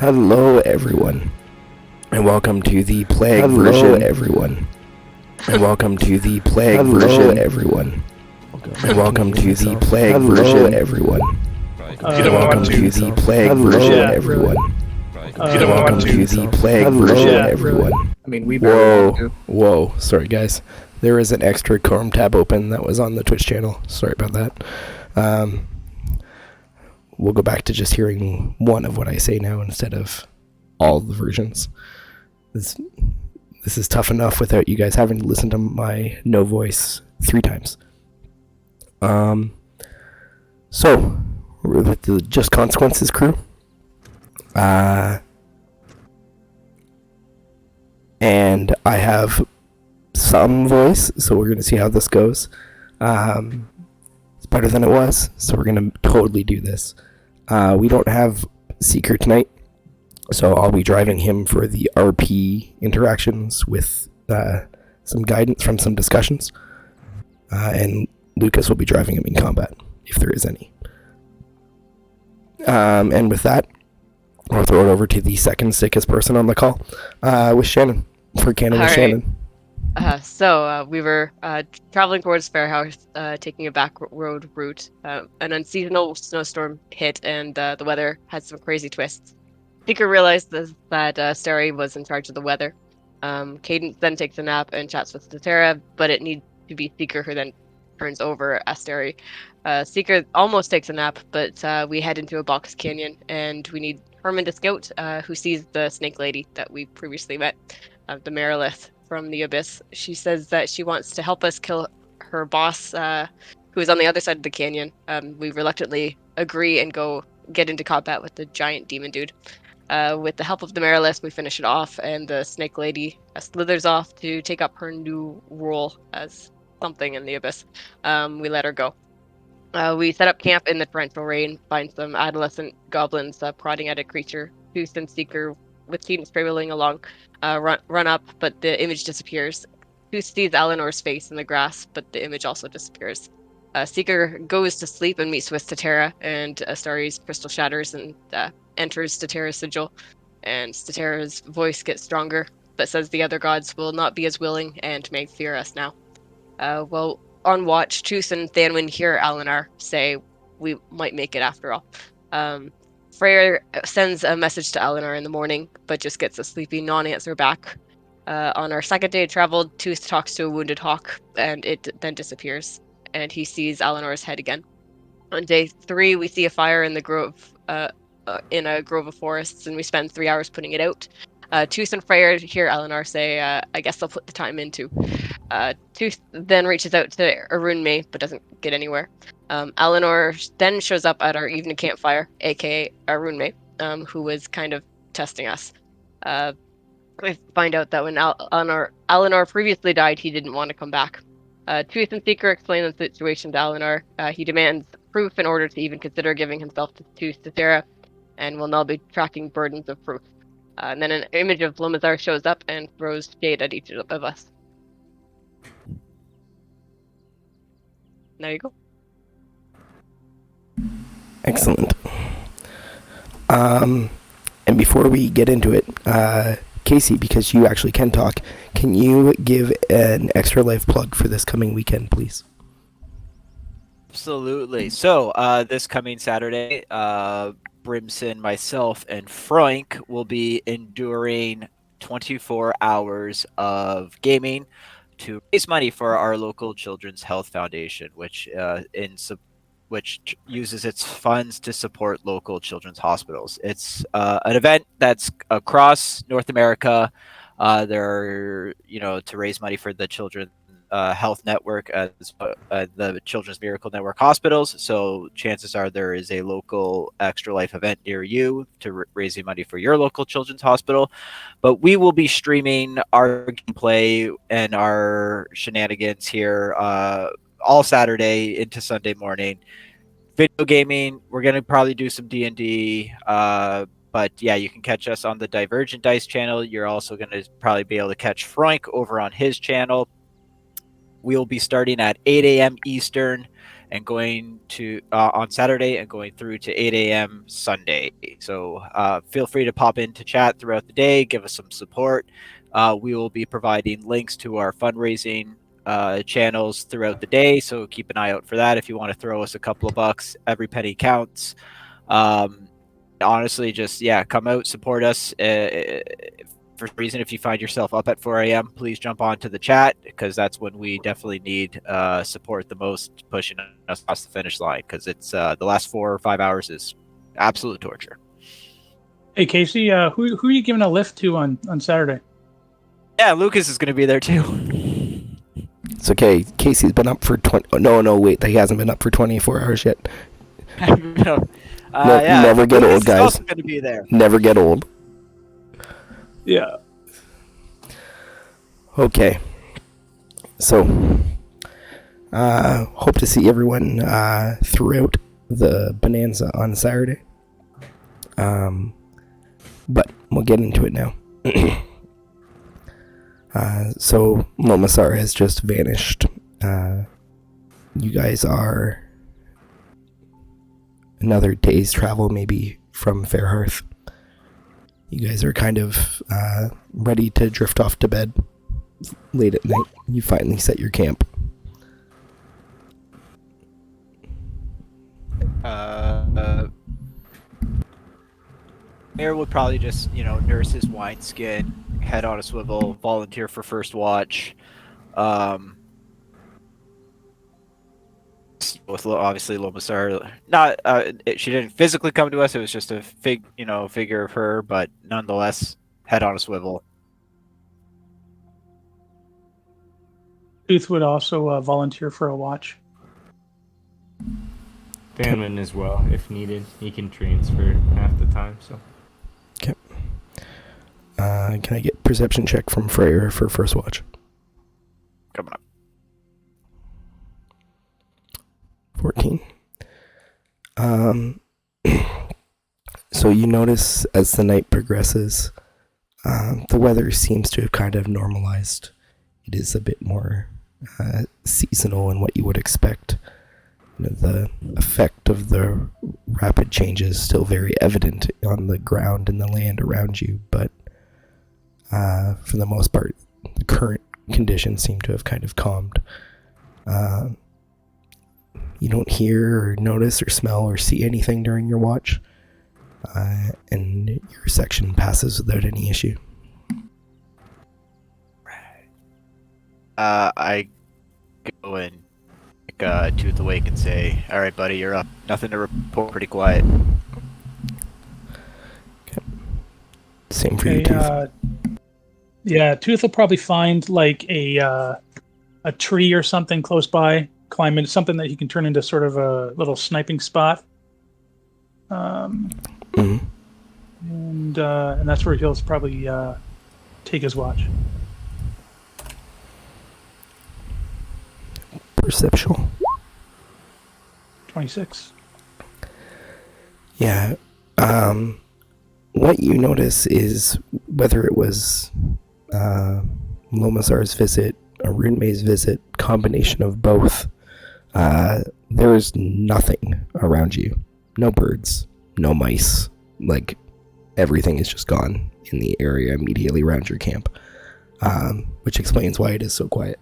Hello, everyone, and welcome to the Plague version. Everyone, and welcome to the Plague version. Everyone, and welcome to the Plague version. Everyone, and welcome to the Plague version. Everyone, and welcome to the Plague version. Everyone. I mean, we barely do. Whoa! Sorry, guys. There is an extra Chrome tab open that was on the Twitch channel. Sorry about that. We'll go back to just hearing one of what I say now instead of all the versions. This is tough enough without you guys having to listen to my no voice 3 times. So we're with the Just Consequences crew. And I have some voice, so we're gonna see how this goes. It's better than it was, so we're gonna totally do this. We don't have Seeker tonight, so I'll be driving him for the RP interactions with some guidance from some discussions, and Lucas will be driving him in combat, if there is any. And with that, I'll throw it over to the second sickest person on the call, with Shannon, for Canada. Right. Shannon. So we were traveling towards Fairhouse, taking a back road route. An unseasonal snowstorm hit, and the weather had some crazy twists. Seeker realized that Steri was in charge of the weather. Cadence then takes a nap and chats with Statera, but it needs to be Seeker who then turns over Asteri. Seeker almost takes a nap, but we head into a box canyon, and we need Herman to scout, who sees the snake lady that we previously met, the Marilith from the Abyss. She says that she wants to help us kill her boss, who is on the other side of the canyon. We reluctantly agree and go get into combat with the giant demon dude. With the help of the Marilith, we finish it off, and the snake lady slithers off to take up her new role as something in the Abyss. We let her go. We set up camp in the torrential rain, find some adolescent goblins prodding at a creature. Tooth and Seeker, with Cadence trailing along, run up, but the image disappears. Tooth sees Eleanor's face in the grass, but the image also disappears. Seeker goes to sleep and meets with Statera, and Astari's crystal shatters and enters Statera's sigil. And Statera's voice gets stronger, but says the other gods will not be as willing and may fear us now. Well, on watch, Tooth and Thanwyn hear Eleanor say we might make it after all. Freyr sends a message to Eleanor in the morning, but just gets a sleepy non-answer back. On our second day of travel, Tooth talks to a wounded hawk, and it then disappears, and he sees Eleanor's head again. On day 3, we see a fire in the grove, in a grove of forests, and we spend 3 hours putting it out. Tooth and Freyr hear Eleanor say, I guess they'll put the time into. Tooth then reaches out to Arun May, but doesn't get anywhere. Eleanor then shows up at our evening campfire, aka Arun May, who was kind of testing us. We find out that when Eleanor previously died, he didn't want to come back. Tooth and Seeker explain the situation to Eleanor. He demands proof in order to even consider giving himself to Statera, and will now be tracking burdens of proof. And then an image of Lomazar shows up and throws shade at each of us. There you go. Excellent. And before we get into it, Casey, because you actually can talk, can you give an Extra Life plug for this coming weekend, please? Absolutely. So, this coming Saturday, Brimson, myself, and Frank will be enduring 24 hours of gaming to raise money for our local Children's Health Foundation, which uses its funds to support local children's hospitals. It's an event that's across North America. They're, to raise money for the Children's Health Network, the Children's Miracle Network hospitals. So chances are there is a local Extra Life event near you to raising money for your local children's hospital. But we will be streaming our gameplay and our shenanigans here all Saturday into Sunday morning. Video gaming, we're going to probably do some D&D, but yeah, you can catch us on the Divergent Dice channel. You're also going to probably be able to catch Frank over on his channel. We'll be starting at 8 a.m. Eastern and going to on Saturday and going through to 8 a.m. Sunday. So feel free to pop into chat throughout the day, give us some support. We will be providing links to our fundraising channels throughout the day, so keep an eye out for that if you want to throw us a couple of bucks. Every penny counts. Honestly, just come out, support us. For some reason, if you find yourself up at 4 a.m., please jump onto the chat, because that's when we definitely need support the most, pushing us across the finish line, because it's the last 4 or 5 hours is absolute torture. Hey Casey, who are you giving a lift to on Saturday? Yeah, Lucas is going to be there too. It's okay. Casey's been up for 20. No, wait. He hasn't been up for 24 hours yet. No. Never get Lucas old, guys. is also going to be there. Never get old. Yeah. Okay. So, hope to see everyone throughout the Bonanza on Saturday. But we'll get into it now. So Lomasar has just vanished. You guys are another day's travel maybe from Fairhearth. You guys are kind of ready to drift off to bed late at night. You finally set your camp. Mayor would probably just, nurse his wineskin, head on a swivel, volunteer for first watch. With obviously Lomasar, not she didn't physically come to us. It was just a figure of her, but nonetheless, head on a swivel. Tooth would also volunteer for a watch. Famine as well, if needed. He can transfer half the time, so. Okay. Can I get perception check from Freyr for first watch? Coming up. 14. So you notice as the night progresses, the weather seems to have kind of normalized. It is a bit more seasonal in what you would expect. The effect of the rapid changes is still very evident on the ground and the land around you, but for the most part, the current conditions seem to have kind of calmed. You don't hear or notice or smell or see anything during your watch, and your section passes without any issue. I go and make Tooth awake and say, "All right, buddy, you're up. Nothing to report. Pretty quiet." Okay. Same for you, Tooth. Yeah, Tooth will probably find like a tree or something close by, climb into something that he can turn into sort of a little sniping spot. Mm-hmm. And that's where he'll probably take his watch. Perceptual. 26. Yeah. What you notice is whether it was Lomasar's visit, a Runmay's visit, combination of both, there is nothing around you. No birds, no mice. Like, everything is just gone in the area immediately around your camp, which explains why it is so quiet.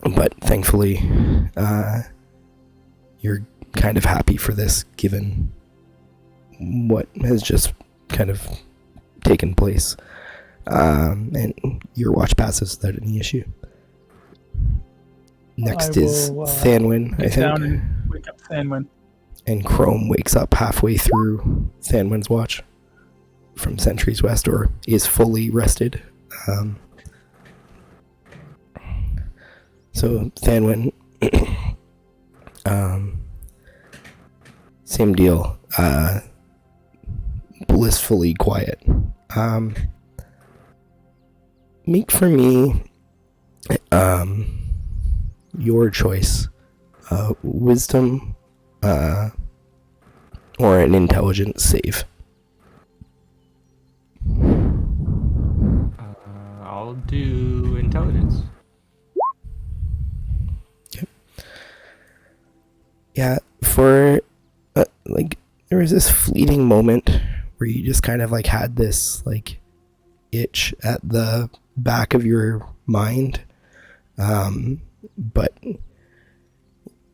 But thankfully, you're kind of happy for this, given what has just kind of taken place. And your watch passes without any issue. Next is Thanwyn, I think. Down and wake up Thanwyn. And Chrome wakes up halfway through Thanwyn's watch from Centuries West, or is fully rested. So Thanwyn, same deal. Blissfully quiet. Make for me your choice. Wisdom or an intelligence save. I'll do intelligence. Okay. Yeah, for like there was this fleeting moment where you just kind of like had this like itch at the back of your mind, but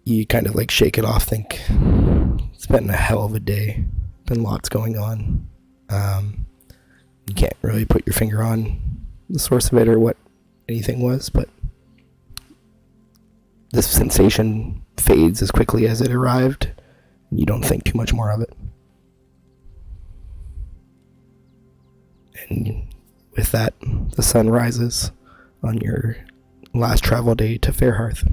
you kind of like shake it off, think it's been a hell of a day, been lots going on. You can't really put your finger on the source of it or what anything was, but this sensation fades as quickly as it arrived. You don't think too much more of it. And with that, the sun rises on your last travel day to Fairhearth.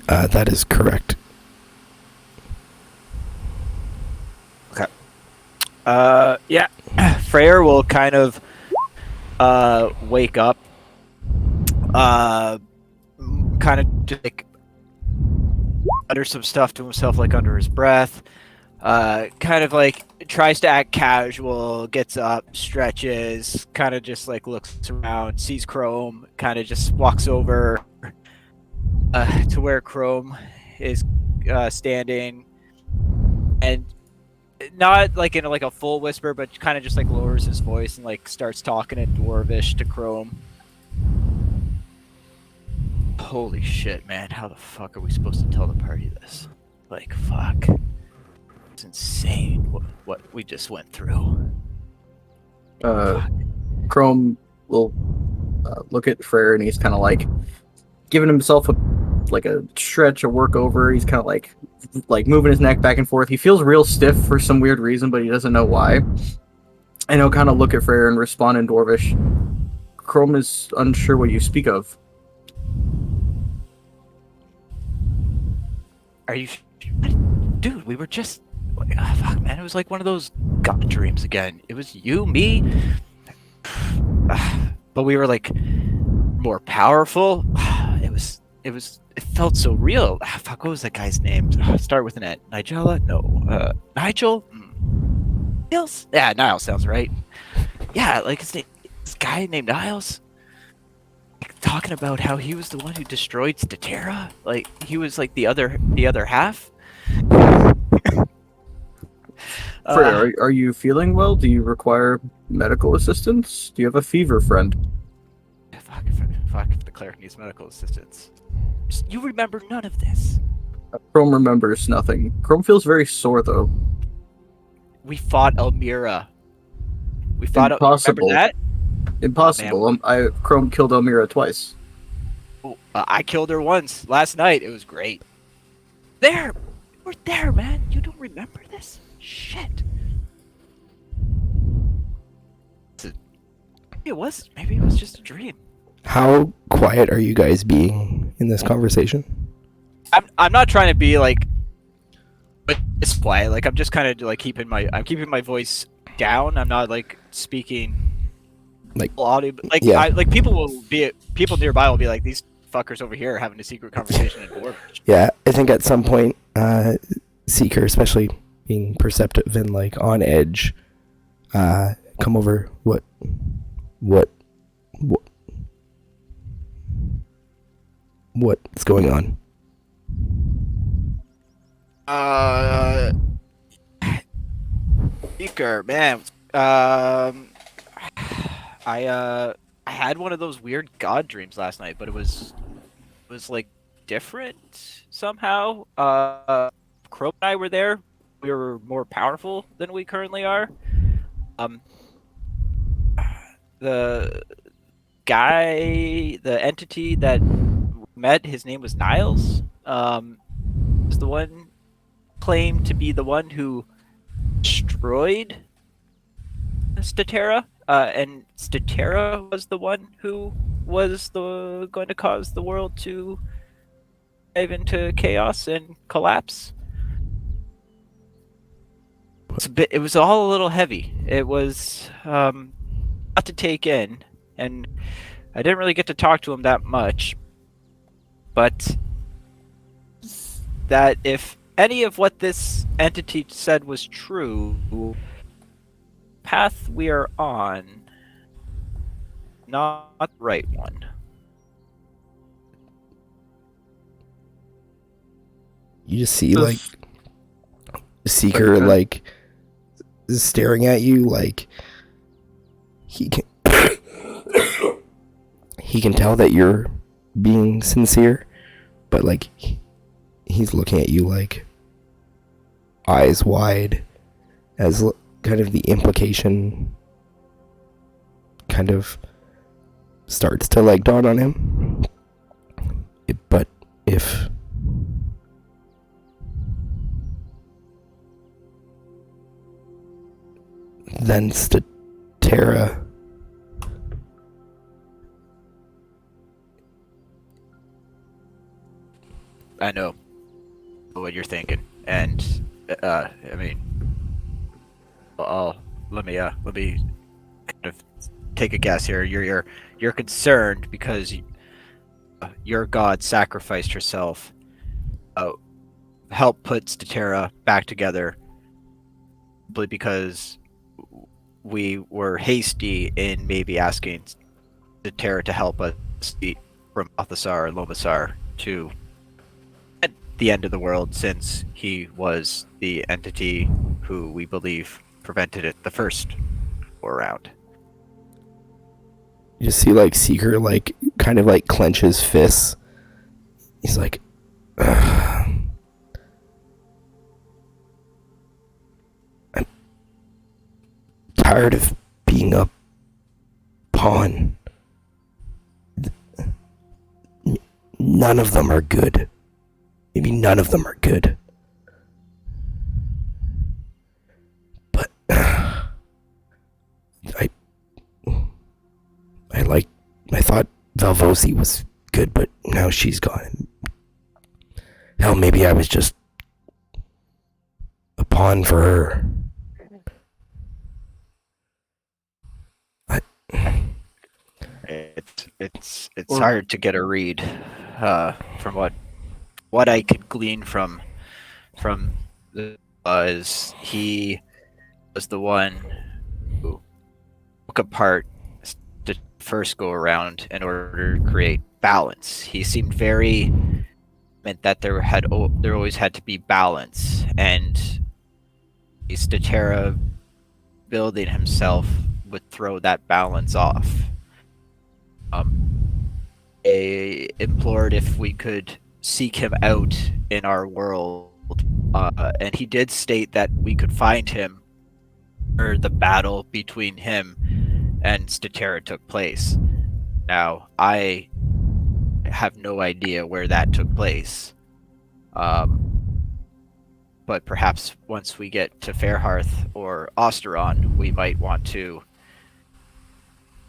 That is correct. Yeah, Freyr will kind of wake up, kind of just like utter some stuff to himself like under his breath, kind of like tries to act casual, gets up, stretches, kind of just like looks around, sees Chrome, kind of just walks over to where Chrome is standing, and not like in like a full whisper, but kind of just like lowers his voice and like starts talking in Dwarvish to Chrome. Holy shit, man! How the fuck are we supposed to tell the party this? Like, fuck, it's insane what we just went through. Chrome will look at Freyr, and he's kind of like giving himself a stretch, a work over. He's kind of like moving his neck back and forth. He feels real stiff for some weird reason, but he doesn't know why. And he'll kind of look at Freyr and respond in Dwarvish. Chrome is unsure what you speak of. Are you, dude? We were just, fuck, man. It was like one of those god dreams again. It was you, me, but we were like more powerful. It felt so real. Fuck, what was that guy's name? Start with an N. Nigella? No. Nigel? Niles? Yeah, Niles sounds right. Yeah, like this guy named Niles, like, talking about how he was the one who destroyed Statera. Like he was like the other half. Freyr, are you feeling well? Do you require medical assistance? Do you have a fever, friend? Fuck, if the cleric needs medical assistance. You remember none of this. Chrome remembers nothing. Chrome feels very sore, though. We fought Elmira. We fought. Impossible. Remember that? Impossible. Chrome killed Elmira twice. Oh, I killed her once last night. It was great. There, we're there, man. You don't remember this? Shit. Maybe it was just a dream. How quiet are you guys being in this conversation? I'm not trying to be like, but it's quiet. Like I'm just kind of like keeping my voice down. I'm not like speaking like audio. Like yeah. people nearby will be like, these fuckers over here are having a secret conversation in Dwarvish. Yeah, I think at some point, Seeker, especially being perceptive and like on edge, come over. What's going on? Seeker, man. I had one of those weird god dreams last night, but it was like different somehow. Crow and I were there. We were more powerful than we currently are. The guy, the entity that met, his name was Niles. Was the one claimed to be the one who destroyed Statera, and Statera was the one who was going to cause the world to dive into chaos and collapse. It was all a little heavy. It was a lot to take in, and I didn't really get to talk to him that much. But that if any of what this entity said was true, path we are on, not the right one. You just see Does- like Seeker Okay. like staring at you like he can he can tell that you're being sincere, but like he's looking at you like eyes wide as kind of the implication kind of starts to like dawn on him. But if then Statera I know what you're thinking, and I mean, let me kind of take a guess here. You're concerned because your god sacrificed herself, help put Statera back together, simply because we were hasty in maybe asking Statera to help us from Balthasar and Lomasar to the end of the world, since he was the entity who we believe prevented it the first go around. you see like Seeker like kind of like clench his fists. He's like I'm tired of being a pawn. None of them are good. Maybe none of them are good. But I thought Valvosi was good, but now she's gone. Hell, maybe I was just a pawn for her. It's Or- hard to get a read from what I could glean from the is he was the one who took apart the first go around in order to create balance. He seemed very meant that there always had to be balance, and Statera building himself would throw that balance off. I implored if we could seek him out in our world, and he did state that we could find him where the battle between him and Statera took place. Now, I have no idea where that took place. But perhaps once we get to Fairhearth or Osteron, we might want to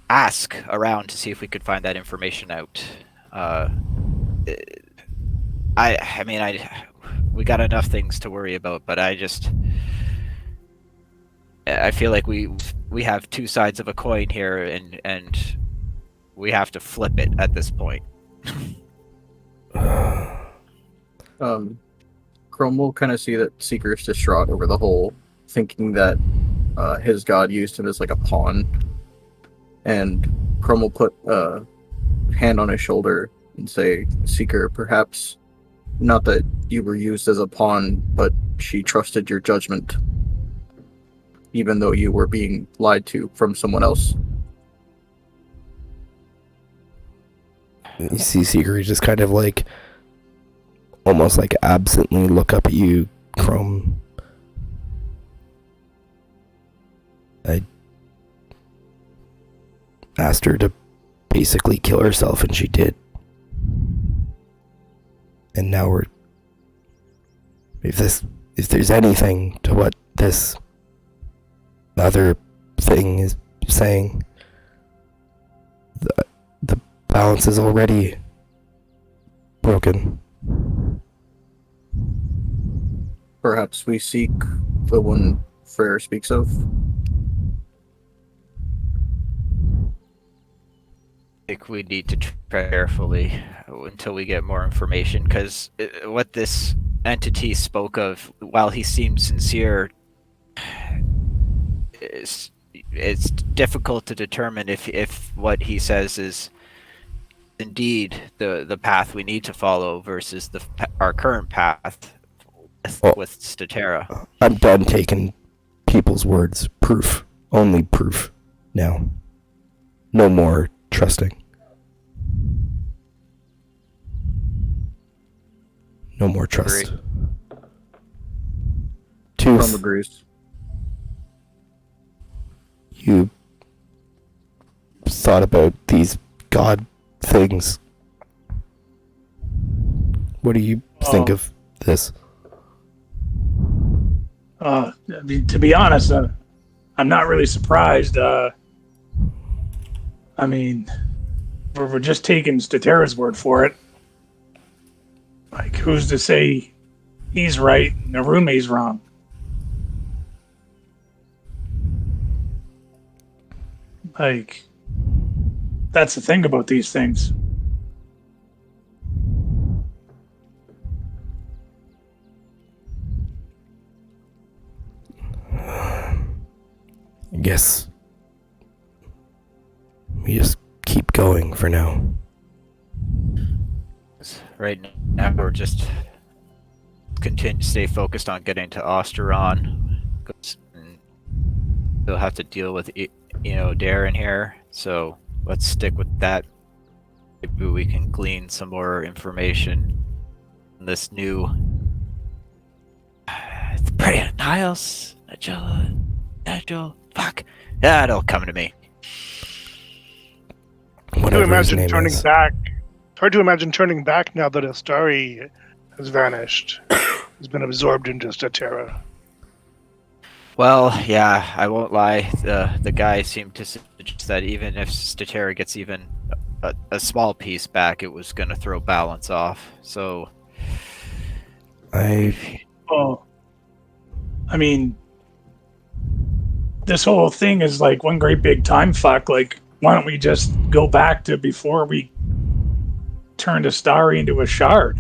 ask around to see if we could find that information out. I mean, we got enough things to worry about, but I feel like we have two sides of a coin here, and we have to flip it at this point. Chrome will kind of see that Seeker's distraught over the whole, thinking that his god used him as like a pawn. And Chrome will put a hand on his shoulder and say, Seeker, perhaps not that you were used as a pawn, but she trusted your judgment, even though you were being lied to from someone else. You see Seeker just kind of like almost like absently look up at you, Chrome. I asked her to basically kill herself, and she did. And now if there's anything to what this other thing is saying, the balance is already broken. Perhaps we seek the one Frere speaks of. I think we need to tread carefully until we get more information, because what this entity spoke of, while he seemed sincere, it's difficult to determine if what he says is indeed the path we need to follow versus our current path Oh. with Statera. I'm done taking people's words. Proof. Only proof. Now. No more trusting. No more trust. Chrome Tooth, agrees. you thought about these god things. What do you think Oh. of this? I mean, to be honest, I'm not really surprised. I mean, we're just taking Statera's word for it. Like, who's to say he's right and Narume's wrong? Like, that's the thing about these things. I guess we just keep going for now. Right now, we're just stay focused on getting to Osteron. They'll have to deal with Darren here, so let's stick with that. Maybe we can glean some more information on this new Niles, Nigel. Fuck. Yeah, it'll come to me. Whatever his name turning is. back. It's hard to imagine turning back now that Astari has vanished. Has been absorbed into Statera. Well, yeah, I won't lie. The guy seemed to suggest that even if Statera gets even a small piece back, it was going to throw balance off. So, Oh, I mean, this whole thing is like one great big time fuck. Like, why don't we just go back to before we turned a Starry into a shard?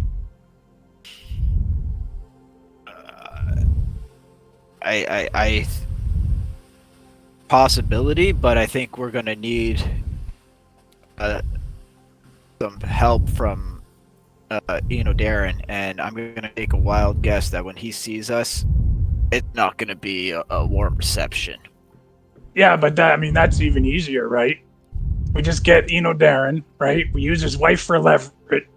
I possibility, but I think we're going to need some help from Darren, and I'm going to take a wild guess that when he sees us, it's not going to be a warm reception. Yeah, but that's even easier, right? We just get Darren, right? We use his wife for leverage.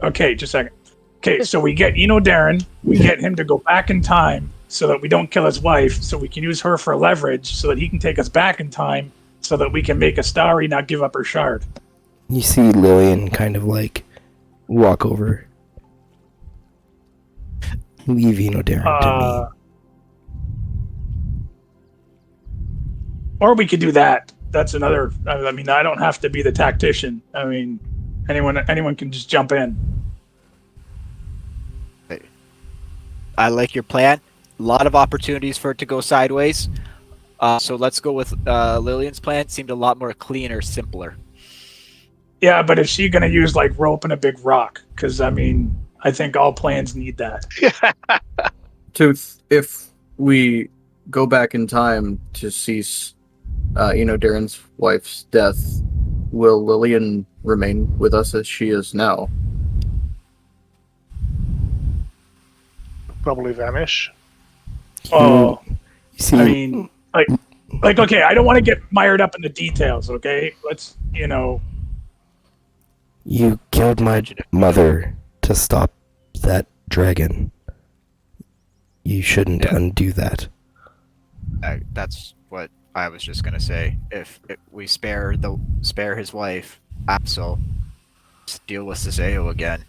Okay, just a second. Okay, so we get Darren, we get him to go back in time so that we don't kill his wife, so we can use her for leverage so that he can take us back in time so that we can make a Starry not give up her shard. You see Lillian kind of like walk over. Leave Darren to me. Or we could do that. That's another. I mean, I don't have to be the tactician. I mean, anyone can just jump in. I like your plan. A lot of opportunities for it to go sideways. So let's go with Lillian's plan. Seemed a lot more cleaner, simpler. Yeah, but is she going to use like rope and a big rock? Because I mean, I think all plans need that. Tooth, if we go back in time to cease, Darren's wife's death, will Lillian remain with us as she is now? Probably vanish. Oh, You see, I mean, like okay, I don't want to get mired up in the details. Okay, let's you killed my mother to stop that dragon. You shouldn't undo that. That's what I was just gonna say. If we spare his wife, Absol, let's deal with Saseo again.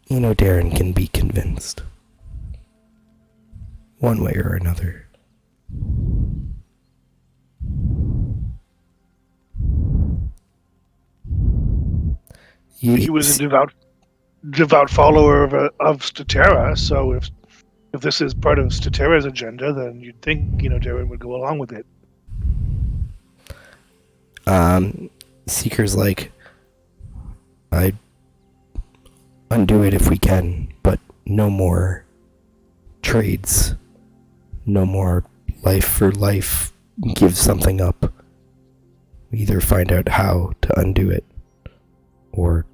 Darren can be convinced. One way or another. He was a devout follower of Statera, so if this is part of Statera's agenda, then you'd think Darren would go along with it. Seeker's like, I undo it if we can, but no more trades. No more life for life. Give something up. We either find out how to undo it or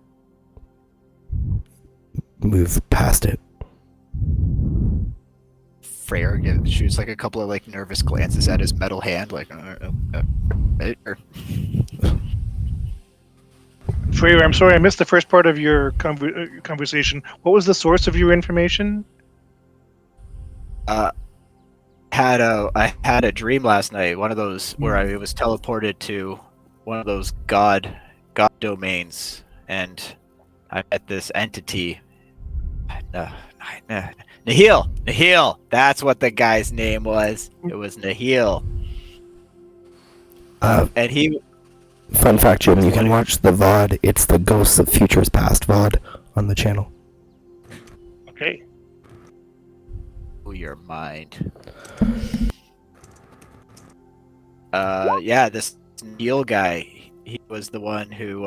move past it. Freyr shoots like a couple of like nervous glances at his metal hand, like. Freyr, I'm sorry, I missed the first part of your conversation. What was the source of your information? I had a dream last night, one of those where I was teleported to one of those god domains, and I met this entity. Nahil. That's what the guy's name was. It was Nahil. And he. Fun fact, Jim, you can watch the VOD. It's the Ghosts of Futures Past VOD on the channel. Okay. Your mind. Yeah, this Neil guy, he was the one who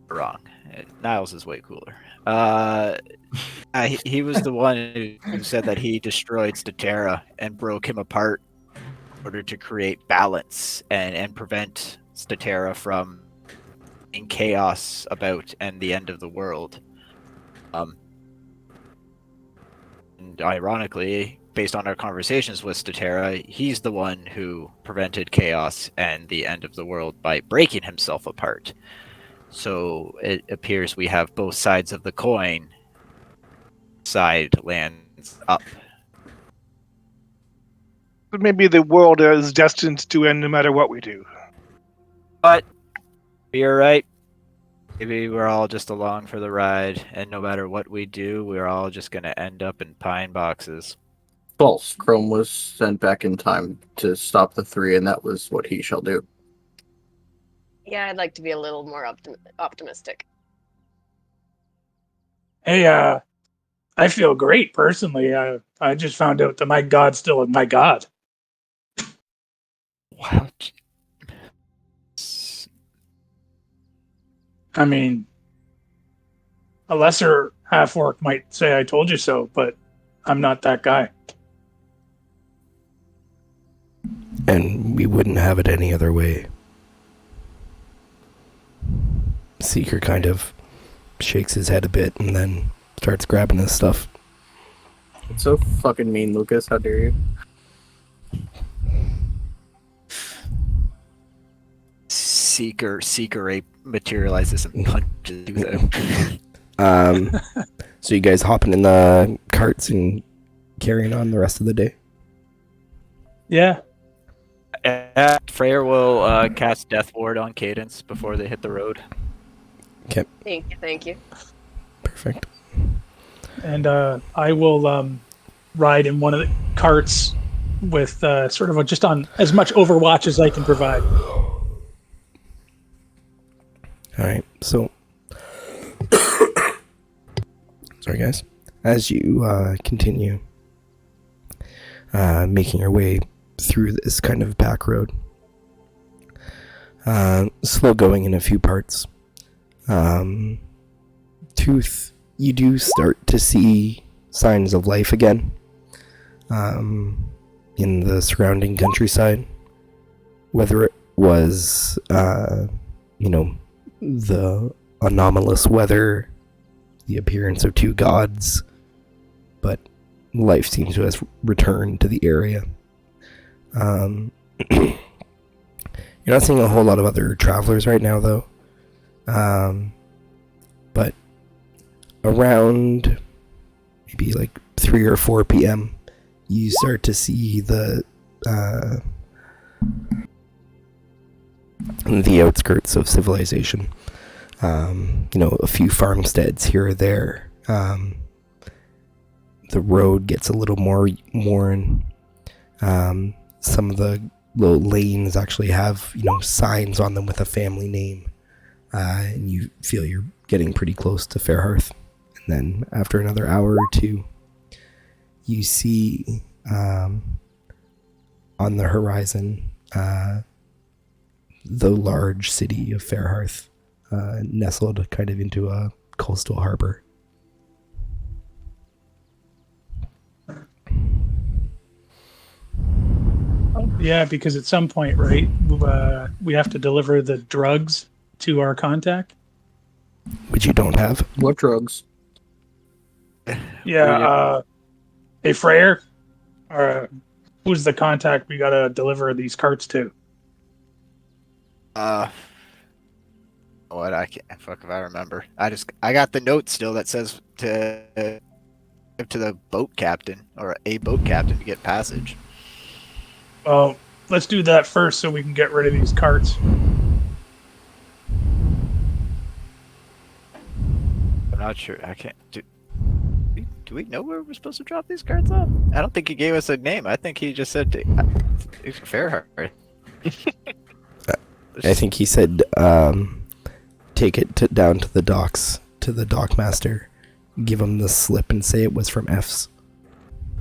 wrong. Niles is way cooler. He was the one who said that he destroyed Statera and broke him apart in order to create balance and prevent Statera from in chaos about and the end of the world. And ironically, based on our conversations with Statera, he's the one who prevented chaos and the end of the world by breaking himself apart. So it appears we have both sides of the coin. Side lands up. But maybe the world is destined to end no matter what we do. But you're right. Maybe we're all just along for the ride, and no matter what we do, we're all just going to end up in pine boxes. False. Chrome was sent back in time to stop the three, and that was what he shall do. Yeah, I'd like to be a little more optimistic. Hey, I feel great personally. I just found out that my God's still my God. Wow. I mean, a lesser half-orc might say I told you so, but I'm not that guy. And we wouldn't have it any other way. Seeker kind of shakes his head a bit and then starts grabbing his stuff. It's so fucking mean, Lucas. How dare you? Seeker ape materializes and punches him. So you guys hopping in the carts and carrying on the rest of the day? Yeah. Freyr will cast Death Ward on Cadence before they hit the road. Okay. Thank you. Perfect. And I will ride in one of the carts with sort of just on as much overwatch as I can provide. All right. So, sorry guys. As you continue making your way through this kind of back road, slow going in a few parts, Tooth, you do start to see signs of life again in the surrounding countryside. Whether it was, the anomalous weather, the appearance of two gods, but life seems to have returned to the area. You're not seeing a whole lot of other travelers right now, though. But around maybe like 3 or 4 p.m., you start to see the outskirts of civilization. A few farmsteads here or there. The road gets a little more worn. Some of the little lanes actually have, signs on them with a family name. And you feel you're getting pretty close to Fairhearth. And then after another hour or two, you see on the horizon the large city of Fairhearth, nestled kind of into a coastal harbor. Yeah, because at some point, right, we have to deliver the drugs to our contact. Which you don't have. What drugs? Yeah. Hey, Freyer, who's the contact we gotta deliver these carts to? What I can't fuck if I remember. I got the note still that says to give to the boat captain or a boat captain to get passage. Well, let's do that first so we can get rid of these carts. I'm not sure. I can't do. Do we know where we're supposed to drop these cards off? I don't think he gave us a name. I think he just said it's Fairheart. I think he said, take it down to the docks, to the dockmaster, give him the slip and say it was from F's.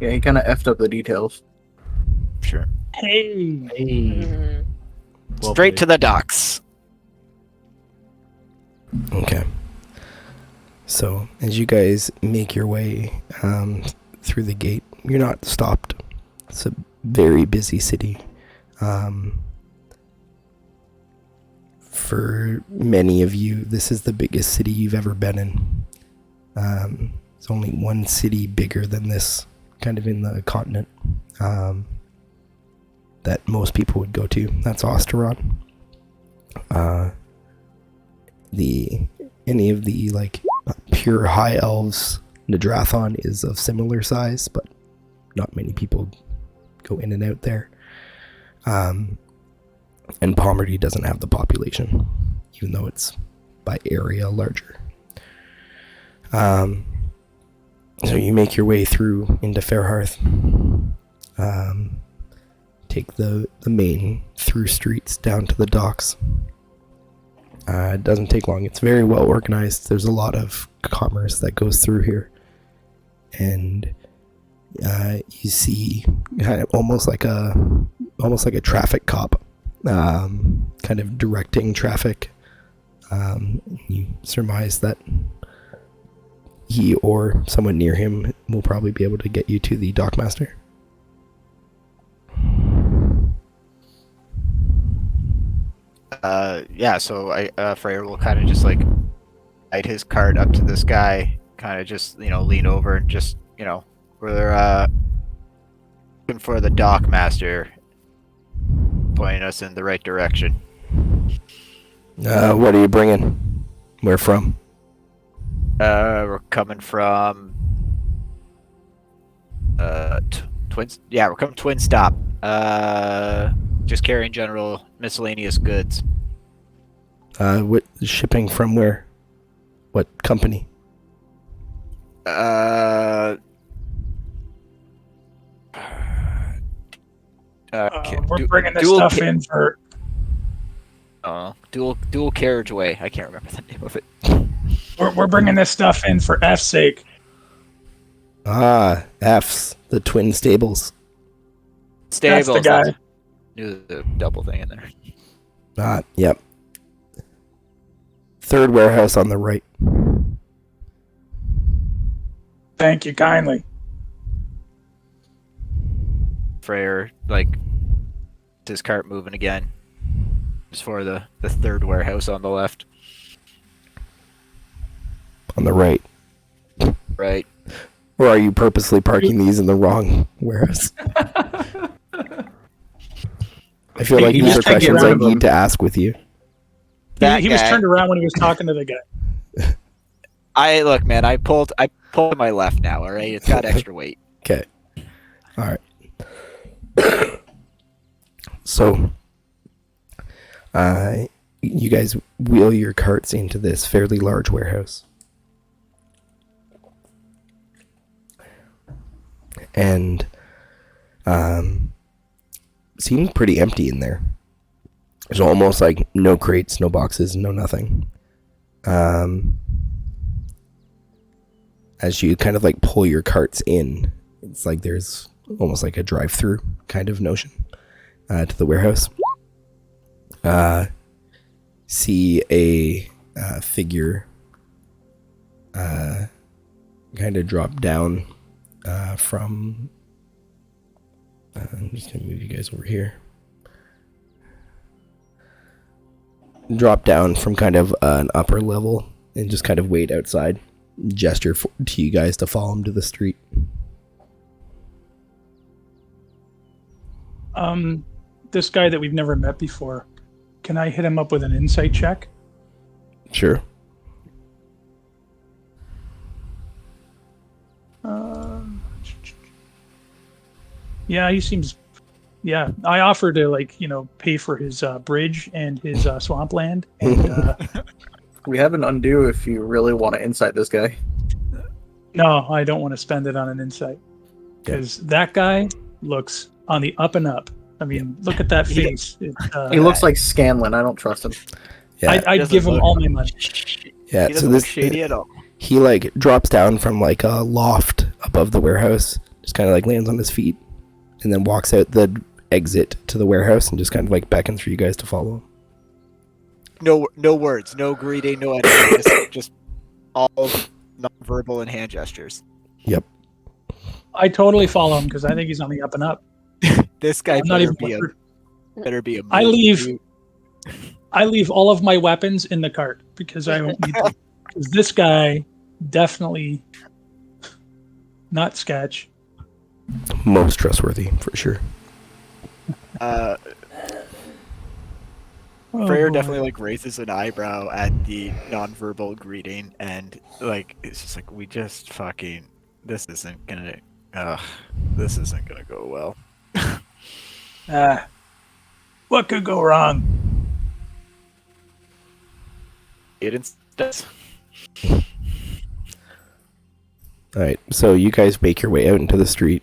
Yeah, he kind of effed up the details. Sure. Hey. Mhm. Well Straight played. to the docks. Okay. So, as you guys make your way through the gate, you're not stopped. It's a very busy city. For many of you, this is the biggest city you've ever been in. There's only one city bigger than this, kind of in the continent, that most people would go to. That's Osteron. Any of the like pure high elves, Nadrathon is of similar size, but not many people go in and out there. And Pomerty doesn't have the population, even though it's by area larger. So you make your way through into Fairhearth. Take the main through streets down to the docks. It doesn't take long. It's very well organized. There's a lot of commerce that goes through here. And you see kind of almost like a traffic cop, kind of directing traffic. You surmise that he or someone near him will probably be able to get you to the dockmaster. Yeah, so Freyr will kind of just like guide his cart up to this guy, kind of just, lean over and just, we're looking for the dockmaster, pointing us in the right direction. What are you bringing? Where from? We're coming from Twins. Yeah, we're coming Twin Stop. Just carrying general miscellaneous goods. What shipping from where? What company? We're bringing this dual stuff ca- in for. Dual carriageway. I can't remember the name of it. We're bringing this stuff in for F's sake. F's, the twin stables. Stables. That's the guy. Knew the double thing in there. Yep. Third warehouse on the right. Thank you kindly. Freyr, his cart moving again. Just for the third warehouse on the left. On the right. Right. Or are you purposely parking these in the wrong warehouse? I feel like You these are just can't get questions I around them. need to ask with you. He was guy- turned around when he was talking to the guy. Look, man. I pulled to my left now. All right, it's got extra weight. Okay. All right. So, you guys wheel your carts into this fairly large warehouse. And, seems pretty empty in there. There's almost like no crates, no boxes, no nothing. As you kind of like pull your carts in, it's like there's almost like a drive-through kind of notion to the warehouse. see a figure kind of drop down from. I'm just gonna move you guys over here. Drop down from kind of an upper level and just kind of wait outside. Gesture to you guys to follow him to the street. This guy that we've never met before, can I hit him up with an insight check? Sure. Yeah, he seems. Yeah, I offer to pay for his bridge and his swampland. And We have an undo if you really want to insight this guy. no, I don't want to spend it on an insight because that guy looks on the up and up. I mean, look at that face. He looks like Scanlan. I don't trust him. Yeah. I'd give him all my money. Yeah. He So doesn't look this shady at all. he like drops down from like a loft above the warehouse, just kind of like lands on his feet, and then walks out the exit to the warehouse and just kind of like beckons for you guys to follow him. No words, no greeting, no anything. just all non-verbal and hand gestures. Yep. I totally follow him because I think he's on the up and up. This guy I'm not even. better be a. I leave. I leave all of my weapons in the cart because I don't need them. Because this guy definitely not sketch. Most trustworthy for sure. Oh, Freyr boy. definitely like raises an eyebrow at the non-verbal greeting, and like it's just like we just fucking this isn't gonna go well. What could go wrong? It does. All right. So you guys make your way out into the street.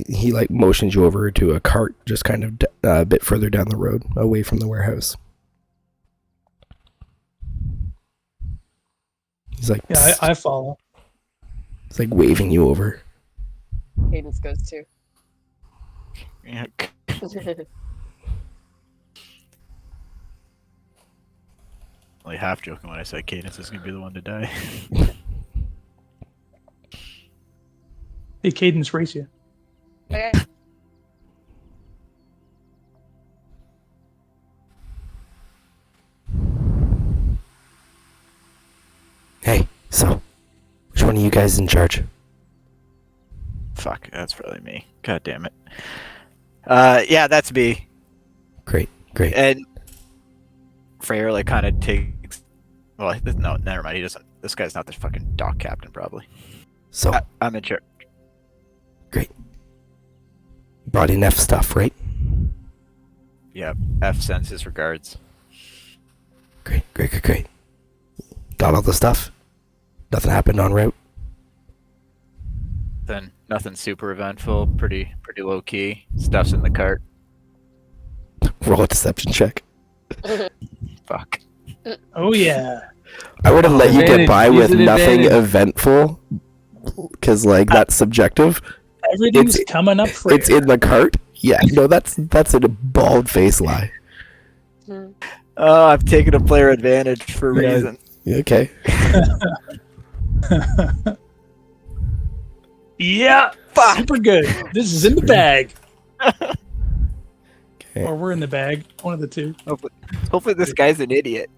He like motions you over to a cart just kind of a bit further down the road away from the warehouse. He's like, Yeah, I follow. he's like waving you over. Cadence goes too. Yeah. Only half joking when I said Cadence is gonna be the one to die. Hey, Cadence, race you. Okay. Hey, so which one of you guys is in charge? Fuck, that's probably me. God damn it. Yeah, that's me. Great. And Freyr like kind of takes. Well, no, never mind. He doesn't. This guy's not the fucking dock captain, probably. So I'm in charge. brought in F stuff, right? Yeah, F sends his regards. Great. Got all the stuff? Nothing happened en route? Then nothing super eventful. Pretty low key. Stuff's in the cart. Roll a deception check. Fuck. Oh yeah. I would have let you get Advantage, by use with an nothing advantage. eventful, because like that's subjective. Everything's It's- coming up for It's in the cart. Yeah, no, that's a bald face lie. Oh, I've taken a player advantage for a Yeah. reason. Okay. Yeah. Super good. This is in the bag. Okay. Or we're in the bag. One of the two. Hopefully this guy's an idiot.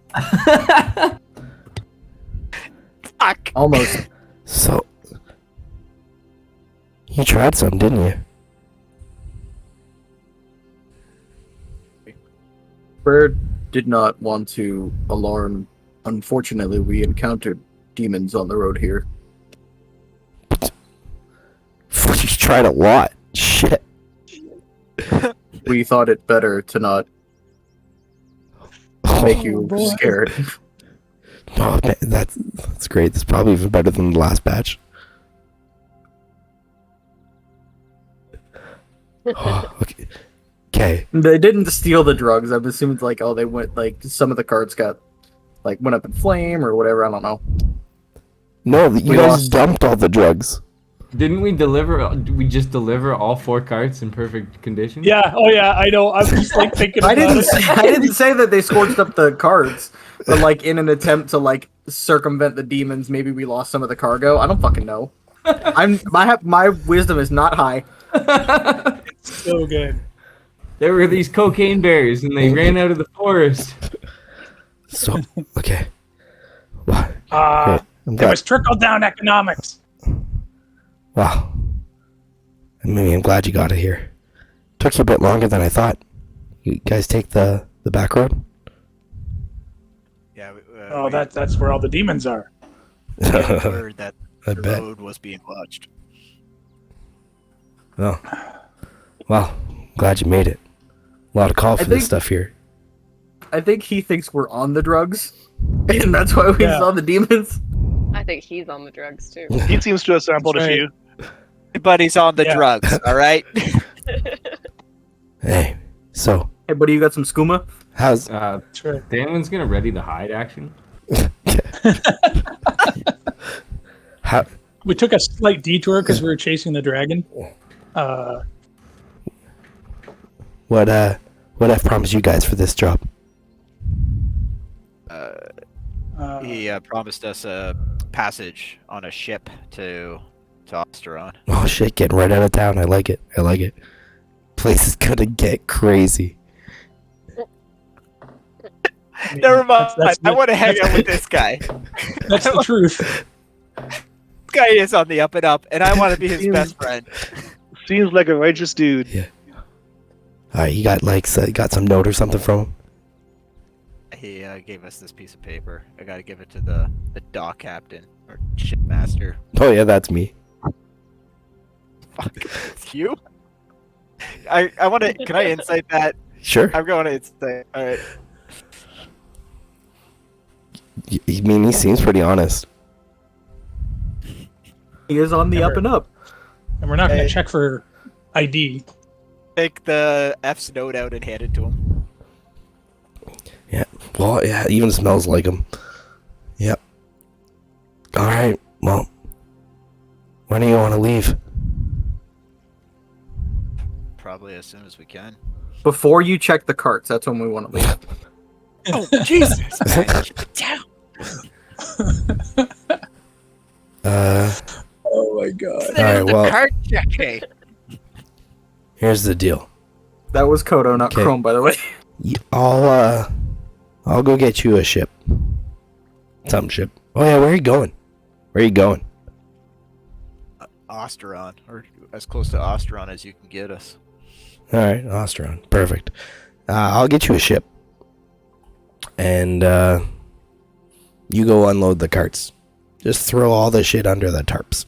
Fuck. Almost. So you tried some, didn't you? Bird did not want to alarm. Unfortunately, we encountered demons on the road here. You tried a lot. Shit. We thought it better to not make you boy. scared. Oh, man, that's great. That's probably even better than the last batch. Okay. Okay. They didn't steal the drugs. I'm assuming like, oh, they went like some of the carts got like went up in flame or whatever. I don't know. No, you We guys lost- dumped all the drugs. Didn't we deliver? Did we just deliver all 4 carts in perfect condition? Yeah. Oh yeah. I know. I'm just like thinking I about didn't. it. I didn't say that they scorched up the carts, but like in an attempt to like circumvent the demons, maybe we lost some of the cargo. I don't fucking know. My wisdom is not high. So good. There were these cocaine bears, and they ran out of the forest. So okay. Wow. Uh, I'm it glad. was trickle down economics. Wow. I'm glad you got it here. Took you a bit longer than I thought. You guys take the back road? Yeah. Oh, that's where all the demons are. Heard that I the bet. road was being watched. Oh. Well, glad you made it. A lot of call for think- this stuff here. I think he thinks we're on the drugs, and that's why we Yeah. saw the demons. I think he's on the drugs too. He seems to have sampled That's a right. few. Everybody's on the Yeah. drugs, all right? Hey, so Hey, buddy, you got some skooma? how's That's right. Danwin's gonna ready the hide action. how We took a slight detour because we were chasing the dragon. what F promised you guys for this job? He promised us a passage on a ship to Osteron. Oh shit, getting right out of town. I like it. Place is gonna get crazy. Never mind. That's I want to hang out with this guy. That's the truth. This guy is on the up and up, and I want to be his best friend. Seems like a righteous dude. Yeah. Alright, you got got some note or something from him? He gave us this piece of paper. I got to give it to the dock captain or shipmaster. Oh yeah, that's me. Fuck, it's you. I want to. Can I insight that? Sure. I'm going to insight. All right. I mean, he seems pretty honest. He is on the up and up. And we're not going Hey. to check for ID. Take the F's note out and hand it to him. Yeah. Well, yeah, it even smells like him. Yep. Alright, well. When do you want to leave? Probably as soon as we can. Before you check the carts, that's when we want to leave. Oh Jesus! Oh my god. Alright, well, Card checking. here's the deal. That was Kodo, not Okay. Chrome, by the way. I'll go get you a ship. Some ship. Oh yeah, where are you going? Osteron, or as close to Osteron as you can get us. Alright, Ostron. Perfect. I'll get you a ship. And, you go unload the carts. Just throw all the shit under the tarps.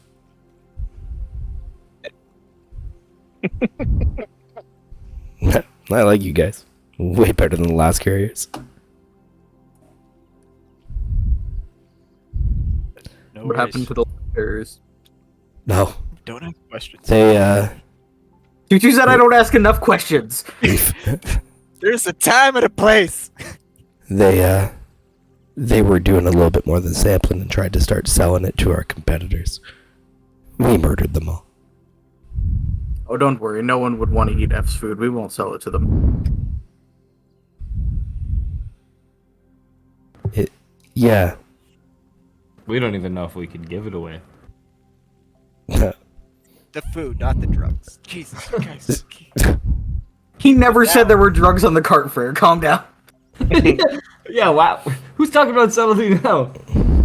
I like you guys. Way better than the last carriers. No What worries. happened to the letters? No. Don't have questions. They, You said I don't ask enough questions. There's a time and a place. they were doing a little bit more than sampling and tried to start selling it to our competitors. We murdered them all. Oh, don't worry. No one would want to eat F's food. We won't sell it to them. Yeah. We don't even know if we could give it away. The food, not the drugs. Jesus Christ. He never said there were drugs on the cart fair. Calm down. Yeah, wow. Who's talking about something now?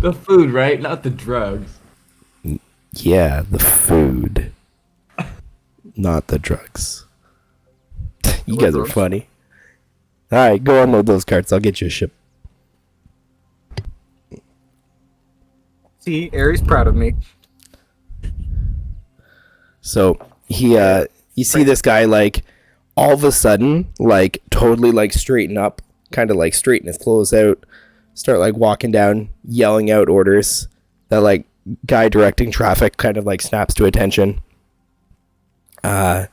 The food, right? Not the drugs. Yeah, the food. Not the drugs. You guys are drugs? funny. Alright, go unload those carts. I'll get you a ship. See, Aries proud of me. So you see this guy like all of a sudden like totally like straighten up, kind of like straighten his clothes out, start like walking down, yelling out orders. That like guy directing traffic kind of like snaps to attention. And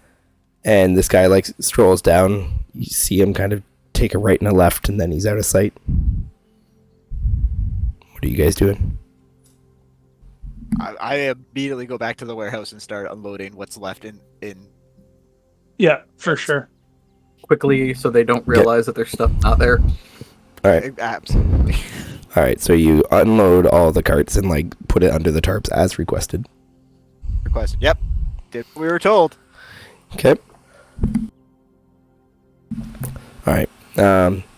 this guy like strolls down. You see him kind of take a right and a left, and then he's out of sight. What are you guys doing? I immediately go back to the warehouse and start unloading what's left in. Yeah, for sure. Quickly, so they don't realize that there's stuff not there. All right. Absolutely. All right. So you unload all the carts and like put it under the tarps as requested. Requested. Yep. Did what we were told. Okay. All right.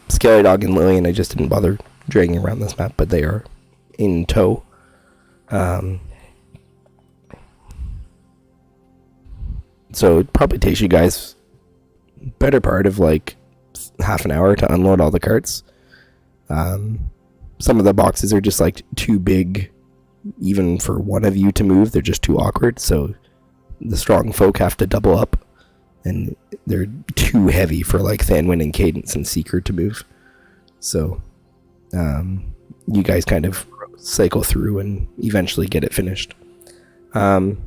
Scaly Dog and Lillian, I just didn't bother dragging around this map, but they are in tow. So it probably takes you guys better part of like half an hour to unload all the carts. Some of the boxes are just like too big even for one of you to move. They're just too awkward, so the strong folk have to double up, and they're too heavy for like Thanwyn and Cadence and Seeker to move. So you guys kind of cycle through and eventually get it finished. Around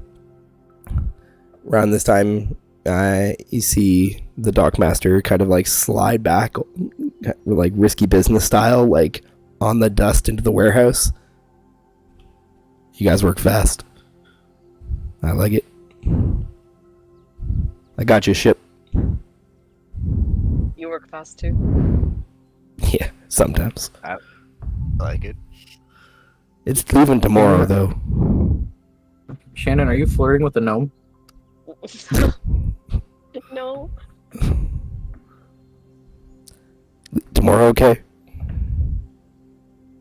this time, you see the Dockmaster kind of like slide back, like risky business style, like on the dust into the warehouse. You guys work fast. I like it. I got you, ship. You work fast too. Yeah, sometimes. I like it. It's leaving tomorrow, though. Shannon, are you flirting with the gnome? No. Tomorrow, okay?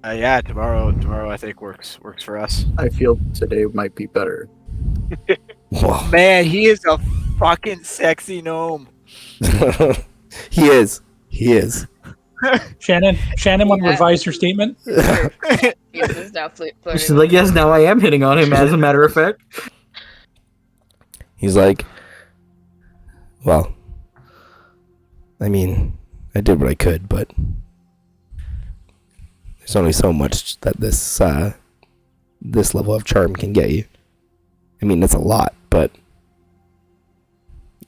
Yeah, tomorrow I think works for us. I feel today might be better. Well, Man, he is a fucking sexy gnome. he is. Shannon, want to Yeah. revise your statement? Yes, is now flirting. She's like, yes, now I am hitting on him, as a matter of fact. He's like, well, I mean, I did what I could, but there's only so much that this level of charm can get you. I mean, it's a lot, but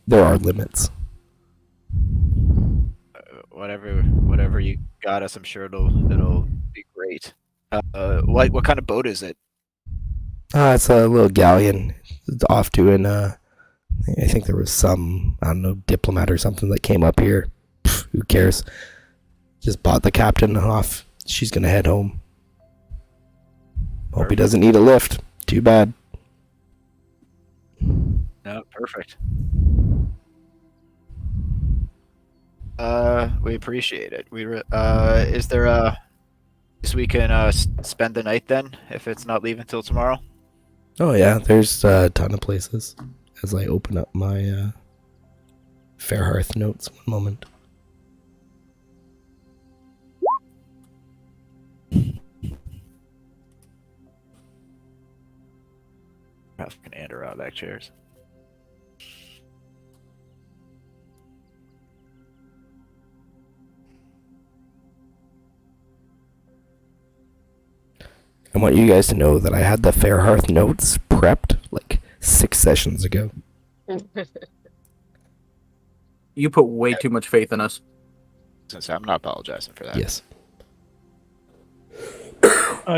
there are limits. Whatever you got us, I'm sure it'll be great. What kind of boat is it? It's a little galleon. It's off doing, I think there was some, I don't know, diplomat or something that came up here. Pfft, who cares? Just bought the captain off. She's gonna head home. Hope he doesn't need a lift. Too bad. No, perfect. We appreciate it. Is there guess we can spend the night then, if it's not leaving till tomorrow? Oh yeah, there's a ton of places. As I open up my Fairhearth notes, one moment. Fucking Adirondack chairs. I want you guys to know that I had the Fairhearth notes prepped like 6 sessions ago. You put way too much faith in us. Since I'm not apologizing for that. Yes.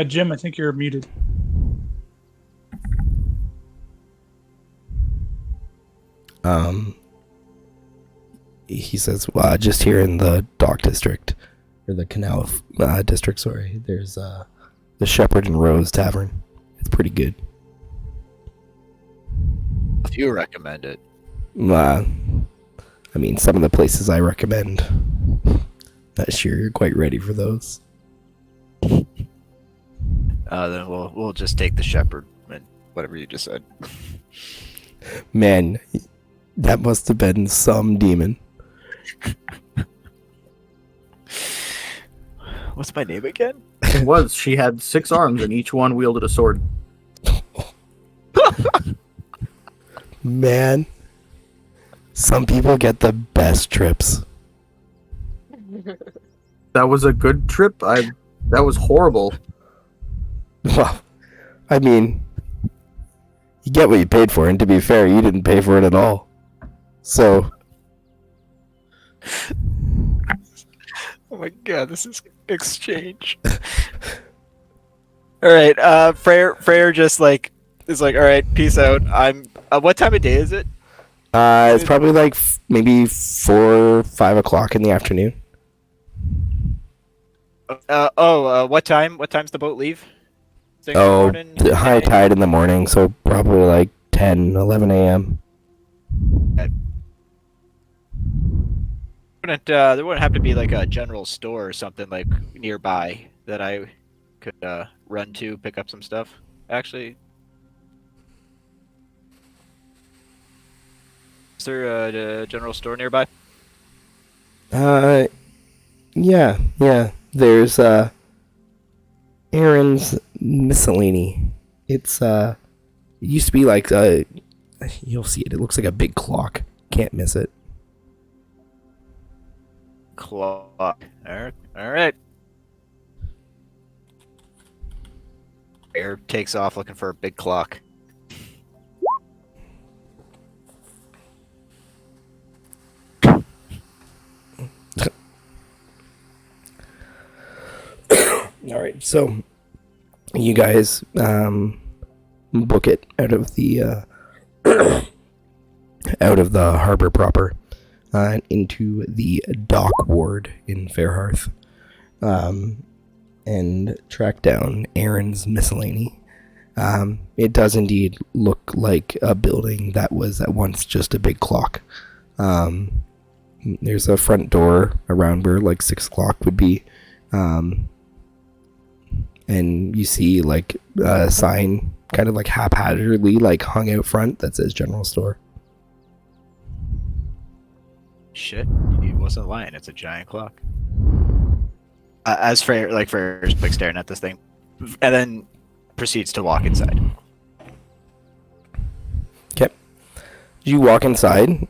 Jim, I think you're muted. He says, well, just here in the dock district, or the canal district, sorry, there's the Shepherd and Rose Tavern. It's pretty good. If you recommend it. I mean, some of the places I recommend, not sure you're quite ready for those. Then we'll just take the Shepherd and whatever you just said. Man, that must have been some demon. What's my name again? It was. She had 6 arms and each one wielded a sword. Man, some people get the best trips. That was a good trip. That was horrible. Well, I mean, you get what you paid for, and to be fair, you didn't pay for it at all. So, Oh my god, this is exchange. All right. Freyr just like is like, all right, peace out. I'm. What time of day is it? It's probably like maybe 4, 5 o'clock in the afternoon. What time? What time's the boat leave? 6 in the Oh, morning? the high 10? tide in the morning, so probably like 10, 11 a.m. There wouldn't have to be like a general store or something like nearby that I could run to pick up some stuff. Actually, is there a general store nearby? Yeah. There's Aaron's Miscellany. It used to be like you'll see it. It looks like a big clock. Can't miss it. Clock. All right. Air takes off looking for a big clock. All right, so you guys book it out of the harbor proper into the dock ward in Fairhearth, and track down Aaron's Miscellany. It does indeed look like a building that was at once just a big clock. There's a front door around where like 6 o'clock would be. And you see like a sign kind of like haphazardly like hung out front that says general store. Shit, he wasn't lying. It's a giant clock. As Freyr's like staring at this thing, and then proceeds to walk inside. Okay. You walk inside.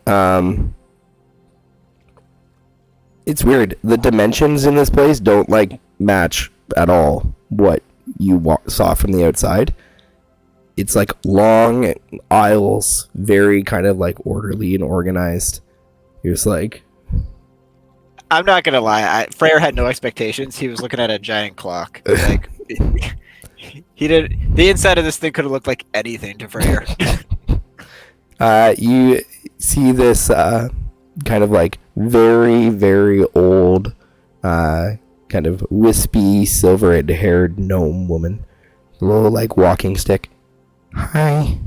It's weird. The dimensions in this place don't like match at all what you saw from the outside. It's like long aisles, very kind of like orderly and organized. You're just like, I'm not gonna lie. Freyr had no expectations. He was looking at a giant clock. Like he did. The inside of this thing could have looked like anything to Freyr. you see this kind of like very, very old, kind of wispy, silver-haired gnome woman. A little like walking stick. Hi.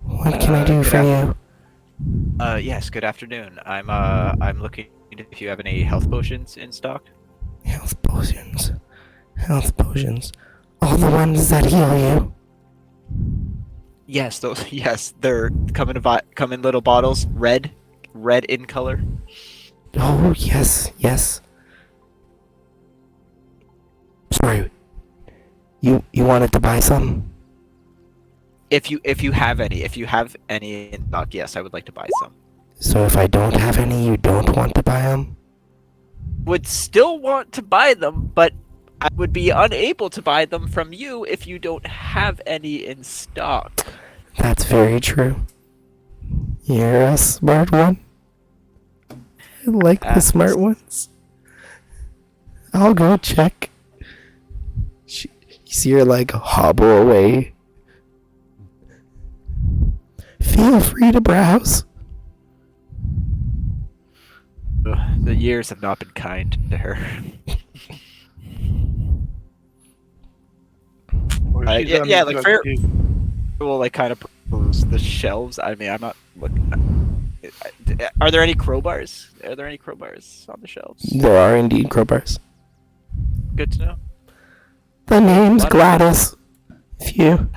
What can I do for you? Yes. Good afternoon. I'm looking if you have any health potions in stock. Health potions. Health potions. All the ones that heal you. Yes, those. Yes, they're come in little bottles, red in color. Oh, yes. Sorry. You wanted to buy some? If you have any in stock, yes, I would like to buy some. So if I don't have any, you don't want to buy them? Would still want to buy them, but I would be unable to buy them from you if you don't have any in stock. That's very true. You're a smart one. I like the smart ones. I'll go check. You see her like hobble away. Feel free to browse. Ugh, the years have not been kind to her. Yeah, like Freyr will like kind of propose the shelves. I mean, I'm not looking. Are there any crowbars? Are there any crowbars on the shelves? There are indeed crowbars. Good to know. The name's What? Gladys. If you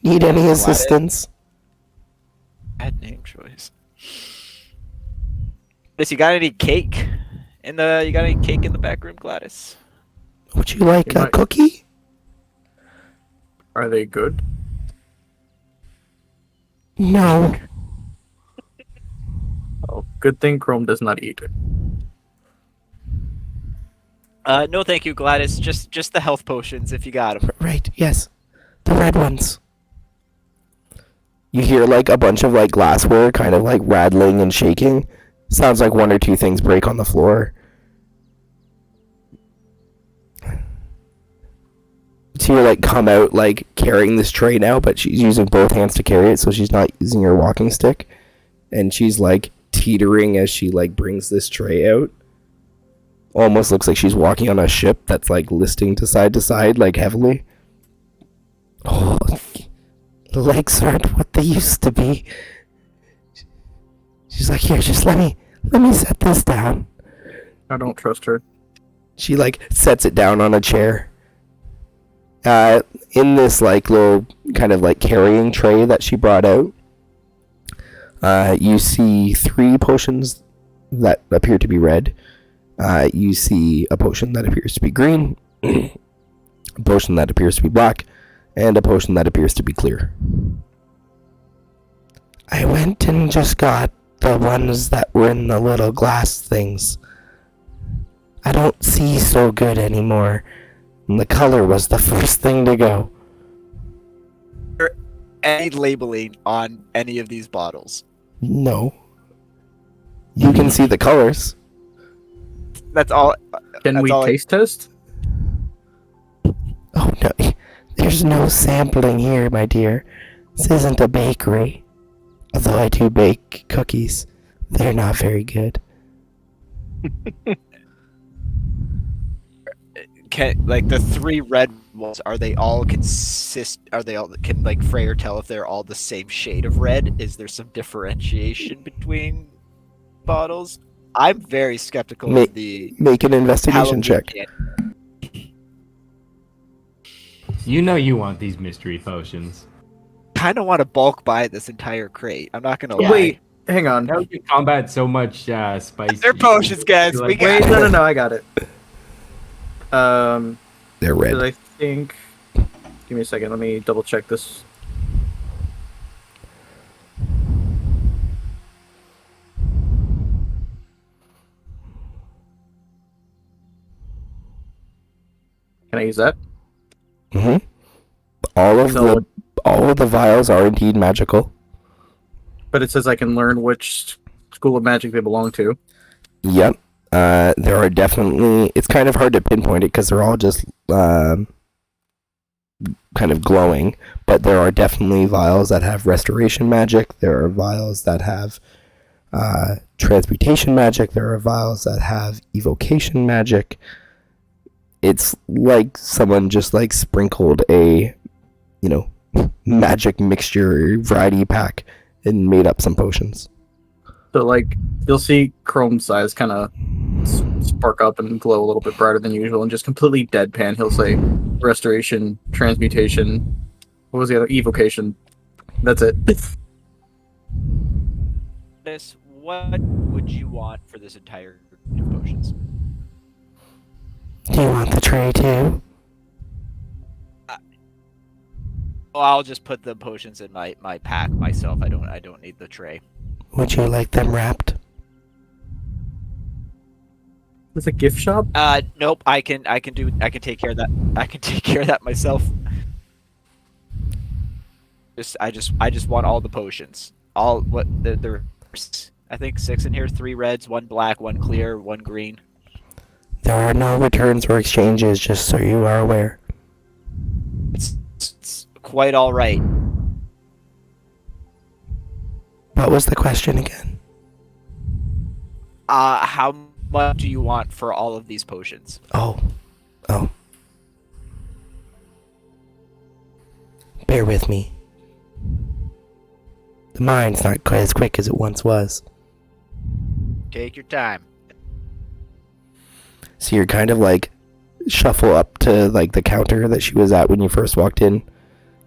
need any assistance. Bad name choice. Gladys, you got any cake in the? You got any cake in the back room, Gladys? Would you like a cookie? Are they good? No. Oh, good thing Chrome does not eat. No, thank you, Gladys. Just the health potions if you got them. Right, yes. The red ones. You hear like a bunch of like glassware kind of like rattling and shaking. Sounds like 1 or 2 things break on the floor. see her like come out like carrying this tray now, but she's using both hands to carry it, so she's not using her walking stick, and she's like teetering as she like brings this tray out. Almost looks like she's walking on a ship that's like listing to side like heavily. Oh, the legs aren't what they used to be. She's like, here, just let me set this down. I don't trust her. She like sets it down on a chair. In this like little kind of like carrying tray that she brought out, you see 3 potions that appear to be red. You see a potion that appears to be green, a potion that appears to be black, and a potion that appears to be clear. I went and just got the ones that were in the little glass things. I don't see so good anymore. And the color was the first thing to go. Any labeling on any of these bottles? No. You can see the colors. That's all. Can that's we all taste test? Oh no, there's no sampling here, my dear. This isn't a bakery. Although I do bake cookies. They're not very good. Can like the 3 red ones? Are they all consist? Are they all? Can like Freyr tell if they're all the same shade of red? Is there some differentiation between bottles? I'm very skeptical of the Make an investigation Halloween check. candy. You know you want these mystery potions. Kind of want to bulk buy this entire crate. I'm not gonna lie. Wait, hang on. How you combat so much spice? They're potions, guys. Like, We got Wait, it. no, I got it. They're red. 'Cause I think. Give me a second. Let me double check this. Can I use that? Mm-hmm. All of the vials are indeed magical. But it says I can learn which school of magic they belong to. Yep. There are definitely. It's kind of hard to pinpoint it because they're all just kind of glowing. But there are definitely vials that have restoration magic. There are vials that have transmutation magic. There are vials that have evocation magic. It's like someone just like sprinkled a, magic mixture variety pack and made up some potions. So, like, you'll see Chrome's eyes kind of spark up and glow a little bit brighter than usual, and just completely deadpan. He'll say, restoration, transmutation. What was the other? Evocation. That's it. What would you want for this entire group of potions? Do you want the tray too? Well, I'll just put the potions in my pack myself. I don't need the tray. Would you like them wrapped? It's a gift shop? Nope. I can take care of that. I can take care of that myself. I just want all the potions. All what there's I think 6 in here. 3 reds, 1 black, 1 clear, 1 green. There are no returns or exchanges, just so you are aware. It's quite all right. What was the question again? How much do you want for all of these potions? Oh. Bear with me. The mind's not quite as quick as it once was. Take your time. So you're kind of like shuffle up to like the counter that she was at when you first walked in.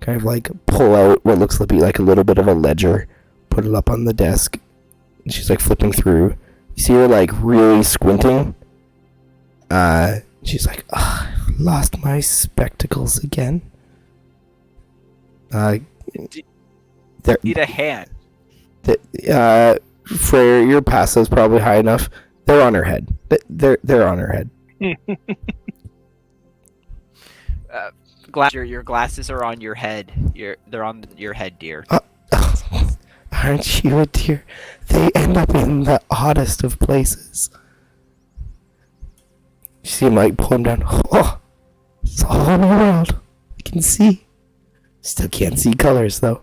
Kind of like pull out what looks to be like a little bit of a ledger. Put it up on the desk. And she's like flipping through. You see her like really squinting. She's like, I've lost my spectacles again. Need a hand. Freyr, your passive's probably high enough. They're on her head. They're on her head. Your glasses are on your head. They're on your head, dear. Aren't you a dear? They end up in the oddest of places. You see him like pull him down. Oh, it's a whole new world. can see. Still can't see colors though.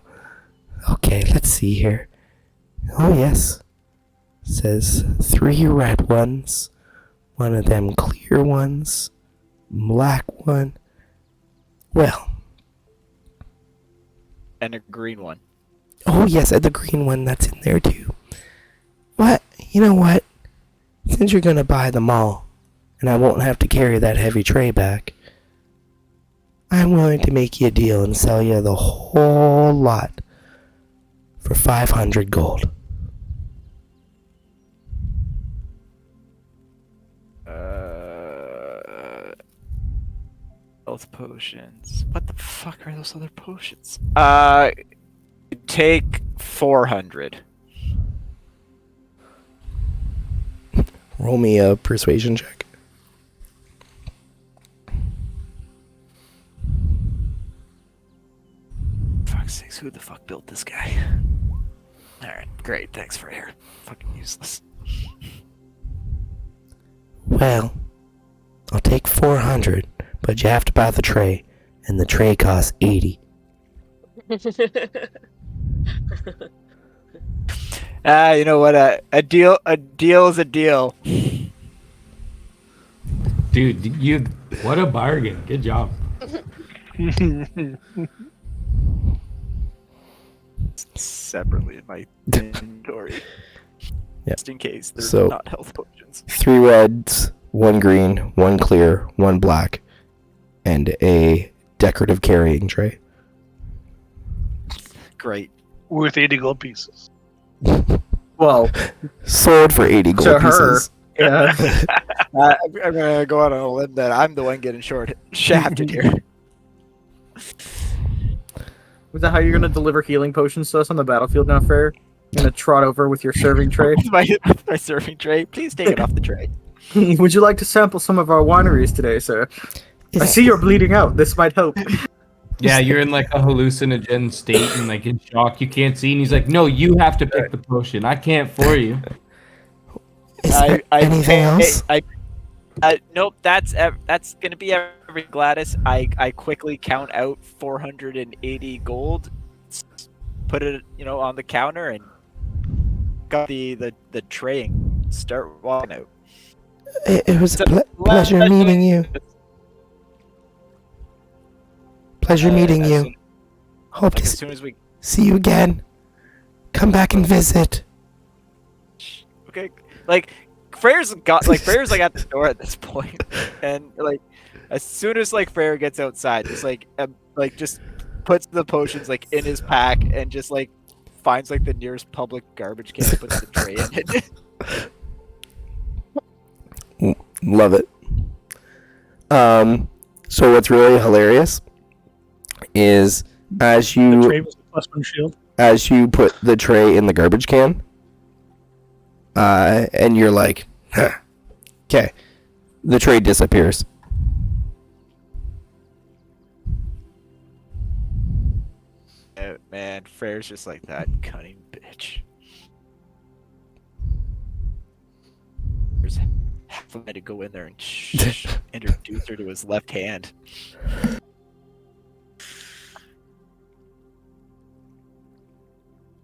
Okay, let's see here. Oh yes. Says 3 red ones, one of them clear ones, black one. Well, And a green one. oh yes, and the green one that's in there too. What? You know what? Since you're gonna buy them all, and I won't have to carry that heavy tray back, I'm willing to make you a deal and sell you the whole lot for 500 gold. Health potions. What the fuck are those other potions? Take 400. Roll me a persuasion check. Fuck's sakes, who the fuck built this guy? Alright, great, thanks for air. Fucking useless. Well, I'll take 400, but you have to buy the tray, and the tray costs 80. You know what? A deal is a deal. Dude, what a bargain. Good job. Separately in my inventory. Yeah. Just in case there's So- not health potions. 3 reds, 1 green, 1 clear, 1 black, and a decorative carrying tray. Great. Worth 80 gold pieces. Well, Sold for 80 gold To her. pieces. yeah. I'm gonna go out on a limb that I'm the one getting shafted here. Was that how you're gonna deliver healing potions to us on the battlefield now, Fair? You're gonna trot over with your serving tray? my serving tray. Please take it off the tray. Would you like to sample some of our wineries today, sir? I see you're bleeding out. This might help. Yeah, you're in like a hallucinogen state and like in shock. You can't see. And he's like, no, you have to pick the potion. I can't for you. Is there anything else? Nope. That's gonna be every Gladys. I quickly count out 480 gold, put it on the counter, and got the tray and start walking out. It was a So- pleasure meeting you. Pleasure meeting as you. soon- Hope Like, to as soon as we see you again. Come back and visit. okay, like Freyr's at the door at this point, and like as soon as like Freyr gets outside, just just puts the potions like in his pack and just like finds like the nearest public garbage can, puts the tray in it. Love it. So what's really hilarious is as The you tray was the +1 shield. put the tray in the garbage can, and you're like, okay, the tray disappears. Oh, man, Freyr's just like that cunning bitch. There's half a minute to go in there and introduce her to his left hand.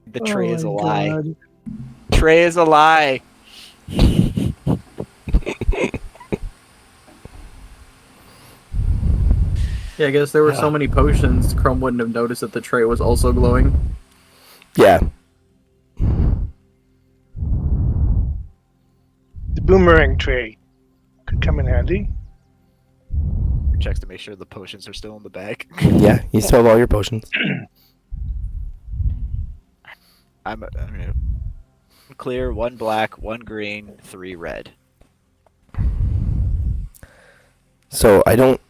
The tray is a lie. Tray is a lie. Yeah, I guess there were so many potions, Chrome wouldn't have noticed that the tray was also glowing. Yeah. The boomerang tray could come in handy. Checks to make sure the potions are still in the bag. Yeah, you still have all your potions. I'm gonna clear, 1 black, 1 green, 3 red. So I don't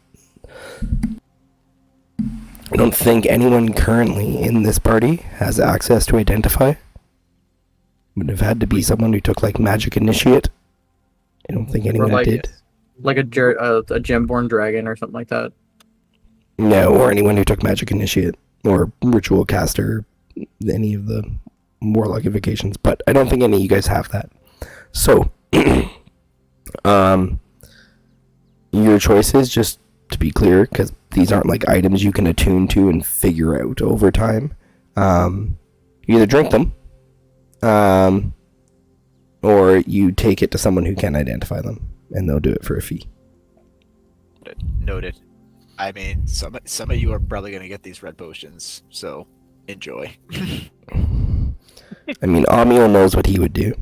think anyone currently in this party has access to identify. Would have had to be someone who took like magic initiate. I don't think anyone like- did. Like a gemborn dragon or something like that. No, or anyone who took magic initiate or ritual caster, any of the warlockifications. But I don't think any of you guys have that. So, your choices, just to be clear, because these aren't like items you can attune to and figure out over time. You either drink them, or you take it to someone who can identify them, and they'll do it for a fee. Noted. I mean, some of you are probably gonna get these red potions, so enjoy. I mean, Amiel knows what he would do.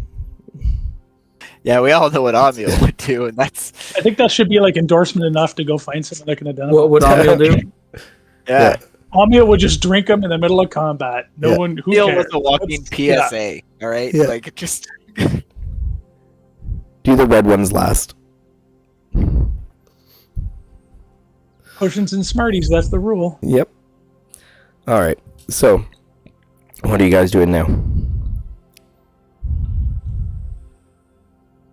Yeah, we all know what Amiel would do, and that's I think that should be like endorsement enough to go find someone that can identify. What would Amiel do? yeah. Amiel would just drink them in the middle of combat. No Yeah. one who Amiel cares. was a walking Yeah. PSA. All right, Yeah. like just Do the red ones last. Potions and Smarties, that's the rule. Yep. All right. So, what are you guys doing now?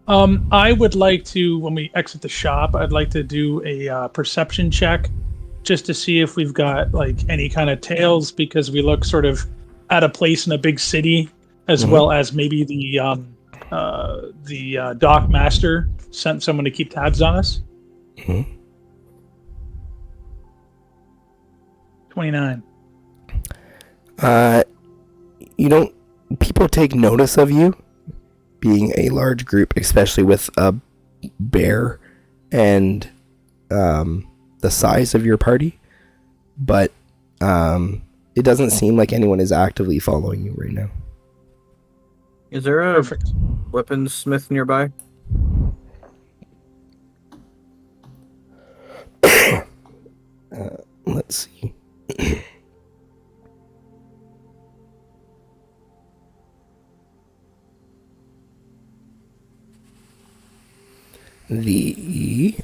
I would like to, when we exit the shop, I'd like to do a perception check just to see if we've got like any kind of tails, because we look sort of at a place in a big city, as well as maybe the dock master sent someone to keep tabs on us. Mhm. 29. You don't. People take notice of you being a large group, especially with a bear and the size of your party. But it doesn't seem like anyone is actively following you right now. Is there a Perfect. weaponsmith nearby? Let's see. The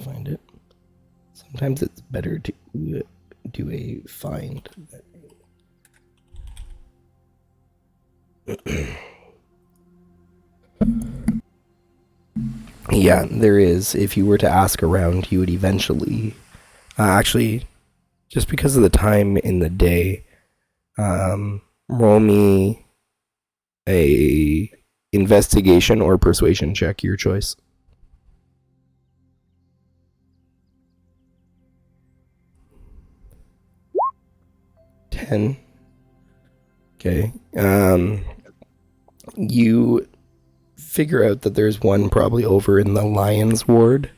find it. Sometimes it's better to do a find. Yeah, there is. If you were to ask around, you would eventually, actually, just because of the time in the day, roll me a investigation or persuasion check, your choice. $10. Okay. You figure out that there's one probably over in the Lions ward.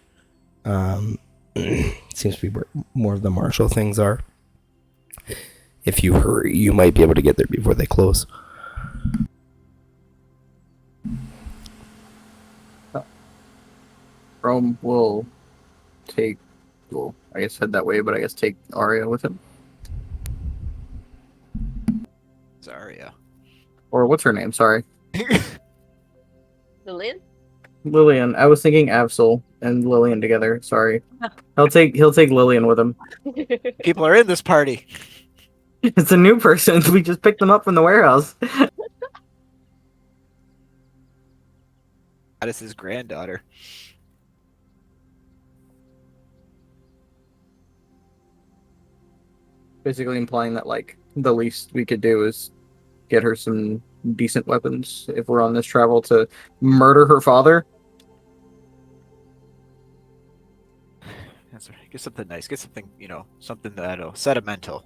Seems to be where more of the martial things are. If you hurry, you might be able to get there before they close. Rome will take, well, I guess head that way, but I guess take Arya with him. Zarya. Or what's her name? Sorry. Lillian? Lillian. I was thinking Absol and Lillian together. Sorry. He'll take Lillian with him. People are in this party. It's a new person. We just picked them up from the warehouse. That is his granddaughter. Basically implying that like the least we could do is get her some decent weapons if we're on this travel to murder her father. That's right. Get something nice. Get something, something that'll sentimental,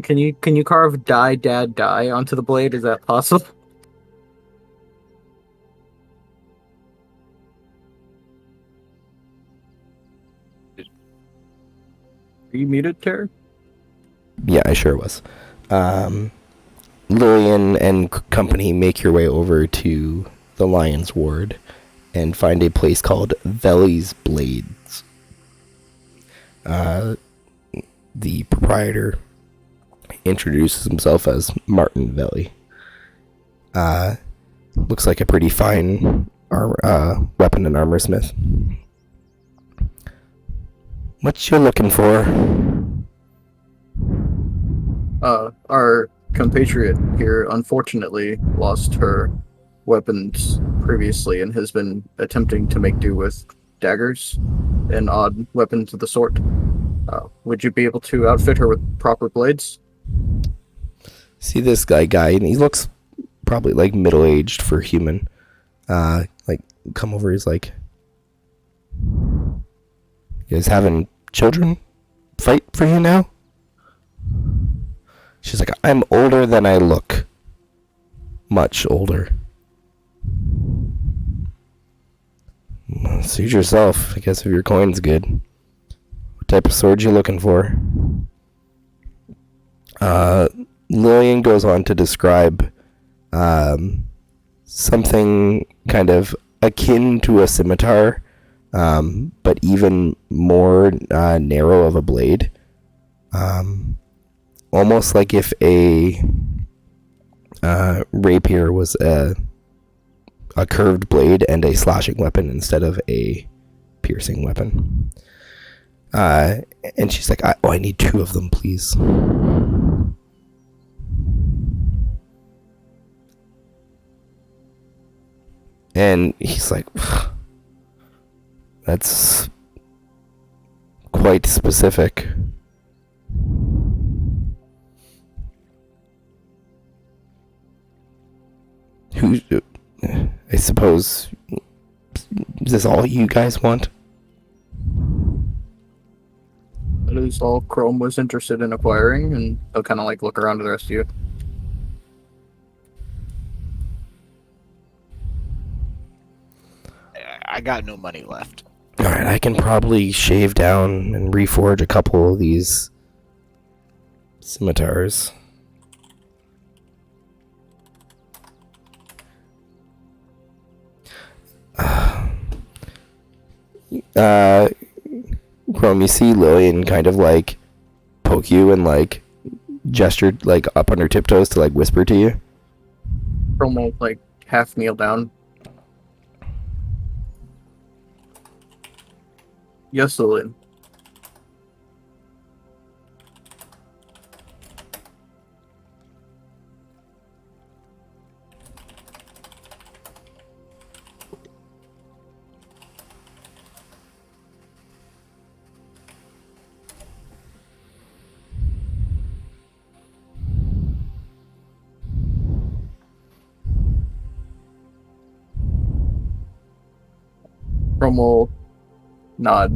Can you carve die dad die onto the blade? Is that possible? Are you muted, Tara? Yeah, I sure was. Lillian and company make your way over to the Lions ward and find a place called Veli's Blades. The proprietor introduces himself as Martin Veli. Looks like a pretty fine weapon and armor smith. What you looking for? Our compatriot here unfortunately lost her weapons previously and has been attempting to make do with daggers and odd weapons of the sort. Would you be able to outfit her with proper blades? See this guy, and he looks probably like middle-aged for human. Like, come over, he's like, you guys having children fight for you now? She's like, I'm older than I look. Much older. Suit yourself, I guess, if your coin's good. What type of sword you looking for? Lillian goes on to describe something kind of akin to a scimitar, but even more narrow of a blade. Almost like if a rapier was a curved blade and a slashing weapon instead of a piercing weapon. And she's like, I need 2 of them, please. And he's like, that's quite specific. Who, I suppose, is this all you guys want? That is all Chrome was interested in acquiring, and he'll kind of like look around to the rest of you. I got no money left. Alright, I can probably shave down and reforge a couple of these scimitars. Chrome, you see Lillian kind of like poke you and like gestured like up on her tiptoes to like whisper to you. Chrome will like half kneel down. Yes, Lillian. Chrome will nod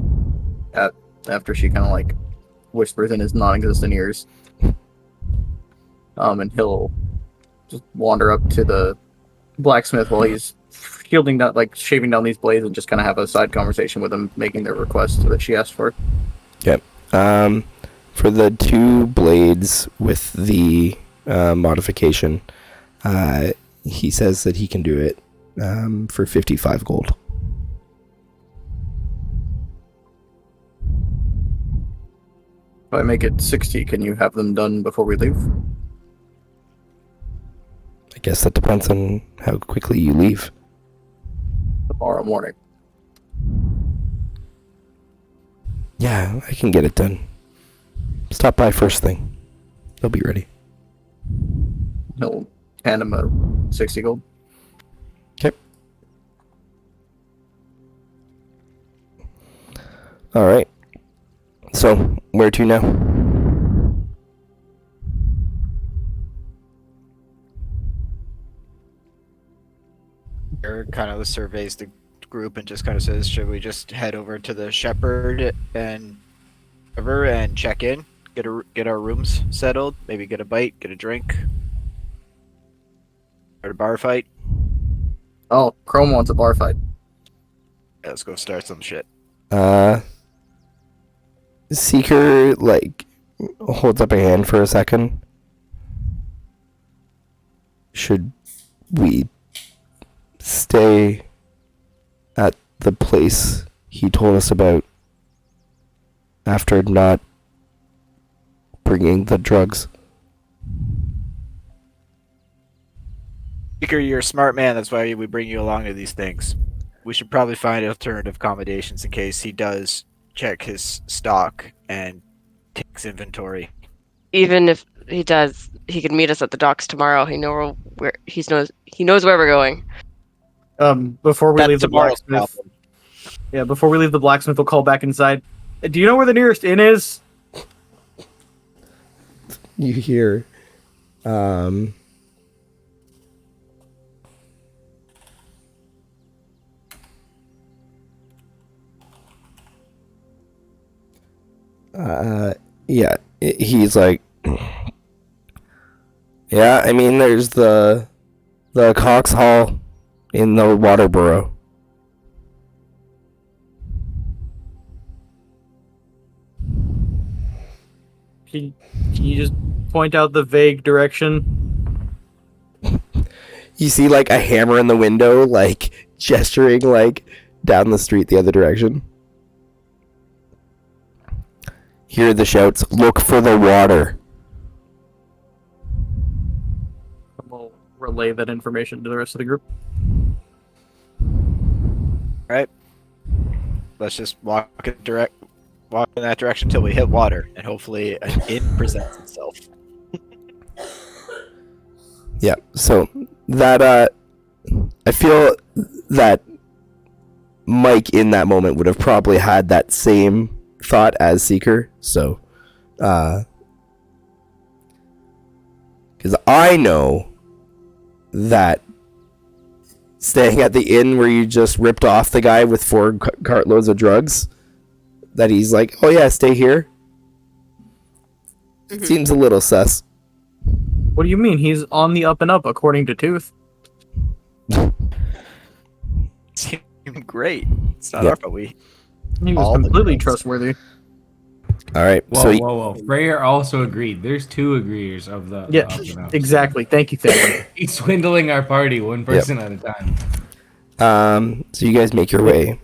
after she kind of like whispers in his non-existent ears. And he'll just wander up to the blacksmith while he's shielding down, like shaving down these blades, and just kind of have a side conversation with him, making the request that she asked for. Yep. For the 2 blades with the modification, he says that he can do it for 55 gold. If I make it 60, can you have them done before we leave? I guess that depends on how quickly you leave. Tomorrow morning. Yeah, I can get it done. Stop by first thing. They'll be ready. He'll hand him a 60 gold. Okay. Alright. So, where to now? Eric kind of surveys the group and just kind of says, should we just head over to the Shepherd and River and check in, get our rooms settled, maybe get a bite, get a drink, or a bar fight? Oh, Chrome wants a bar fight. Yeah, let's go start some shit. Seeker, like, holds up a hand for a second. Should we stay at the place he told us about after not bringing the drugs? Seeker, you're a smart man, that's why we bring you along to these things. We should probably find alternative accommodations in case he does check his stock and takes inventory. Even if he does, he can meet us at the docks tomorrow. He knows where we're going. Before we That's leave the tomorrow's blacksmith, problem. before we leave the blacksmith, we'll call back inside. Do you know where the nearest inn is? You hear, yeah, he's like, yeah, I mean, there's the Cox Hall in the Waterboro. Can you just point out the vague direction? You see, like, a hammer in the window, like, gesturing, like, down the street the other direction. Hear the shouts, look for the water. We'll relay that information to the rest of the group. Right. Let's just walk in that direction until we hit water, and hopefully an inn presents itself. Yeah, so that, I feel that Mike in that moment would have probably had that same thought as Seeker, so, because I know that staying at the inn where you just ripped off the guy with 4 cartloads of drugs, that he's like, oh yeah, stay here. It seems a little sus. What do you mean? He's on the up and up, according to Tooth. Seemed great. It's not Yeah. our fault. He was All the completely drugs. trustworthy. All right, Whoa, so whoa. Freyr also agreed. There's 2 agreeers of the. Yeah, up and up. exactly. Thank you, Thaler. He's swindling our party, one person at a time. so you guys make your way.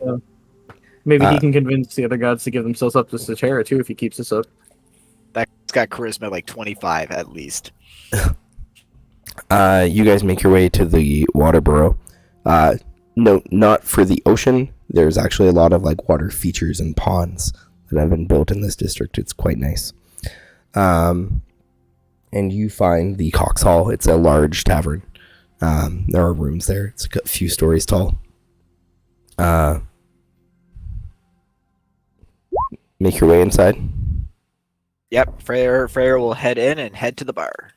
Maybe he can convince the other gods to give themselves up to Satara too if he keeps this up. That's got charisma like 25 at least. You guys make your way to the Waterboro. No, not for the ocean. There's actually a lot of like water features and ponds that have been built in this district. It's quite nice. And you find the Cox Hall. It's a large tavern. There are rooms there. It's a few stories tall. Make your way inside. Yep, Freyr will head in and head to the bar.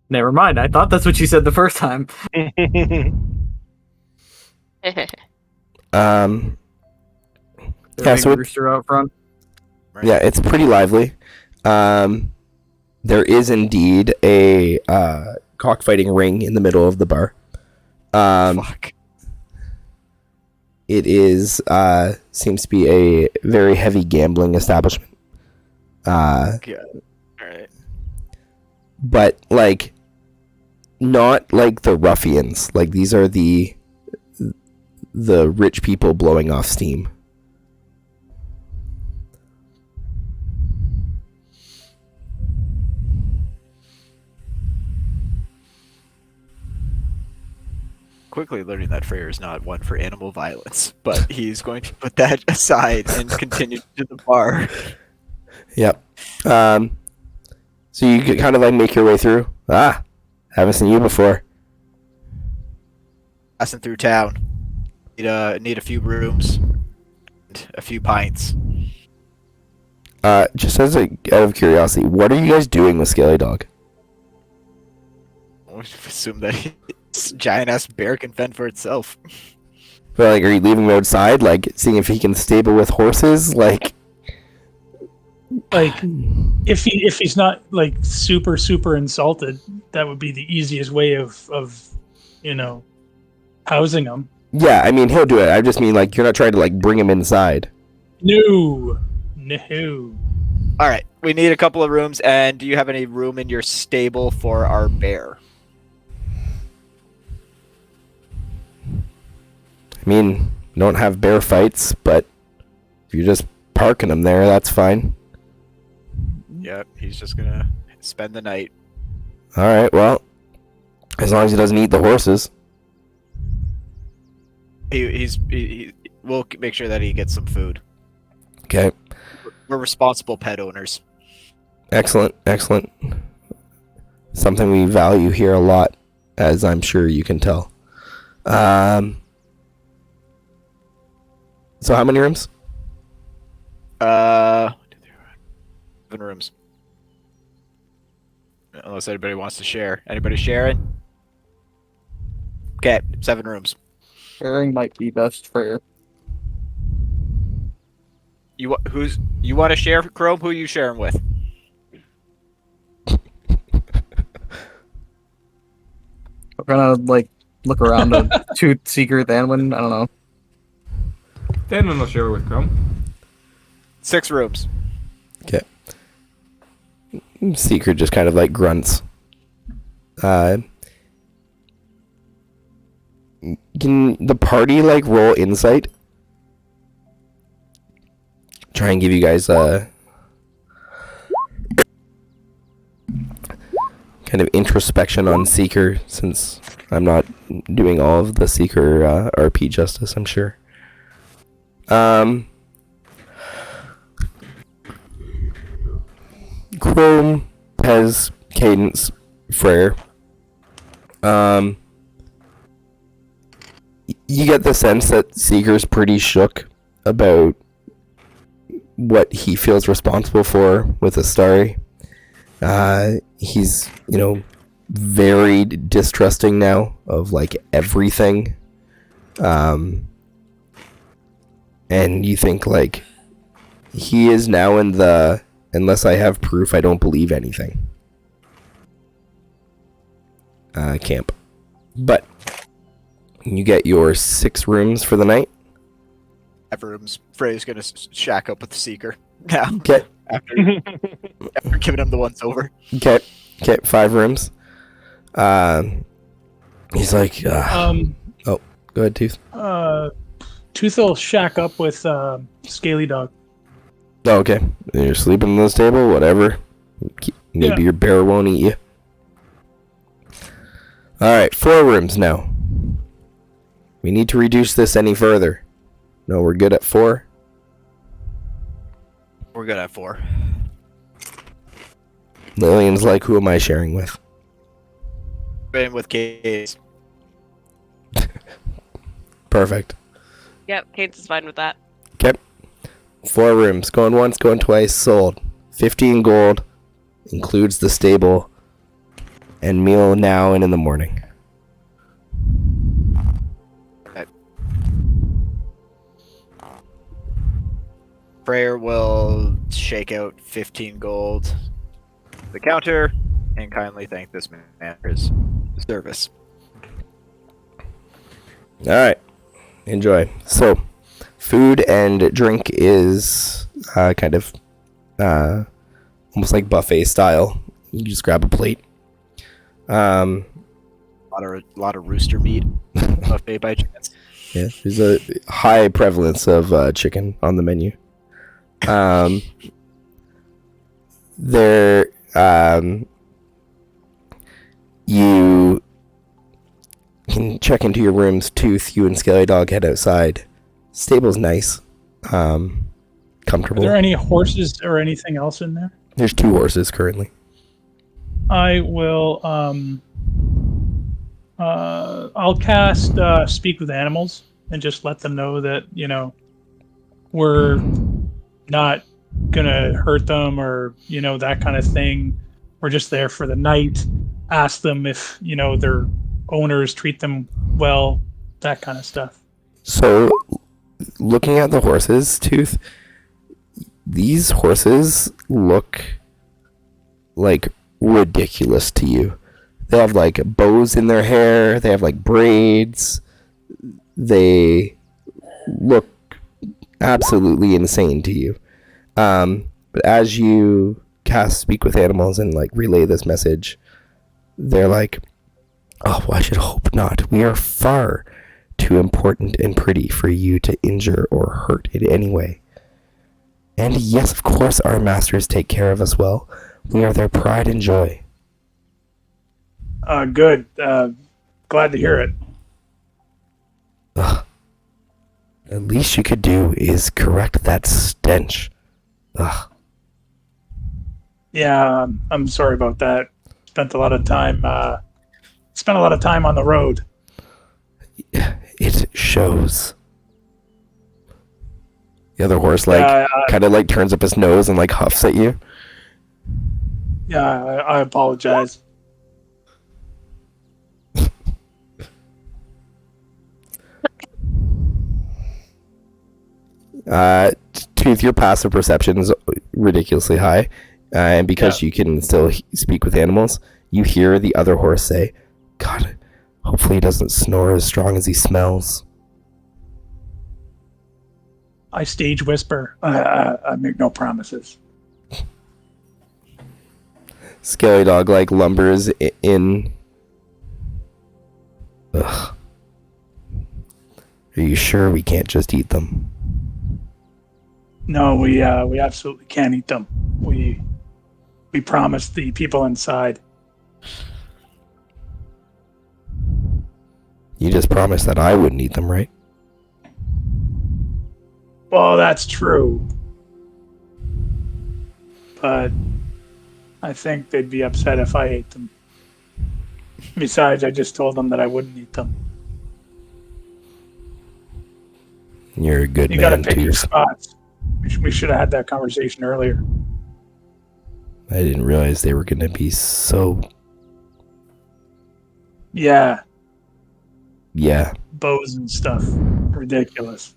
Never mind. I thought that's what you said the first time. Um, The Yeah, big so rooster out front. Right? yeah, it's pretty lively. There is indeed a cockfighting ring in the middle of the bar. Fuck. It is seems to be a very heavy gambling establishment. God. Alright. But like not like the ruffians. Like these are the rich people blowing off steam. Quickly learning that Freyr is not one for animal violence, but he's going to put that aside and continue to the bar. Yep. So you could kind of like make your way through. Haven't seen you before. Passing through town. Need a few rooms, and a few pints. Just as out of curiosity, what are you guys doing with Scaly Dog? I would assume that this giant ass bear can fend for itself. But like, are you leaving him outside, like seeing if he can stable with horses? Like if he's not like super insulted, that would be the easiest way of housing him. yeah, I mean he'll do it. I just mean like you're not trying to like bring him inside. No. All right, we need a couple of rooms, and do you have any room in your stable for our bear? I mean, don't have bear fights, but if you're just parking him there, that's fine. Yep, he's just gonna spend the night. All right, well, as long as he doesn't eat the horses. We'll make sure that he gets some food. Okay, We're responsible pet owners. excellent. Something we value here a lot, as I'm sure you can tell. So how many rooms? 7 rooms. Unless anybody wants to share. Anybody sharing? Okay, 7 rooms. Sharing might be best for You want to share, Chrome? Who are you sharing with? I'm gonna like look around to Tooth Seeker Thanwin. I don't know. Then we'll share with Chrome. 6 rooms. Okay. Seeker just kind of like grunts. Can the party like roll insight? Try and give you guys a kind of introspection on Seeker, since I'm not doing all of the Seeker RP justice, I'm sure. Chrome has Cadence, Frere. You get the sense that Seeker's pretty shook about what he feels responsible for with Astari. He's, very distrusting now of like everything. And you think like he is now in the unless I have proof, I don't believe anything camp. But you get your 6 rooms for the night. 5 rooms. Frey's gonna shack up with the Seeker. Yeah. Okay. After giving him the once over. Okay. 5 rooms. He's like, go ahead, Tooth. Tooth will shack up with Scaly Dog. Oh, okay. You're sleeping on this table, whatever. Maybe your bear won't eat you. Alright, 4 rooms now. We need to reduce this any further. No, we're good at 4. We're good at 4. Lillian's like, who am I sharing with? Been with Case. Perfect. Yep, Kate's is fine with that. Okay. 4 rooms. Going once, going twice, sold. 15 gold. Includes the stable. And meal now and in the morning. Freyer will shake out 15 gold to the counter and kindly thank this man for his service. Alright. Enjoy. So, food and drink is kind of almost like buffet style. You just grab a plate. A lot of rooster meat buffet by chance. Yeah, there's a high prevalence of chicken on the menu. There, you can check into your rooms. Tooth, you and Scaly Dog head outside. Stable's nice, Are comfortable. there any horses or anything else in there? There's 2 horses currently. I will. I'll cast Speak with Animals and just let them know that we're not gonna hurt them or that kind of thing. We're just there for the night. Ask them if their owners treat them well, that kind of stuff. So, looking at the horses, Tooth, these horses look like ridiculous to you. They have like bows in their hair, they have like braids, they look absolutely insane to you. But as you cast Speak with Animals and like relay this message, they're like, oh, I should hope not. We are far too important and pretty for you to injure or hurt in any way. And yes, of course, our masters take care of us well. We are their pride and joy. Good. Glad to hear it. Ugh. The least you could do is correct that stench. Ugh. Yeah, I'm sorry about that. Spent a lot of time on the road. It shows. The other horse like Yeah, kind of like turns up his nose and like huffs at you. I apologize. Tooth, your passive perception is ridiculously high, and because you can still speak with animals, you hear the other horse say, "God, hopefully he doesn't snore as strong as he smells." I stage whisper. I make no promises. Scaly Dog like lumbers in. Ugh. Are you sure we can't just eat them? No, we absolutely can't eat them. We promised the people inside. You just promised that I wouldn't eat them, right? Well, that's true. But I think they'd be upset if I ate them. Besides, I just told them that I wouldn't eat them. You're a good You gotta man, pick your Tooth. spots. We should have had that conversation earlier. I didn't realize they were gonna be so. Yeah, Yeah. bows and stuff. Ridiculous.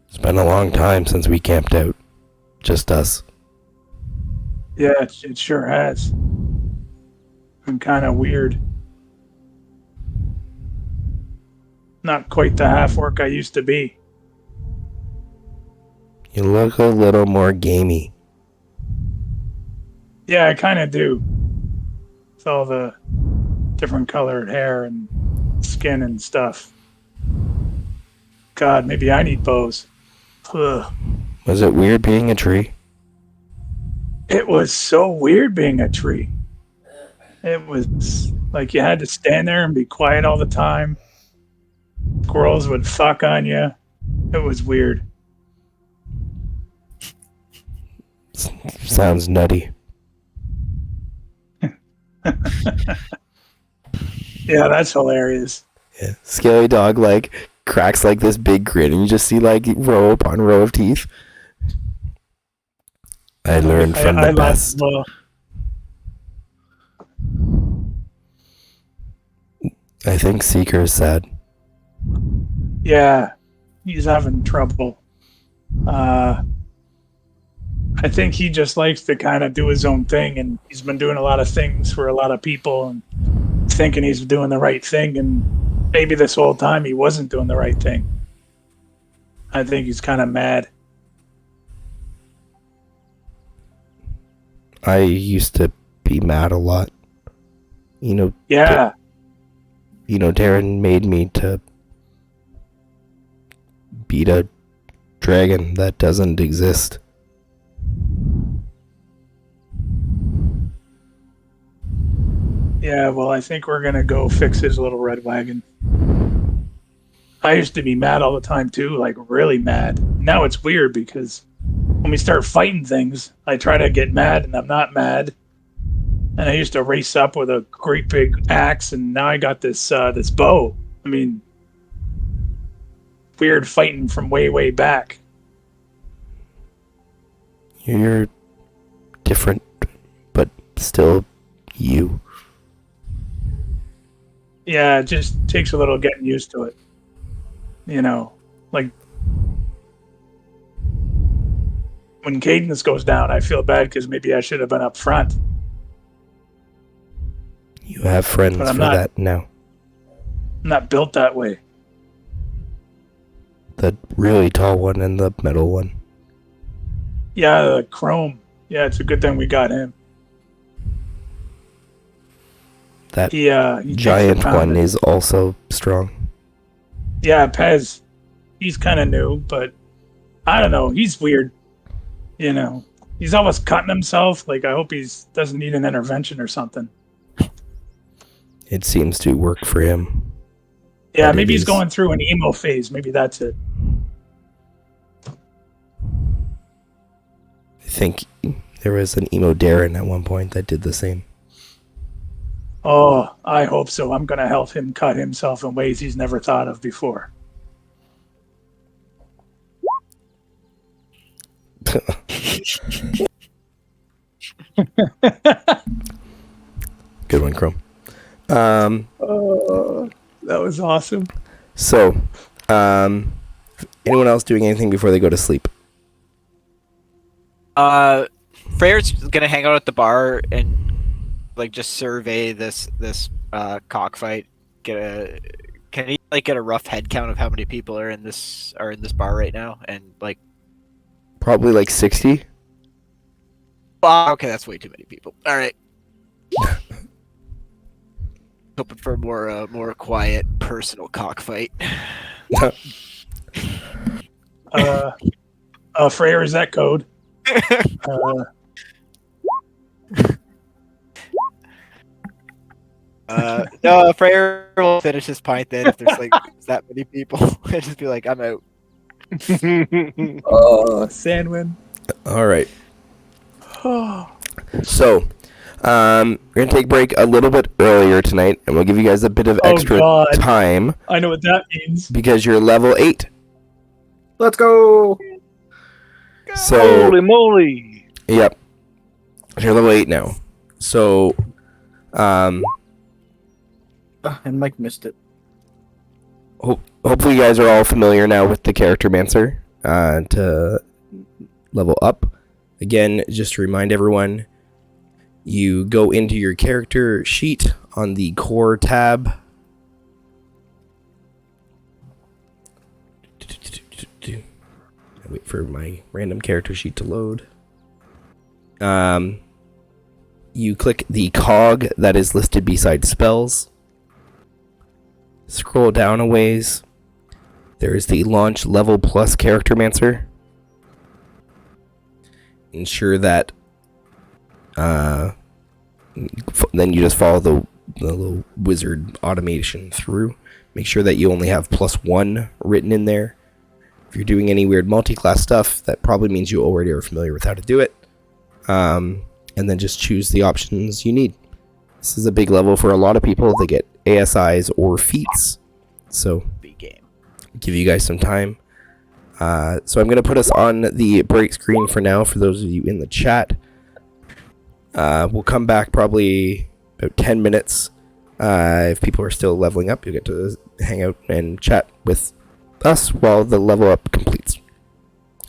It's been a long time since we camped out. Just us. Yeah, it sure has. Been kind of weird. Not quite the half orc I used to be. You look a little more gamey. Yeah, I kind of do. With all the different colored hair and skin and stuff. God, maybe I need bows. Ugh. Was it weird being a tree? It was so weird being a tree. It was like you had to stand there and be quiet all the time. Squirrels would fuck on you. It was weird. Sounds nutty. Yeah, that's hilarious. Yeah. Scaly Dog like cracks like this big grin, and you just see like row upon row of teeth. I learned from the laughed best. as well. I think Seeker is sad. Yeah, he's having trouble. I think he just likes to kind of do his own thing, and he's been doing a lot of things for a lot of people and thinking he's doing the right thing, and maybe this whole time he wasn't doing the right thing. I think he's kind of mad. I used to be mad a lot. You know, Yeah, Darren made me to beat a dragon that doesn't exist. yeah, well, I think we're going to go fix his little red wagon. I used to be mad all the time too, like really mad. Now it's weird because when we start fighting things, I try to get mad and I'm not mad. And I used to race up with a great big axe, and now I got this this bow. I mean, weird fighting from way back. You're different, but still you. Yeah, it just takes a little getting used to it. You know, like when Cadence goes down, I feel bad because maybe I should have been up front. You have friends But for I'm not. that now. I'm not built that way. The really tall one and the metal one. Yeah, the Chrome. Yeah, it's a good thing we got him. That He takes the giant one pounding. is also strong. Yeah, Pez. He's kind of new, but I don't know. He's weird. You know, he's always cutting himself. Like I hope doesn't need an intervention or something. It seems to work for him. Yeah, But it maybe he's is- going through an emo phase. Maybe that's it. I think there was an emo Darren at one point that did the same. Oh, I hope so. I'm going to help him cut himself in ways he's never thought of before. Good one, Chrome. Oh, that was awesome. So, anyone else doing anything before they go to sleep? Freyr's gonna hang out at the bar and like just survey this cockfight. Can he like get a rough head count of how many people are in this bar right now? And like, Probably like 60. okay, that's way too many people. All right. Hoping for a more quiet, personal cockfight. Freyr, is that code? No, Freyr will finish his pint then if there's like that many people. I'll just be like, I'm out. Oh, Sandwin. All right. So, we're gonna take a break a little bit earlier tonight, and we'll give you guys a bit of Oh, extra God. time I know what that means. because you're level 8. Let's go. So, Holy moly! yep, you're level 8 now. So, And Mike missed it. hopefully you guys are all familiar now with the character mancer to level up. Again, just to remind everyone, you go into your character sheet on the core tab. I wait for my random character sheet to load. You click the cog that is listed beside spells. Scroll down a ways. There is the launch level plus character mancer. Ensure that then you just follow the little wizard automation through. Make sure that you only have +1 written in there. If you're doing any weird multi-class stuff, that probably means you already are familiar with how to do it. And then just choose the options you need. This is a big level for a lot of people. They get ASIs or feats. So Big game. give you guys some time. So I'm going to put us on the break screen for now for those of you in the chat. We'll come back probably about 10 minutes. If people are still leveling up, you'll get to hang out and chat with us while the level up completes.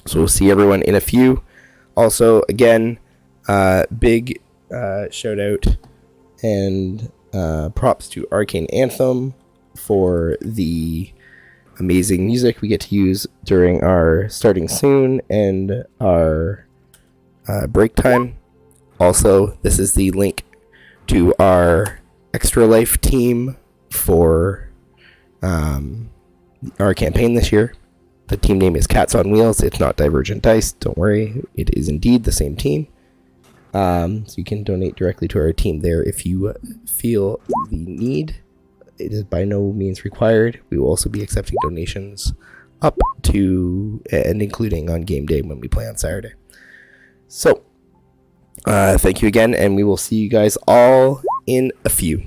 So we'll see everyone in a few. Also, again, big shout out and props to Arcane Anthem for the amazing music we get to use during our starting soon and our break time. Also, this is the link to our Extra Life team for our campaign this year. The team name is Cats on Wheels. It's not Divergent Dice. Don't worry. It is indeed the same team. So you can donate directly to our team there if you feel the need. It is by no means required. We will also be accepting donations up to and including on game day when we play on Saturday. So, thank you again, and we will see you guys all in a few.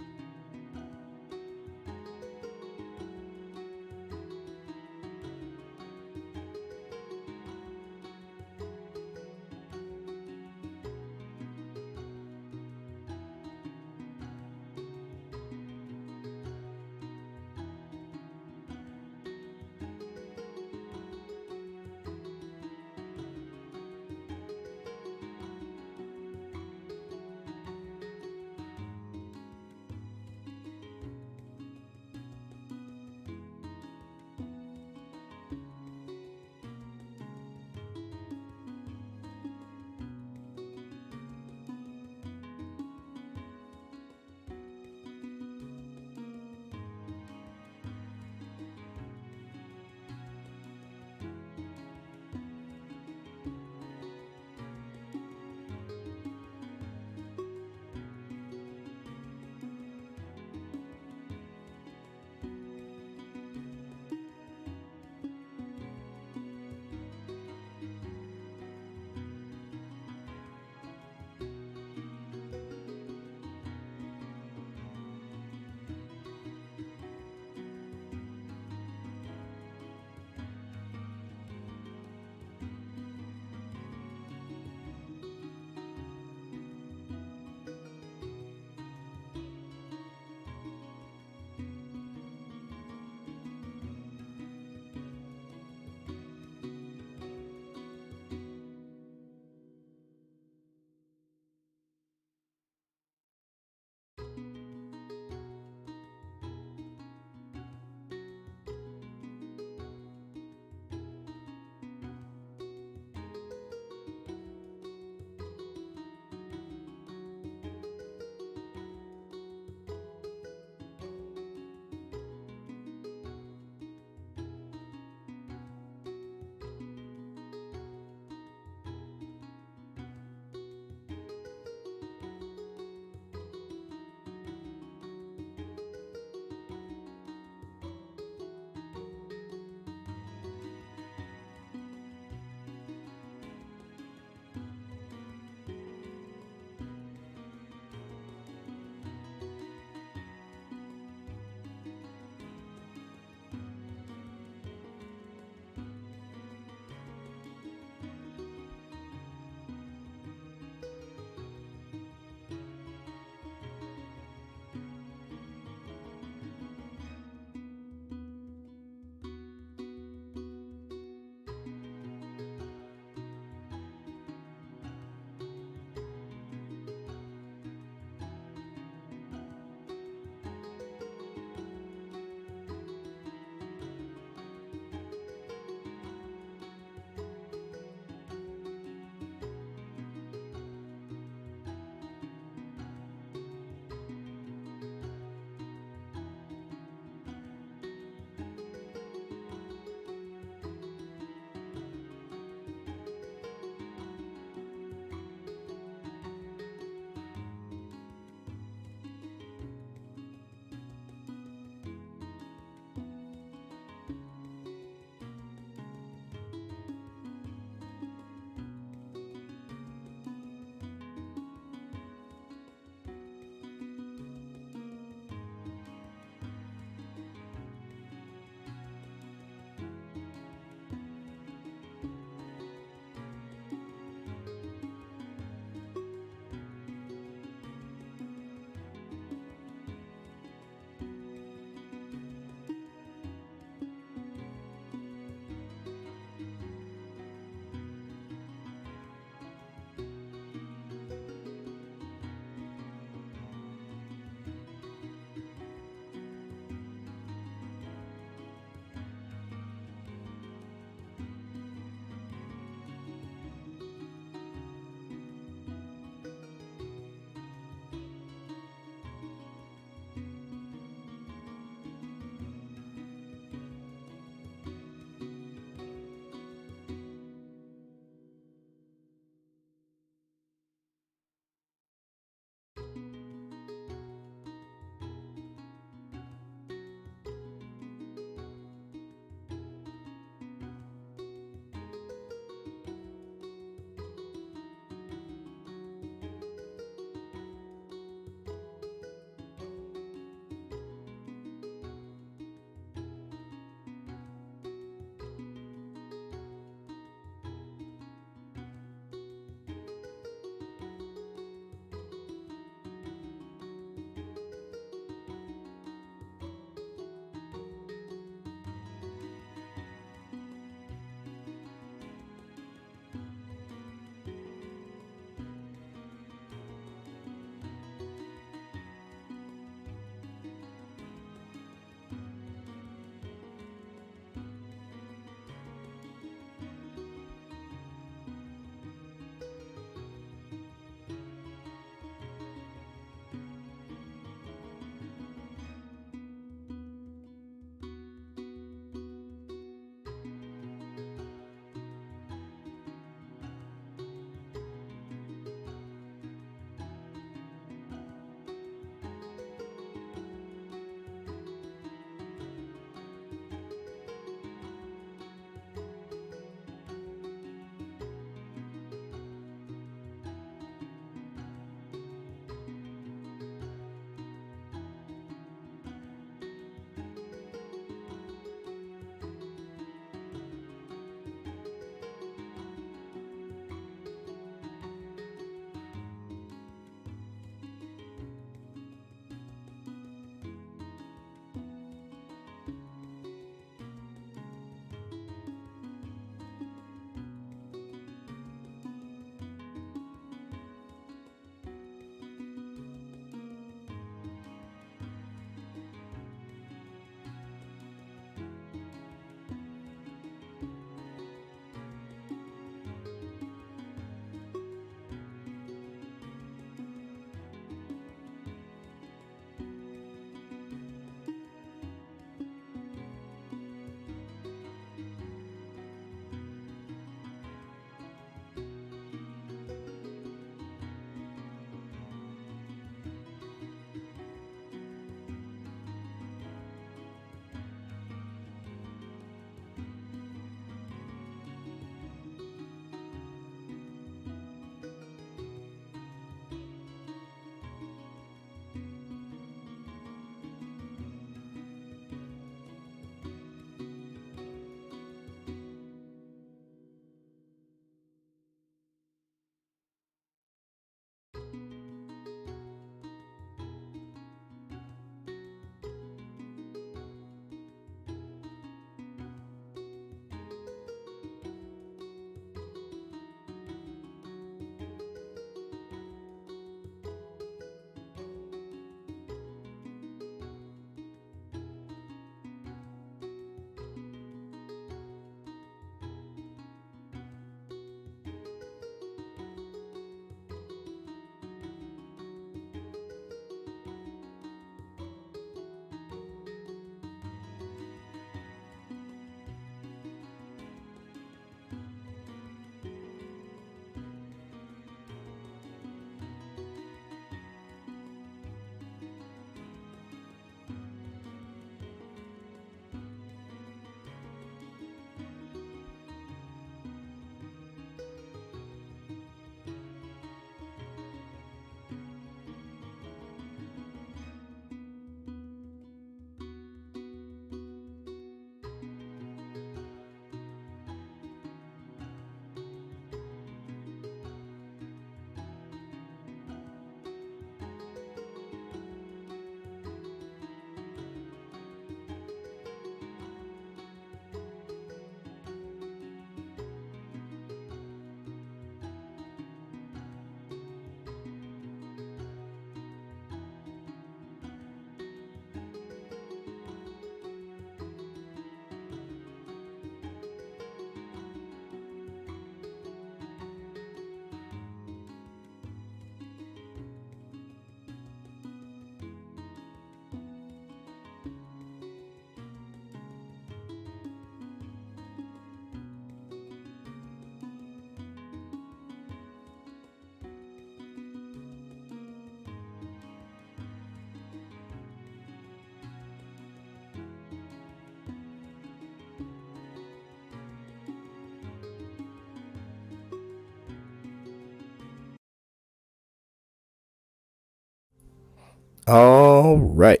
All right,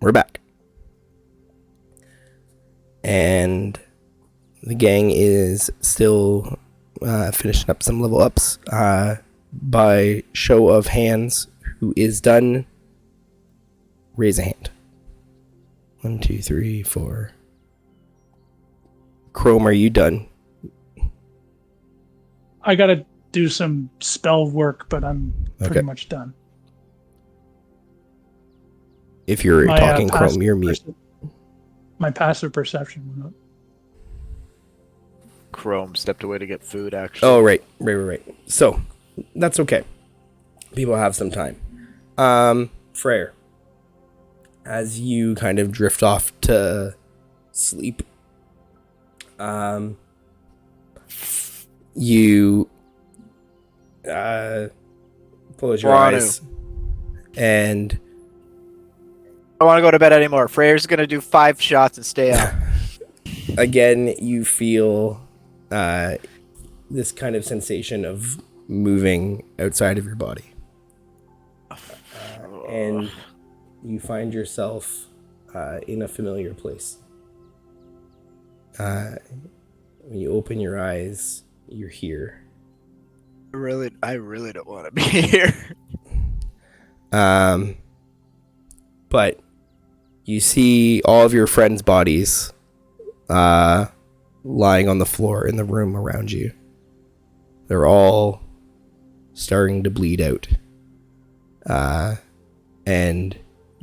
we're back. And the gang is still finishing up some level ups. By show of hands, who is done? Raise a hand. 1, 2, 3, 4. Chrome, are you done? I gotta do some spell work, but I'm pretty Okay. much done. If you're My, talking, Chrome, passive you're mute. My passive perception went up. Chrome stepped away to get food, actually. Oh, right. So, that's okay. People have some time. Freyr, as you kind of drift off to sleep, you close your Wanu. eyes and I don't want to go to bed anymore. Freyr's gonna do 5 shots and stay up. again you feel this kind of sensation of moving outside of your body. And you find yourself in a familiar place. When you open your eyes, you're here. I really don't want to be here. But you see all of your friends' bodies lying on the floor in the room around you. They're all starting to bleed out. And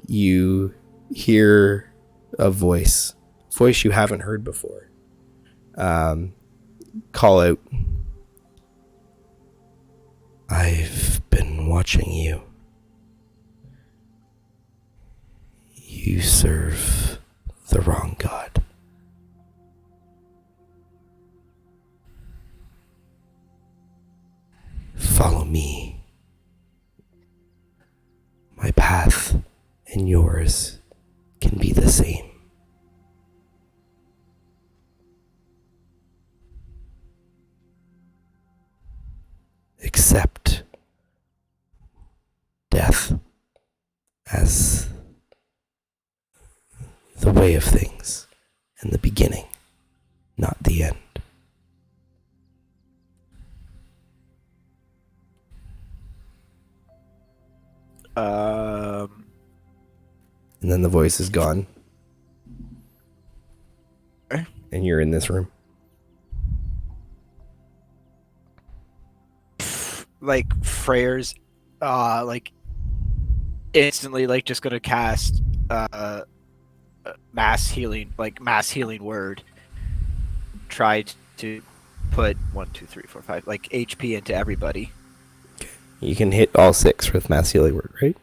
you hear a voice you haven't heard before, call out, "I've been watching you. You serve the wrong god. Follow me. My path and yours can be the same." Accept death as the way of things and the beginning, not the end. And then the voice is gone. And you're in this room. Like Freyr's like instantly like just gonna cast mass healing word. Tried to put 1, 2, 3, 4, 5 like HP into everybody. You can hit all 6 with mass healing word, right?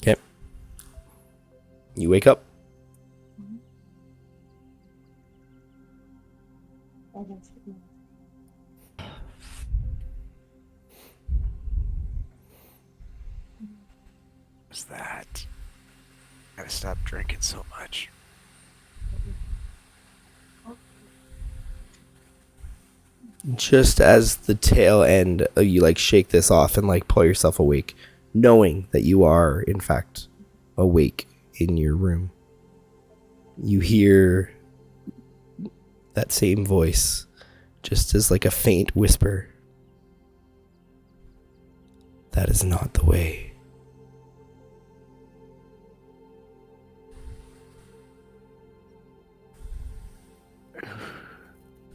Okay. You wake up. What's that? Gotta stop drinking so much. Just as the tail end, you like shake this off and like pull yourself awake, knowing that you are in fact awake in your room. You hear that same voice, just as like a faint whisper. That is not the way.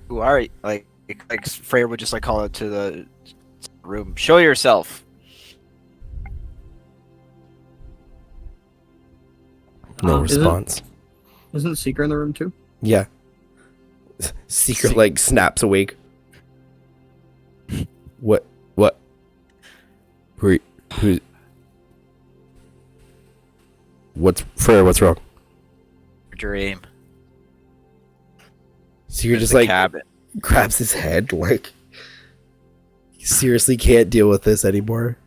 Who are you? Like Freyr would just like call out to the room. Show yourself. No Is it- response. Isn't Seeker in the room too? Yeah. Seeker like snaps awake. What? Who? What's Freya? What's wrong? Dream. Seeker just The like cabin. grabs his head like he seriously can't deal with this anymore.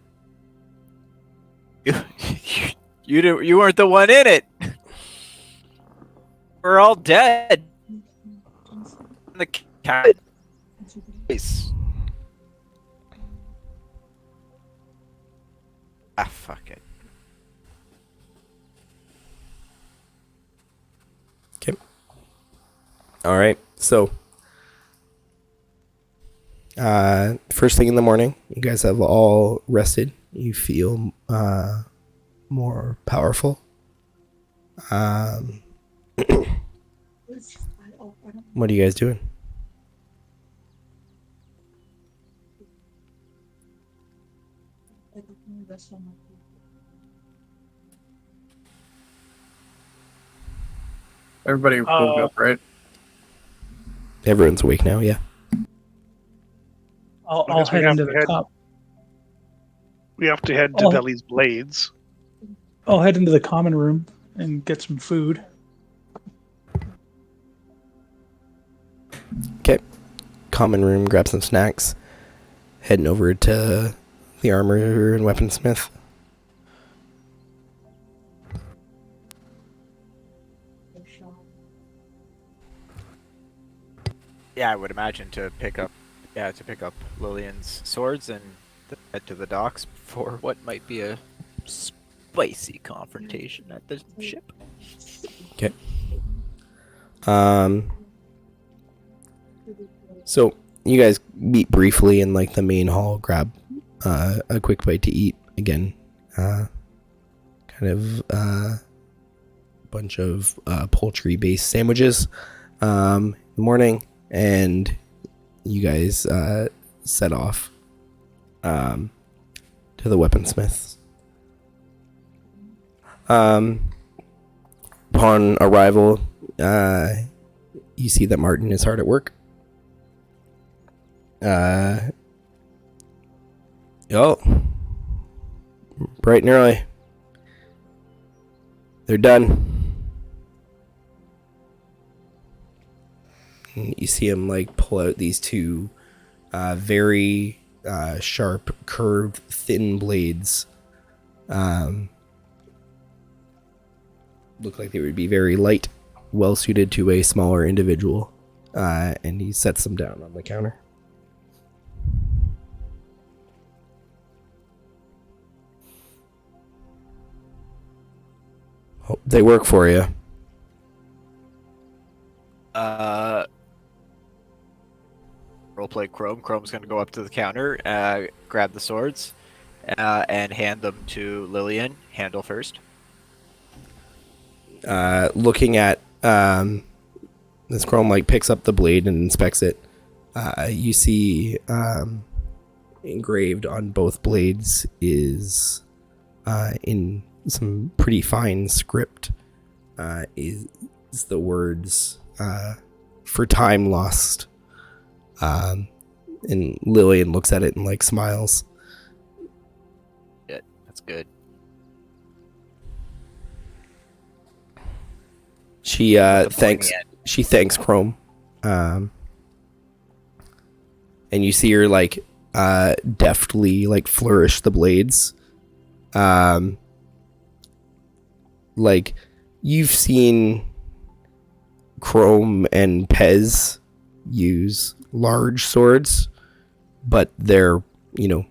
You weren't the one in it. We're all dead. The cabin. Ah, fuck it. All right. So, first thing in the morning, you guys have all rested. You feel more powerful. What are you guys doing? Everybody woke up, right? Everyone's awake now. Yeah. I'll guess we head have into to the head- com- We have to head to Oh. Deli's Blades. I'll head into the common room and get some food. Okay. Common room. Grab some snacks. Heading over to the armor and weaponsmith. Yeah, I would imagine to pick up Lillian's swords and head to the docks for what might be a spicy confrontation at the ship. Okay. So you guys meet briefly in like the main hall, grab a quick bite to eat again. Kind of bunch of poultry-based sandwiches in the morning, and you guys set off to the weaponsmiths. Upon arrival, you see that Martin is hard at work. Bright and early. They're done. And you see him like pull out these two very sharp, curved, thin blades. Look like they would be very light, well suited to a smaller individual. And he sets them down on the counter. Hope they work for you. Roleplay Chrome. Chrome's gonna go up to the counter, grab the swords, and hand them to Lillian. Handle first. Looking at this Chrome, like picks up the blade and inspects it. You see engraved on both blades is in some pretty fine script is the words "for time lost." And Lillian looks at it and like smiles. Yeah, that's good. She thanks Chrome, and you see her like deftly like flourish the blades. Like you've seen Chrome and Pez use large swords, but they're, you know,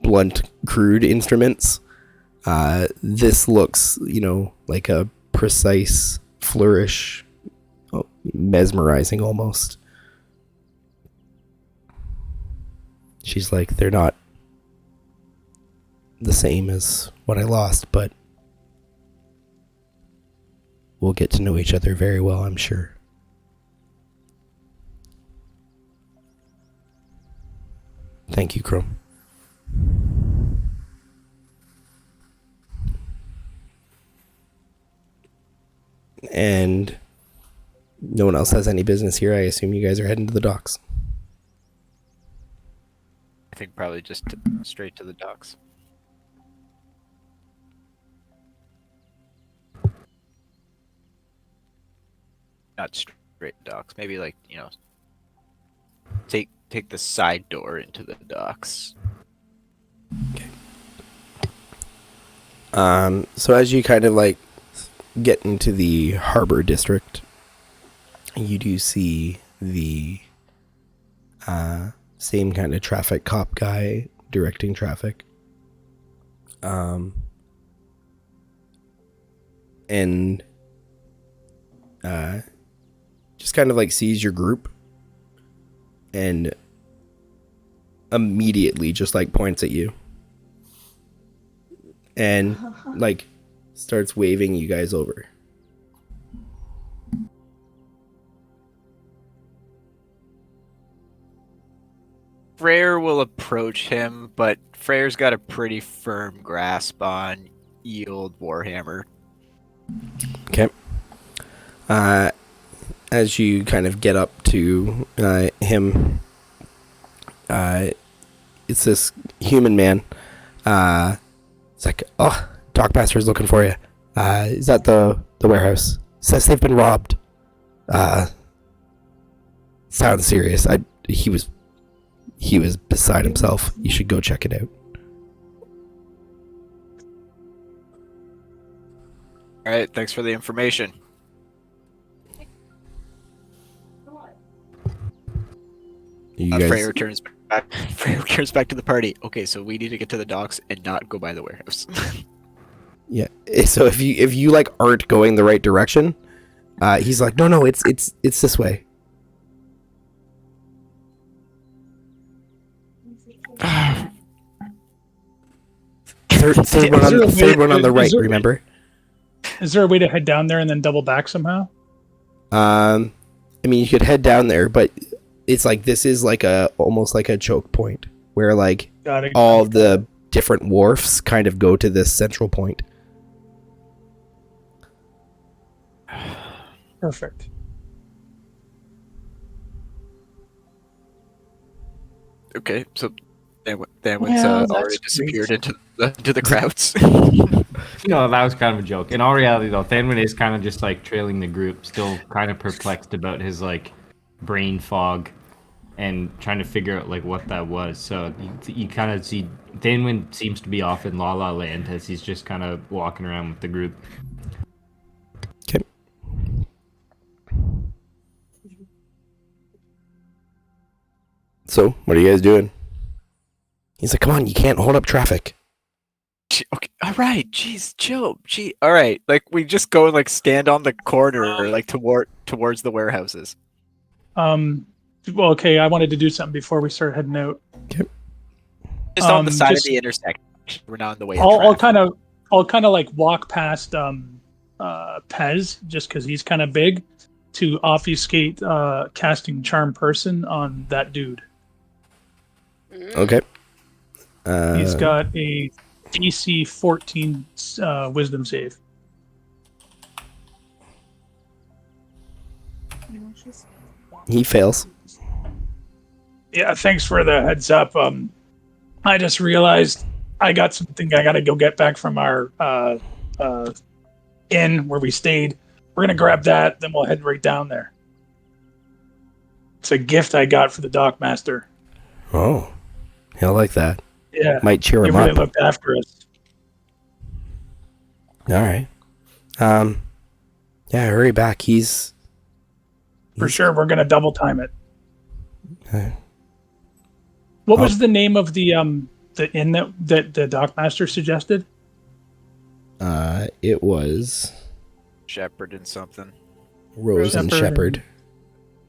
blunt, crude instruments. This looks, you know, like a precise flourish, mesmerizing almost. She's like, they're not the same as what I lost, but we'll get to know each other very well, I'm sure. Thank you, Chrome. And no one else has any business here. I assume you guys are heading to the docks. I think probably just straight to the docks. Not straight docks. Maybe like, you know, take the side door into the docks. So as you kind of like get into the harbor district, you do see the same kind of traffic cop guy directing traffic. And just kind of like sees your group and immediately just like points at you and like starts waving you guys over. Freyr will approach him, but Freyr's got a pretty firm grasp on ye old Warhammer. Okay. As you kind of get up to him, it's this human man. It's like, oh, Dockmaster's looking for you. Is that the warehouse? Says they've been robbed. Sounds serious. He was beside himself. You should go check it out. All right, thanks for the information. You guys, Freyr returns back. Freyr returns back to the party. Okay, so we need to get to the docks and not go by the warehouse. yeah. So if you like aren't going the right direction, he's like, no, it's this way. Third one on the right. Remember? Is there a way to head down there and then double back somehow? I mean, you could head down there, but it's like this is like almost like a choke point where like all the different wharfs kind of go to this central point. Perfect. Okay, so Thanwin's Well, already that's disappeared into the crowds. No, that was kind of a joke. In all reality, though, Thanwin is kind of just like trailing the group, still kind of perplexed about his like brain fog and trying to figure out like what that was. So you kind of see Thanwin seems to be off in La La Land as he's just kind of walking around with the group. Okay. So, what are you guys doing? He's like, come on, you can't hold up traffic. Okay, all right, jeez, chill, all right, like we just go and like stand on the corner, like towards the warehouses. Well, okay. I wanted to do something before we start heading out. Okay. Just on the side just- of the intersection. We're not in the way. I'll kind of like walk past Pez just because he's kind of big to obfuscate casting charm person on that dude. Okay. He's got a DC 14 wisdom save. He fails. Yeah, thanks for the heads up. I just realized I got something I gotta go get back from our inn where we stayed. We're gonna grab that, then we'll head right down there. It's a gift I got for the Dockmaster. Oh, he'll like that. Yeah, Might cheer he him really up. looked after us. All right. Yeah, hurry back. He's For sure, we're gonna double time it. Okay. What was the name of the inn that the Dockmaster suggested? It was Shepherd and something. Rose and Shepherd. Shepherd.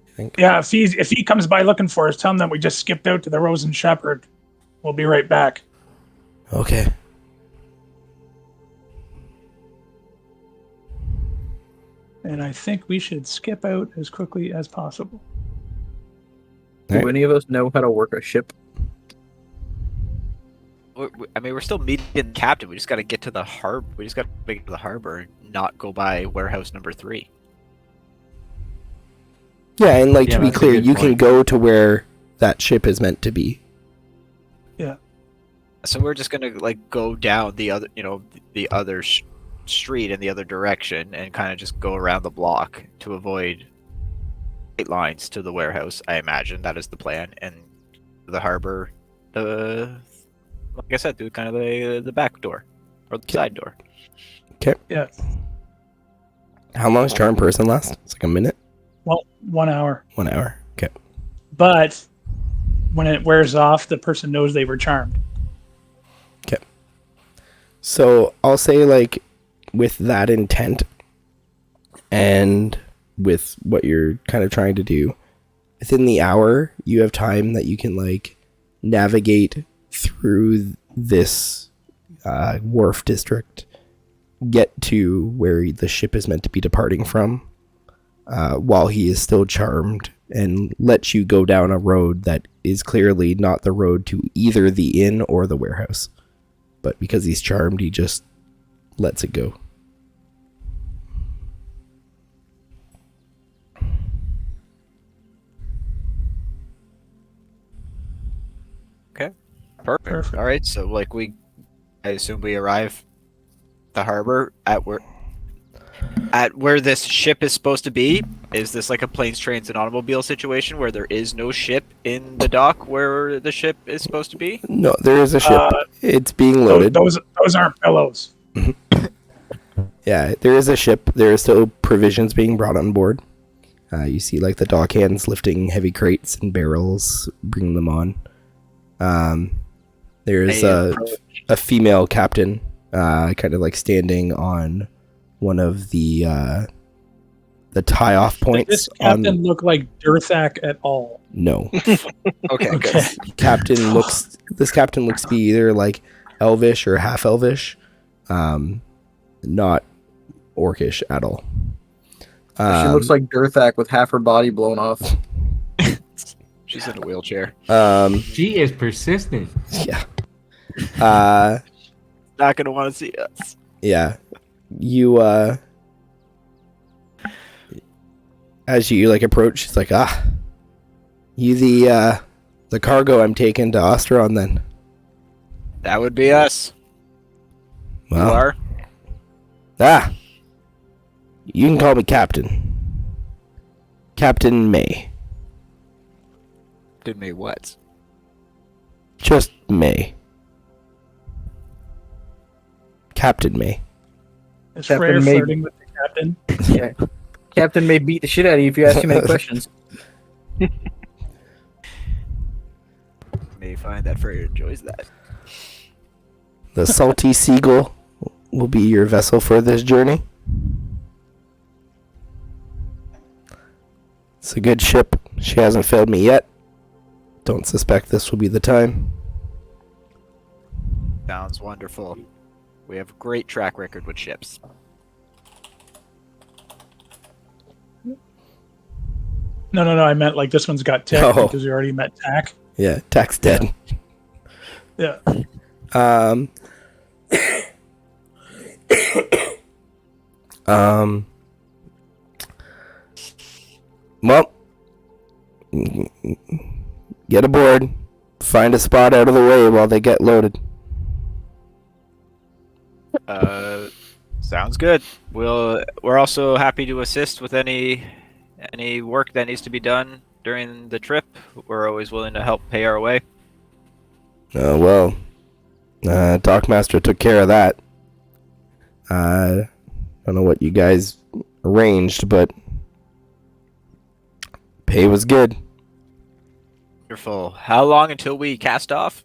I think. Yeah, if he comes by looking for us, tell him that we just skipped out to the Rose and Shepherd. We'll be right back. Okay. And I think we should skip out as quickly as possible. Do Alright. any of us know how to work a ship? I mean, we're still meeting the captain. We just got to get to the harbor. We just got to make it to the harbor and not go by warehouse number 3. Yeah, and like Yeah, to be that's a clear, good you can point. go to where that ship is meant to be. So we're just gonna like go down the other, the other street in the other direction, and kind of just go around the block to avoid straight lines to the warehouse. I imagine that is the plan, and the harbor, like I said, through kind of the back door or the side door. Yeah. How long does Charm Person last? It's like a minute? Well, 1 hour. 1 hour. Okay. But when it wears off, the person knows they were charmed. So I'll say, like, with that intent and with what you're kind of trying to do, within the hour, you have time that you can, like, navigate through this wharf district, get to where the ship is meant to be departing from, while he is still charmed, and let you go down a road that is clearly not the road to either the inn or the warehouse. But because he's charmed, he just lets it go. Perfect. All right, so like I assume we arrive at the harbor at where this ship is supposed to be. Is this like a planes, trains, and automobile situation where there is no ship in the dock where the ship is supposed to be? No, there is a ship. It's being loaded. Those aren't pillows. Yeah, there is a ship. There are still provisions being brought on board. You see, like, the dock hands lifting heavy crates and barrels, bringing them on. There is a female captain, kind of like standing on one of the tie-off points. Does this captain look like Durthak at all? No. Okay. This captain looks to be either like elvish or half elvish, not orcish at all. She looks like Durthak with half her body blown off. She's in a wheelchair. She is persistent. Yeah. Not gonna want to see us. Yeah. You as you like approach, she's like, you the cargo I'm taking to Ostron then. That would be us. Well, You are? You can call me Captain. Captain May. Did me what? Just May. Captain May. Is Captain Freyr May- flirting with the captain? Yeah. Captain may beat the shit out of you if you ask too many questions. May find that Freyr enjoys that. The Salty Seagull will be your vessel for this journey. It's a good ship. She hasn't failed me yet. Don't suspect this will be the time. Sounds wonderful. We have a great track record with ships. No. I meant like this one's got tech Oh. because we already met Tack. Yeah, Tack's dead. Yeah. Well, get aboard. Find a spot out of the way while they get loaded. Sounds good. We're also happy to assist with any work that needs to be done during the trip. We're always willing to help pay our way. Dockmaster took care of that. I don't know what you guys arranged, but pay was good. Wonderful. How long until we cast off?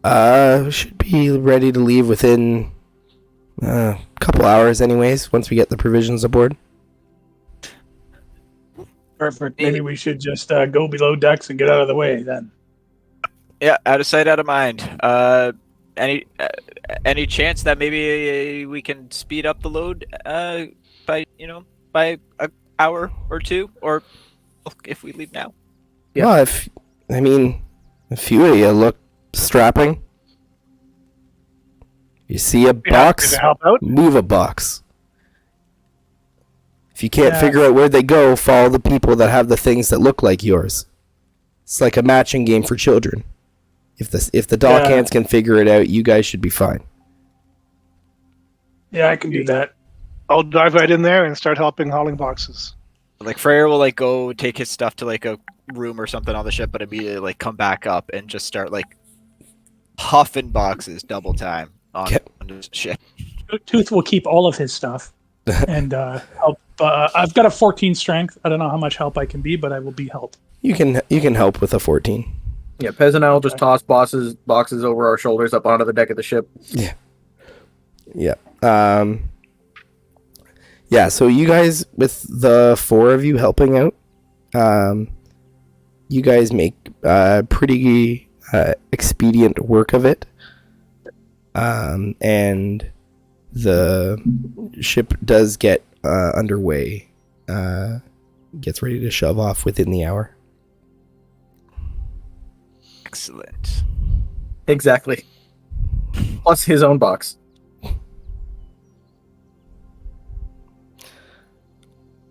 We should be ready to leave within a couple hours anyways, once we get the provisions aboard. Perfect. Maybe we should just go below decks and get out of the way then. Yeah, out of sight, out of mind. Any chance that maybe we can speed up the load by an hour or two, or if we leave now? Yeah. Well, a few of you look strapping. You see a box, To help out. move a box. If you can't Yeah. figure out where they go, follow the people that have the things that look like yours. It's like a matching game for children. If the dock Yeah. hands can figure it out, you guys should be fine. Yeah, I can do that. I'll dive right in there and start helping hauling boxes. Like Freyr will like go take his stuff to like a room or something on the ship, but immediately like come back up and just start like huffing boxes double time on Okay. the ship. Tooth will keep all of his stuff and help. I've got a 14 strength. I don't know how much help I can be, but I will be help. You can help with a 14. Yeah, Pez and I will just toss boxes over our shoulders up onto the deck of the ship. Yeah. Yeah, so you guys, with the four of you helping out, you guys make pretty expedient work of it. And the ship does get underway, gets ready to shove off within the hour. Excellent. Exactly. Plus his own box.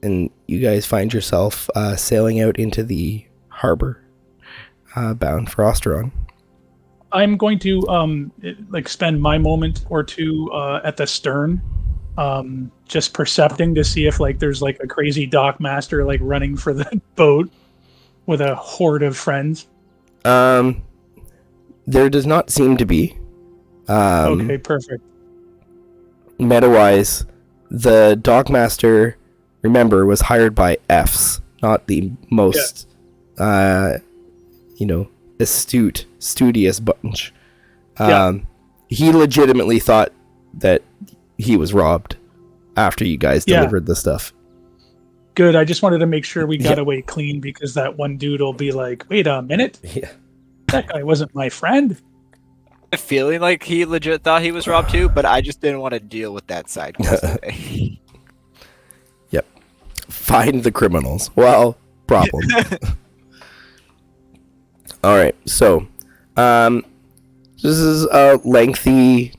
And you guys find yourself sailing out into the harbor, bound for Osteron. I'm going to spend my moment or two at the stern, just percepting to see if there's a crazy dock master running for the boat with a horde of friends. There does not seem to be. Okay, perfect. Meta-wise, the dockmaster, remember, was hired by Fs, not the most, astute, studious bunch. He legitimately thought that he was robbed after you guys delivered the stuff. Good. I just wanted to make sure we got away clean, because that one dude will be like, wait a minute. Yeah. That guy wasn't my friend. I'm feeling like he legit thought he was robbed too, but I just didn't want to deal with that side quest today. Yep. Find the criminals. Well, problem. All right. So, this is a lengthy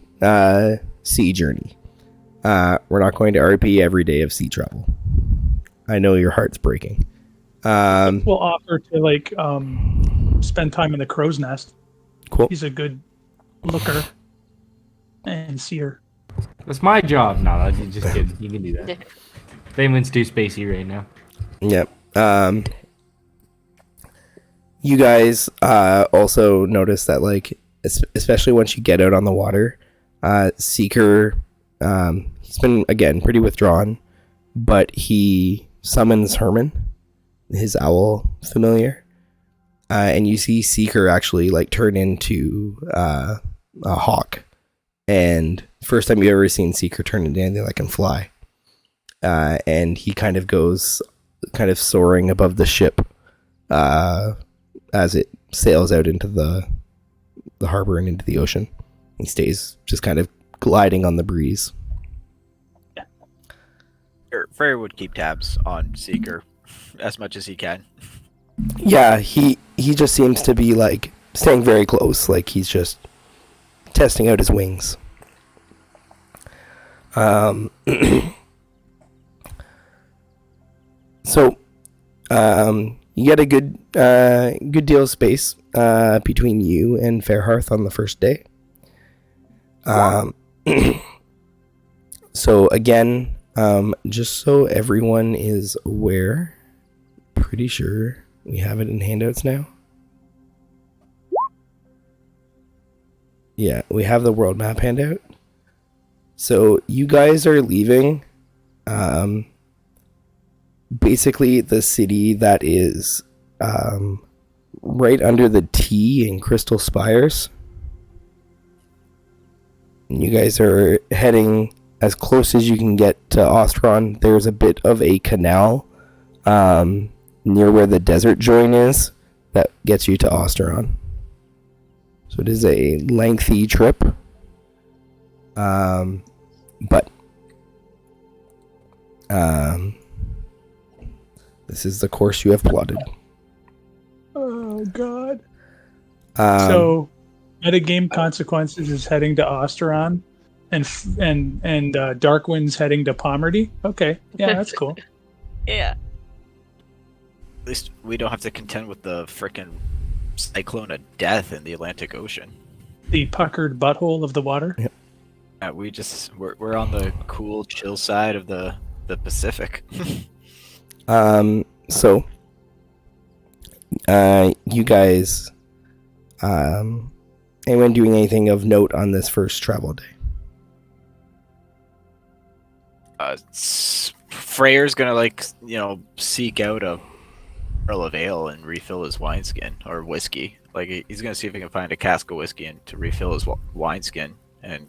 sea journey. We're not going to RP every day of sea travel. I know your heart's breaking. We'll offer to spend time in the crow's nest. Cool. He's a good looker and seer. That's my job. No, that's just kidding. You can do that. Damon's too spacey right now. Yep. You guys also notice that, especially once you get out on the water, Seeker, he's been, again, pretty withdrawn, but he summons Herman, his owl familiar, and you see Seeker actually, turn into a hawk. And first time you've ever seen Seeker turn into anything that can fly. And he kind of goes soaring above the ship as it sails out into the harbor and into the ocean. He stays just kind of gliding on the breeze. Freyr would keep tabs on Seeker as much as he can. Yeah, he just seems to be staying very close, he's just testing out his wings. So, you get a good deal of space between you and Fairhearth on the first day. So again, just so everyone is aware, pretty sure we have it in handouts now. Yeah, we have the world map handout. So you guys are leaving basically the city that is right under the T in Crystal Spires. And you guys are heading as close as you can get to Ostron. There's a bit of a canal near where the desert join is that gets you to Osteron. So it is a lengthy trip. But this is the course you have plotted. Oh God. So metagame consequences is heading to Osteron, and Darkwind's heading to Pomerty. Okay, yeah, that's cool. Yeah. At least we don't have to contend with the frickin' cyclone of death in the Atlantic Ocean. The puckered butthole of the water. Yep. Yeah, we're on the cool, chill side of the Pacific. So you guys, anyone doing anything of note on this first travel day? Freyr's gonna seek out a barrel of ale and refill his wineskin or whiskey. He's gonna see if he can find a cask of whiskey and to refill his wineskin and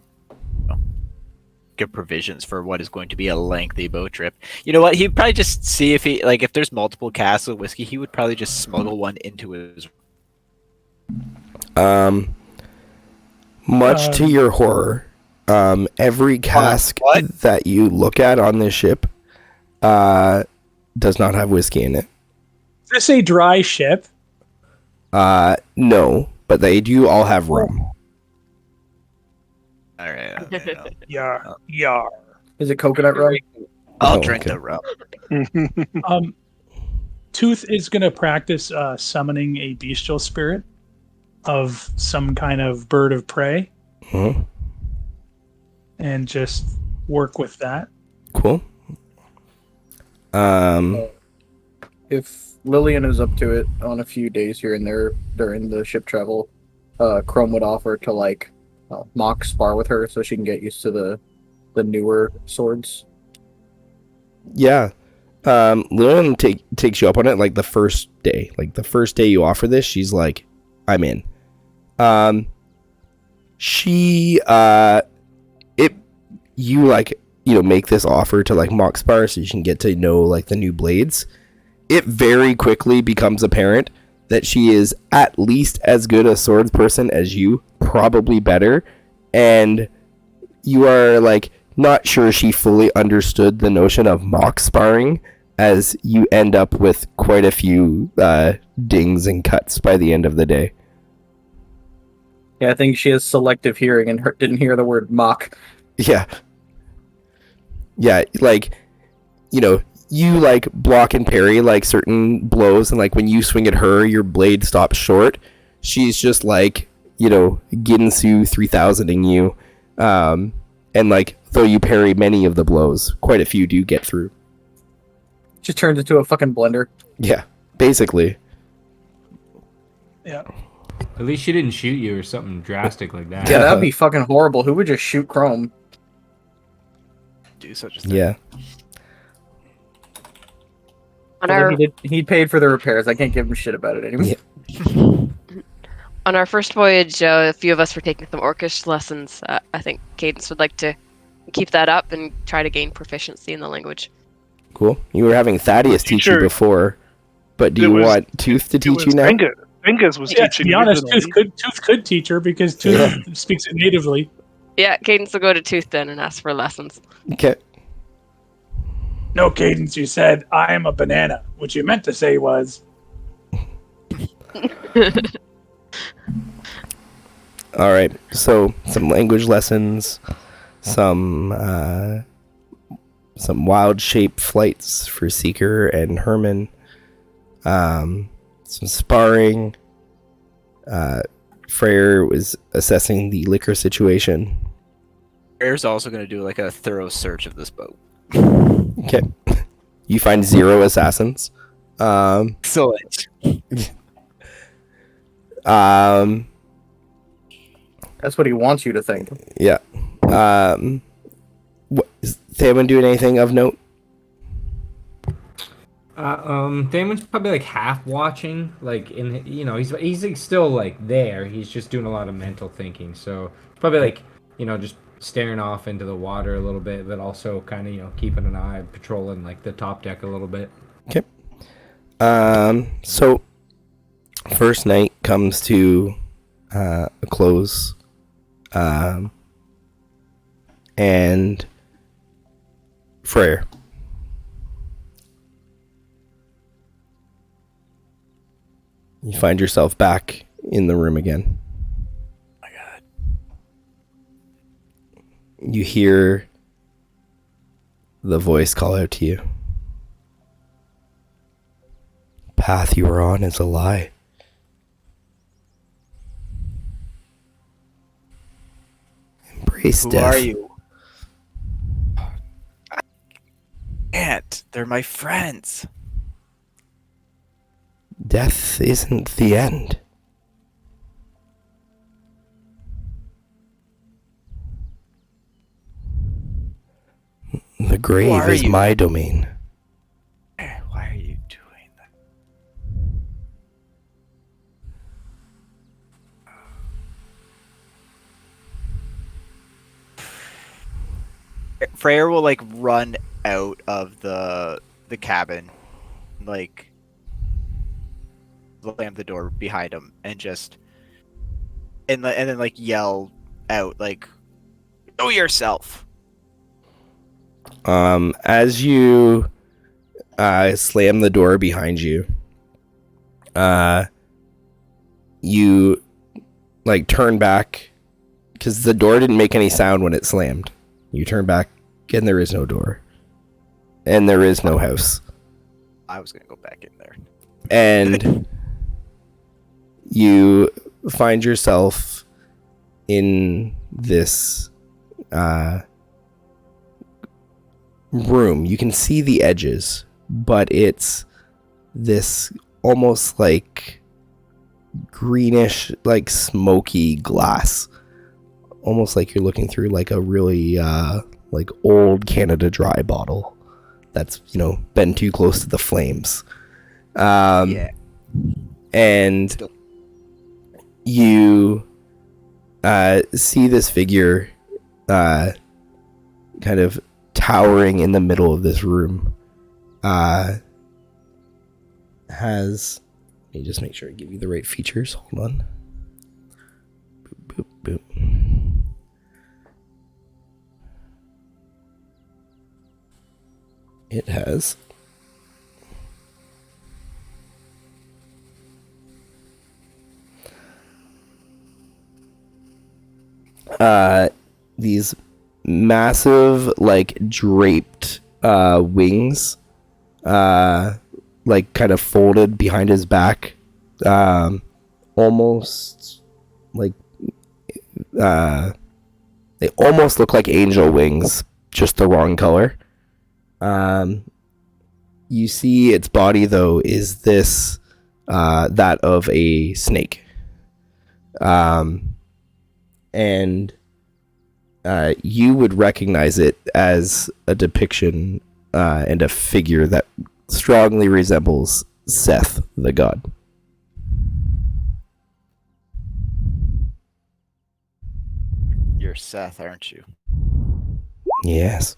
get provisions for what is going to be a lengthy boat trip. You know what? He'd probably just see if if there's multiple casks of whiskey, he would probably just smuggle one into his. Much to your horror, every cask what? that you look at on this ship does not have whiskey in it. Is this a dry ship? No, but they do all have rum. All right. Okay, no. Yar. Yar. Is it coconut rum? I'll Oh, drink okay. the rum. Tooth is going to practice summoning a bestial spirit of some kind of bird of prey Mhm. and just work with that. Cool. If Lillian is up to it on a few days here and there during the ship travel, Chrome would offer to like mock spar with her so she can get used to the newer swords. Yeah. Lillian takes you up on it like the first day. Like the first day you offer this, she's like, I'm in. You like, you know, make this offer to like mock spar so you can get to know like the new blades. It very quickly becomes apparent that she is at least as good a swords person as you, probably better, and you are like not sure she fully understood the notion of mock sparring, as you end up with quite a few dings and cuts by the end of the day. Yeah, I think she has selective hearing and didn't hear the word mock. Yeah, like, you know, you like block and parry like certain blows, and like when you swing at her, your blade stops short. She's just like, you know, Ginsu 3000ing you, and like though you parry many of the blows, quite a few do get through. Just turns into a fucking blender. Yeah, basically. Yeah. At least she didn't shoot you or something drastic like that. Yeah, that'd be fucking horrible. Who would just shoot Chrome? Do such a thing. Yeah. On Although our he paid for the repairs. I can't give him shit about it anymore. Yeah. on our first voyage, a few of us were taking some Orcish lessons. I think Cadence would like to keep that up and try to gain proficiency in the language. Cool. You were having Thaddeus teach you Teacher- before, but do It you was- want Tooth to It teach was you now? Angus was Yeah, to teaching. be honest, originally. Tooth could teach her because Tooth speaks it natively. Yeah, Cadence will go to Tooth then and ask for lessons. Okay. No, Cadence, you said, I am a banana. What you meant to say was, All right. So some language lessons, some wild shape flights for Seeker and Herman, some sparring. Freyr was assessing the liquor situation. Bear's also going to do like a thorough search of this boat. Okay. You find 0 assassins. Excellent. That's what he wants you to think. Yeah. Is Thaman doing anything of note? Damon's probably like half watching, like in, you know, he's like still like there. He's just doing a lot of mental thinking. So probably like, you know, just staring off into the water a little bit, but also kind of, you know, keeping an eye, patrolling like the top deck a little bit. Okay. So first night comes to a close. And Freyr. You find yourself back in the room again. Oh my God. You hear the voice call out to you. Path you are on is a lie. Embrace Who death. are you? I can't. They're my friends. Death isn't the end. The grave are is you? my domain. Why are you doing that? Freyr will like run out of the cabin, like slam the door behind him, and then like yell out like, "Know yourself!" As you slam the door behind you, you like turn back because the door didn't make any sound when it slammed. You turn back and there is no door, and there is no house. I was gonna go back in there. And you find yourself in this room. You can see the edges, but it's this almost like greenish, like smoky glass. Almost like you're looking through like a really like old Canada Dry bottle that's, you know, been too close to the flames. Yeah. And you see this figure kind of towering in the middle of this room. Let me just make sure I give you the right features. Hold on. Boop, boop, boop. It has these massive, like, draped wings, like kind of folded behind his back, almost like they almost look like angel wings, just the wrong color. You see its body though is this that of a snake, and you would recognize it as a depiction and a figure that strongly resembles Seth, the god. You're Seth, aren't you? Yes.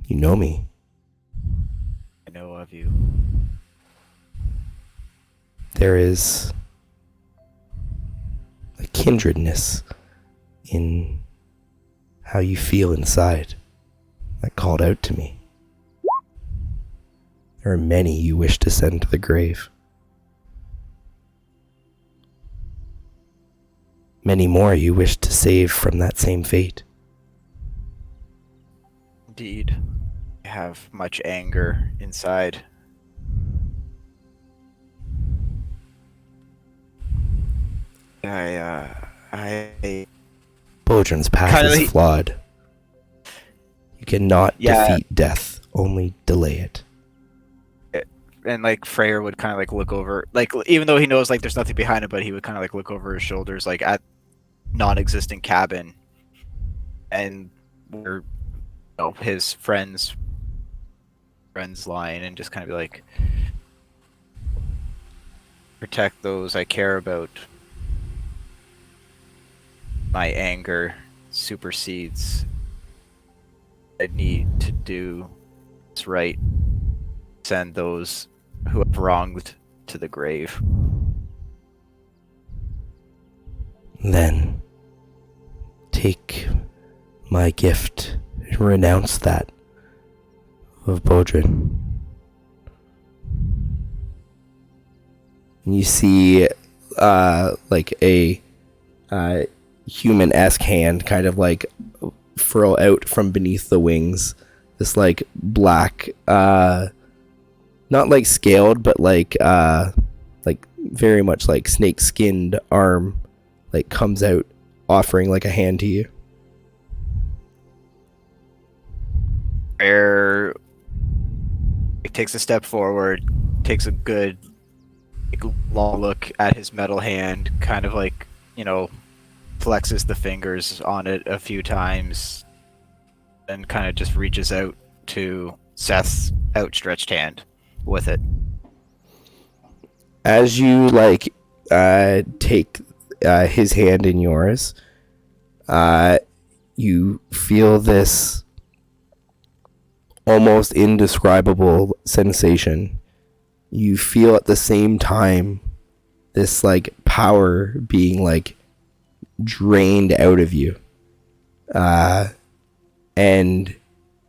You know me. I know of you. There is a kindredness in how you feel inside that called out to me. There are many you wish to send to the grave. Many more you wish to save from that same fate. Indeed. I have much anger inside. I Bodrin's path Kylie. is flawed. You cannot Yeah. defeat death, only delay it. and like Freyr would kind of like look over, like even though he knows like there's nothing behind him, but he would kind of like look over his shoulders, like at non-existent cabin, and where his friends lying, and just kind of be like, protect those I care about. My anger supersedes. I need to do what's right. Send those who have wronged to the grave. Then take my gift and renounce that of Bodrin. And you see like a human-esque hand kind of like furl out from beneath the wings. This like black, not like scaled, but like very much like snake-skinned arm like comes out, offering like a hand to you. Bear takes a step forward, takes a good long look at his metal hand, kind of like, flexes the fingers on it a few times, and kind of just reaches out to Seth's outstretched hand with it. As you take his hand in yours, You feel this almost indescribable sensation. You feel at the same time this like power being like drained out of you. And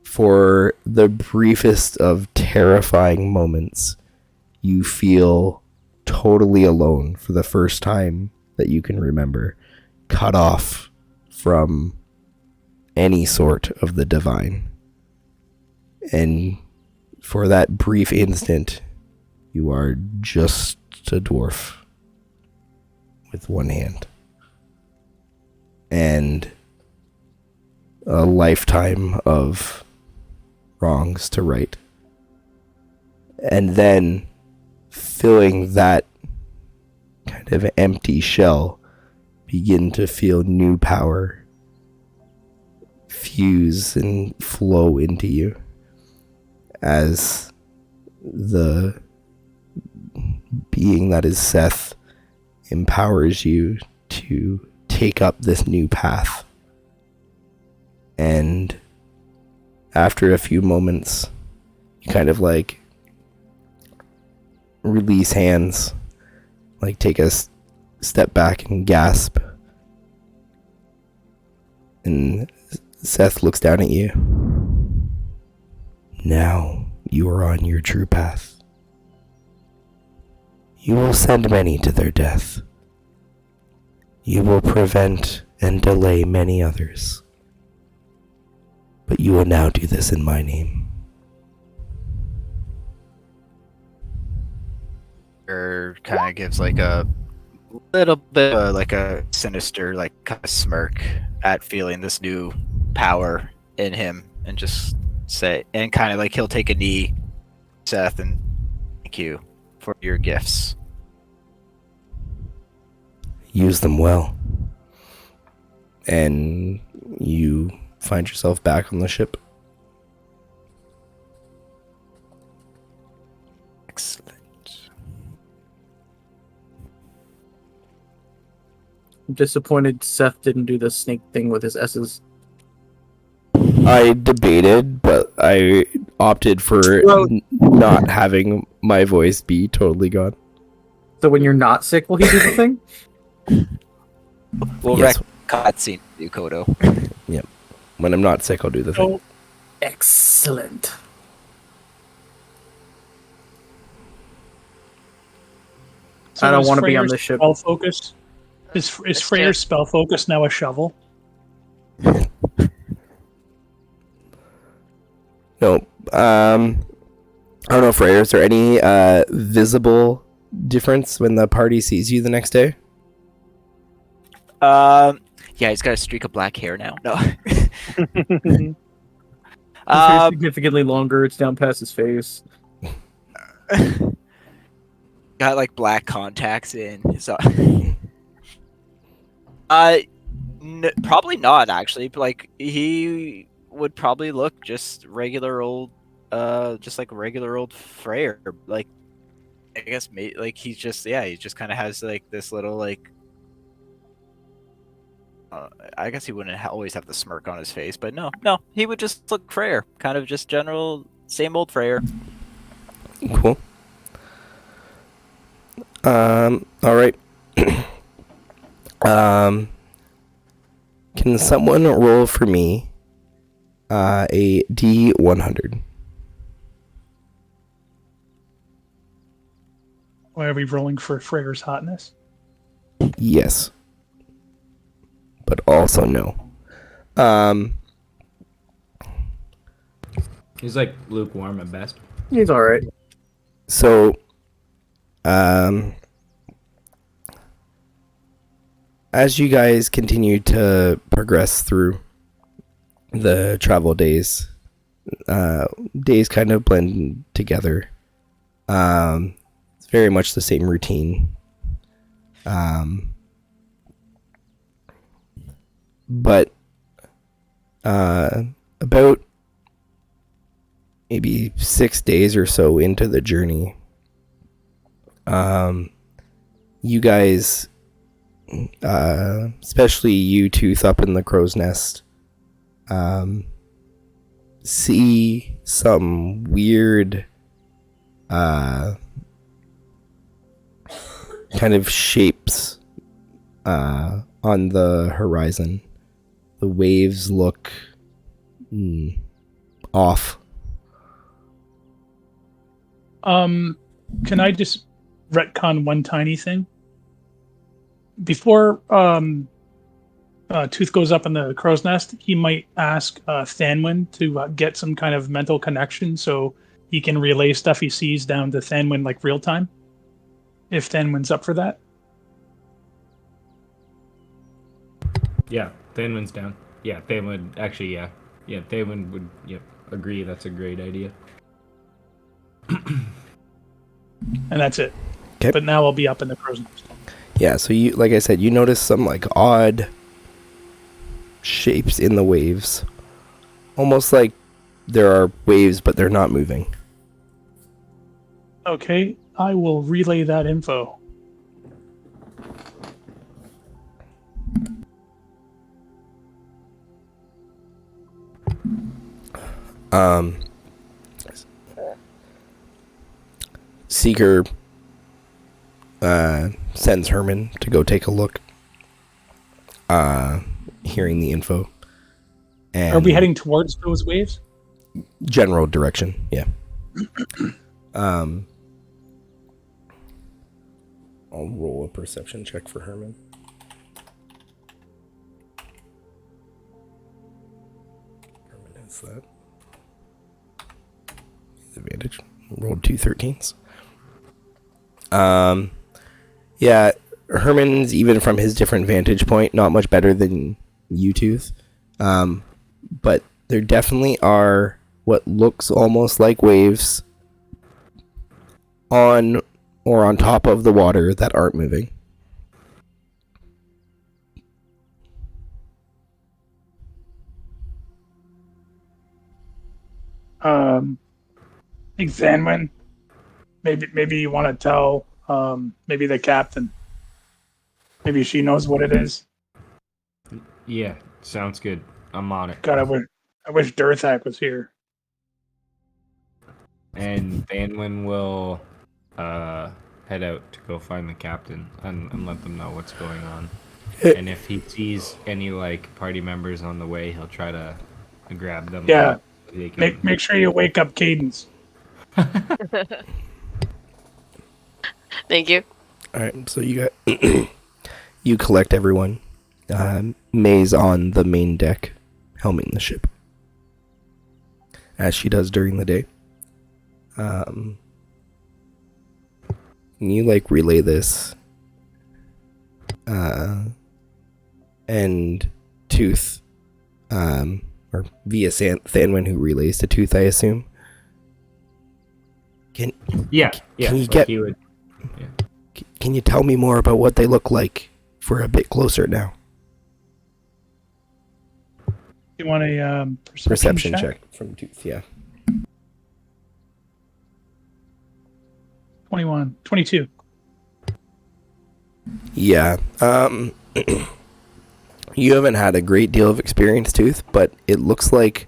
for the briefest of terrifying moments, you feel totally alone for the first time that you can remember, cut off from any sort of the divine. And for that brief instant, you are just a dwarf with one hand and a lifetime of wrongs to right. And then filling that kind of empty shell, begin to feel new power fuse and flow into you as the being that is Seth empowers you to take up this new path. And after a few moments, you kind of like release hands, like take a step back and gasp. And Seth looks down at you. Now you are on your true path. You will send many to their death. You will prevent and delay many others. But you will now do this in my name. Or kind of gives like a little bit of like a sinister like kind of smirk at feeling this new power in him, and just say, and kind of like he'll take a knee, Seth, and thank you for your gifts. Use them well. And you find yourself back on the ship. Excellent. I'm disappointed Seth didn't do the snake thing with his S's. I debated, but I opted for Well- not having my voice be totally gone. So when you're not sick, will he do the thing? We'll Yes. cutscene you, Kodo. When I'm not sick, I'll do the thing. So, Excellent. I don't is wanna be on Freyr's this ship. Spell focus. Is Freyr's spell focus now a shovel? No. I don't know, Freyr, is there any visible difference when the party sees you the next day? Yeah, he's got a streak of black hair now. No. His hair's significantly longer. It's down past his face. Got like black contacts in. So, probably not actually. But, like he would probably look just regular old, just like regular old Freyr. Like I guess like he just kind of has like this little like. I guess he wouldn't always have the smirk on his face, but no, he would just look Freyr, kind of just general same old Freyr. Cool. All right. Can someone roll for me a D100? Why are we rolling for Freyr's hotness? Yes. But also no. He's like lukewarm at best. He's alright. So, as you guys continue to progress through the travel days, days kind of blend together. It's very much the same routine. But about maybe 6 days or so into the journey, you guys especially you, Tooth, up in the crow's nest, see some weird kind of shapes on the horizon. The waves look off. Can I just retcon one tiny thing? Before Tooth goes up in the crow's nest, he might ask Thanwyn to get some kind of mental connection so he can relay stuff he sees down to Thanwyn like real time. If Thanwyn's up for that. Yeah, Thanwyn's down. Yeah, Thanwyn actually, yeah. Yeah, Thanwyn would agree that's a great idea. And that's it. 'Kay. But now I'll be up in the crow's nest. Yeah, so you, like I said, you notice some like odd shapes in the waves. Almost like there are waves, but they're not moving. Okay, I will relay that info. Seeker sends Herman to go take a look, hearing the info. And Are we heading towards those waves? general direction? Yeah. I'll roll a perception check for Herman. Herman has that. Advantage. Rolled 2 13s. Yeah, Herman's, even from his different vantage point, not much better than you, Tooth. But there definitely are what looks almost like waves on or on top of the water that aren't moving. I think Thanwyn. Maybe you want to tell maybe the captain. Maybe she knows what it is. Yeah, sounds good. I'm on it. God, I wish Durthak was here. And Thanwyn will head out to go find the captain and let them know what's going on. And if he sees any like party members on the way, he'll try to grab them. Yeah. So they can... Make sure you wake up Cadence. Thank you. All right, so you got you collect everyone. May's on the main deck, helming the ship, as she does during the day. Can you like relay this? And Tooth, or via Thanwyn, who relays to Tooth, I assume. Yeah. Can you like get? he would, Can you tell me more about what they look like for a bit closer now? You want a Perception check from Tooth, yeah. 21, 22. Yeah. You haven't had a great deal of experience, Tooth, but it looks like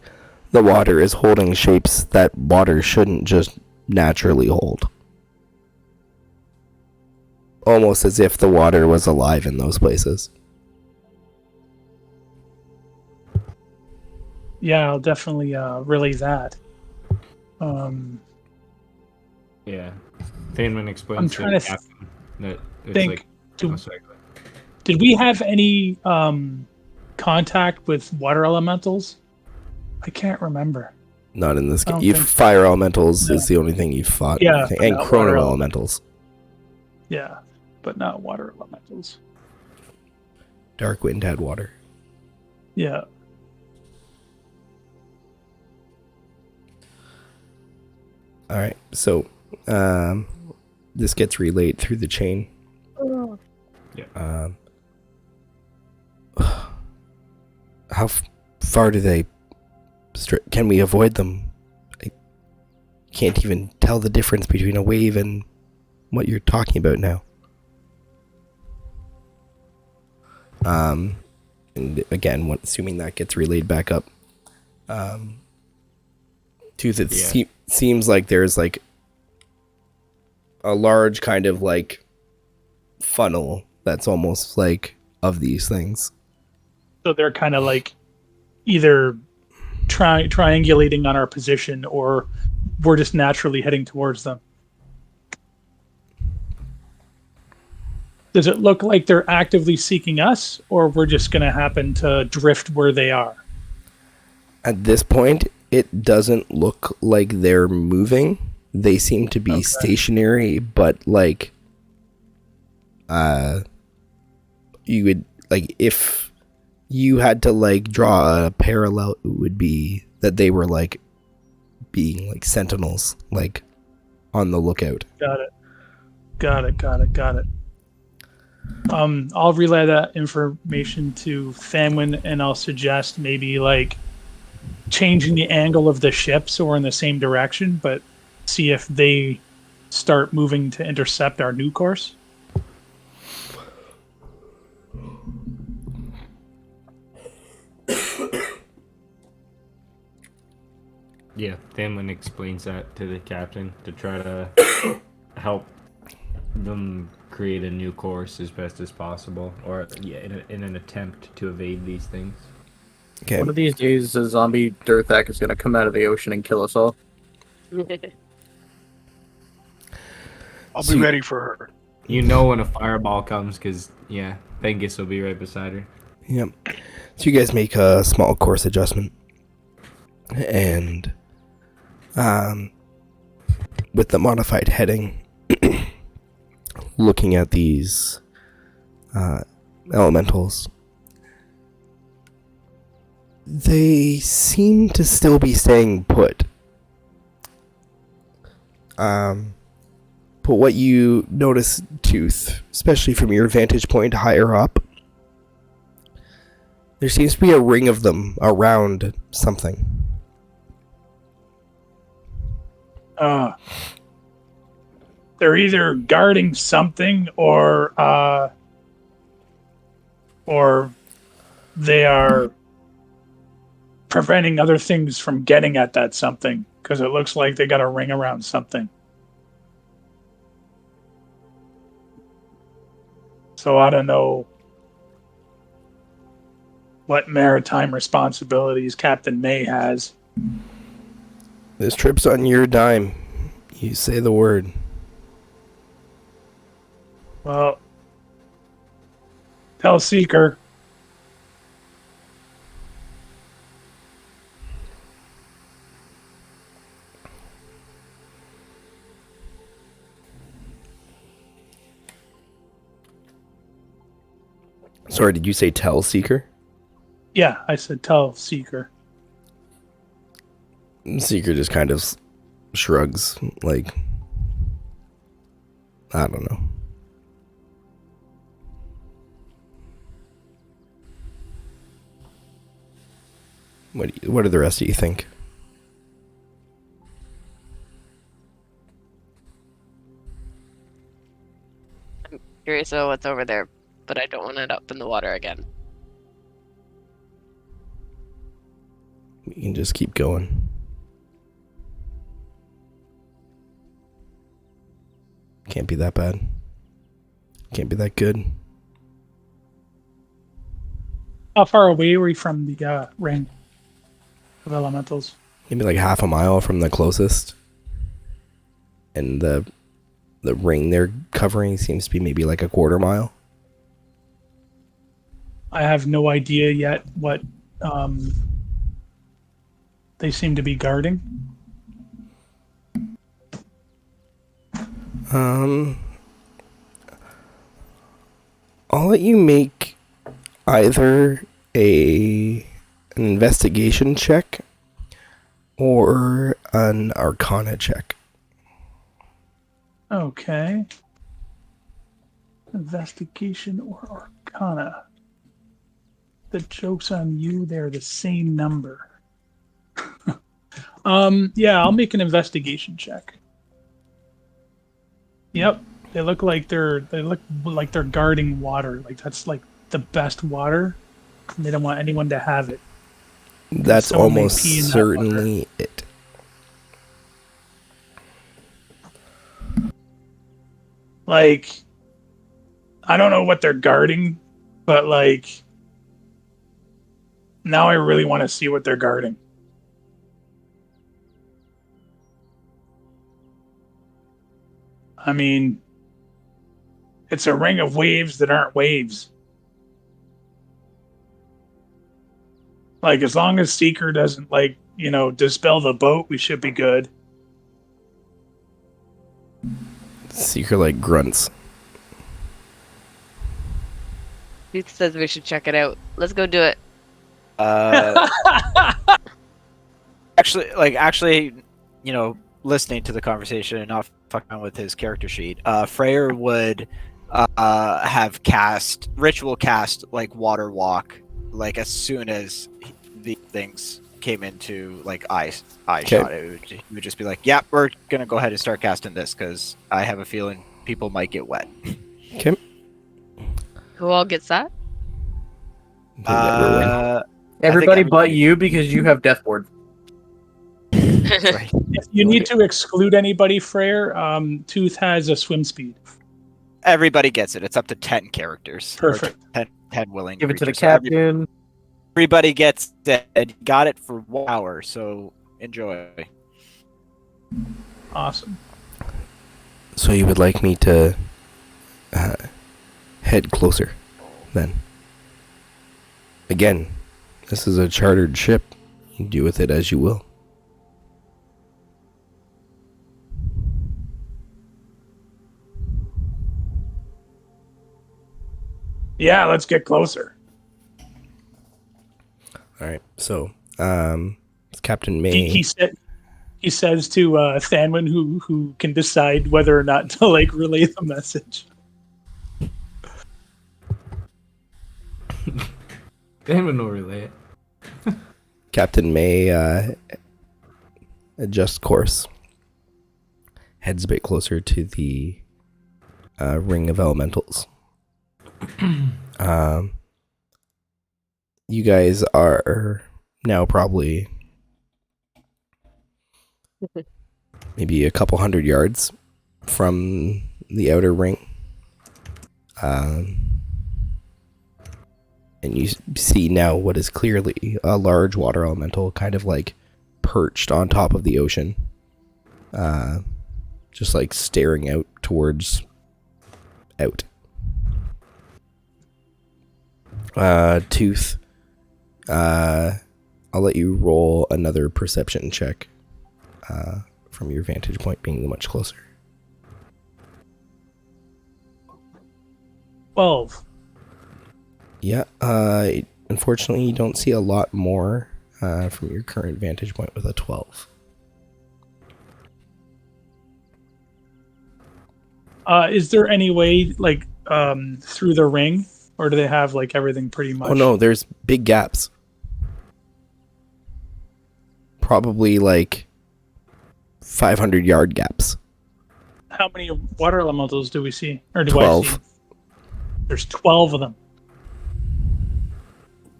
the water is holding shapes that water shouldn't just naturally hold. Almost as if the water was alive in those places. Yeah, I'll definitely relay that. Yeah. Thanwyn explains I'm to trying the to captain that it's think. like... Do- Did we have any contact with water elementals? I can't remember. Not in this I game. don't think so. Fire elementals No. is the only thing you've fought. Yeah, I think. but And not chrono water elementals. Yeah, but not water elementals. Darkwind had water. Yeah. Alright, so this gets relayed through the chain. Yeah. How far do they... can we avoid them? I can't even tell the difference between a wave and what you're talking about now. And again, assuming that gets relayed back up. Tooth, it seems like there's like a large kind of like funnel that's almost like of these things. So they're kind of like either triangulating on our position, or we're just naturally heading towards them. Does it look like they're actively seeking us, or we're just going to happen to drift where they are? At this point, it doesn't look like they're moving. They seem to be stationary, but like, you would like if you had to like draw a parallel, it would be that they were like being like sentinels, like on the lookout. Got it. I'll relay that information to Thanwyn, and I'll suggest maybe like changing the angle of the ship so we're in the same direction, but see if they start moving to intercept our new course. Yeah, Thanwyn explains that to the captain to try to help them create a new course as best as possible, or in an attempt to evade these things. Okay. One of these days, a zombie Dirthak is going to come out of the ocean and kill us all. I'll be ready for her. You know when a fireball comes, because, yeah, Vengus will be right beside her. Yep. So you guys make a small course adjustment. And with the modified heading, looking at these elementals, they seem to still be staying put. But what you notice, Tooth, especially from your vantage point higher up, there seems to be a ring of them around something. They're either guarding something, or they are preventing other things from getting at that something, because it looks like they got a ring around something. So I don't know what maritime responsibilities Captain May has. This trip's on your dime. You say the word. Well, tell Seeker. Sorry, did you say tell Seeker? Yeah, I said tell Seeker. Seeker just kind of shrugs, like, I don't know. What do the rest of you think? I'm curious about what's over there, but I don't want it up in the water again. We can just keep going. Can't be that bad. Can't be that good. How far away are we from the ring of elementals? Maybe like half a mile from the closest. And the ring they're covering seems to be maybe like a quarter mile. I have no idea yet what they seem to be guarding. I'll let you make either an investigation check or an arcana check. Okay. Investigation or arcana. The joke's on you, they're the same number. Yeah, I'll make an investigation check. Yep. They look like they're guarding water. Like that's the best water. They don't want anyone to have it. That's Someone may almost pee in that certainly it. Like, I don't know what they're guarding, but like, now I really want to see what they're guarding. I mean, it's a ring of waves that aren't waves. Like, as long as Seeker doesn't, like, dispel the boat, we should be good. Seeker like grunts. Dude says we should check it out. Let's go do it. Actually, listening to the conversation and not fucking around with his character sheet, Freyr would have ritual cast like water walk, like as soon as the things came into like eye shot. It would just be like, yeah, we're gonna go ahead and start casting this because I have a feeling people might get wet. Okay. Who all gets that? Everybody every- but you because you have Death Ward. Right. If you need to exclude anybody, Freyr, Tooth has a swim speed. Everybody gets it. It's up to 10 characters. or Perfect. 10 willing. Give it to the creatures. So captain. Everybody gets it. And you got it for 1 hour, so enjoy. Awesome. So you would like me to head closer, then? Again, this is a chartered ship. You do with it as you will. Yeah, let's get closer. All right. So, Captain May. He says to Thanwyn, who can decide whether or not to like relay the message. Dan would know relay it. Captain May adjusts course, heads a bit closer to the ring of elementals. You guys are now probably maybe a couple 100 yards from the outer ring. And you see now what is clearly a large water elemental kind of like perched on top of the ocean. Just like staring out towards out. Tooth, I'll let you roll another perception check from your vantage point being much closer. 12. Yeah, unfortunately you don't see a lot more from your current vantage point with a 12. Is there any way, like, through the ring? Or do they have, like, everything pretty much? Oh no, there's big gaps. Probably like 500-yard gaps. How many water elementals do we see? Or do 12. I see? There's 12 of them.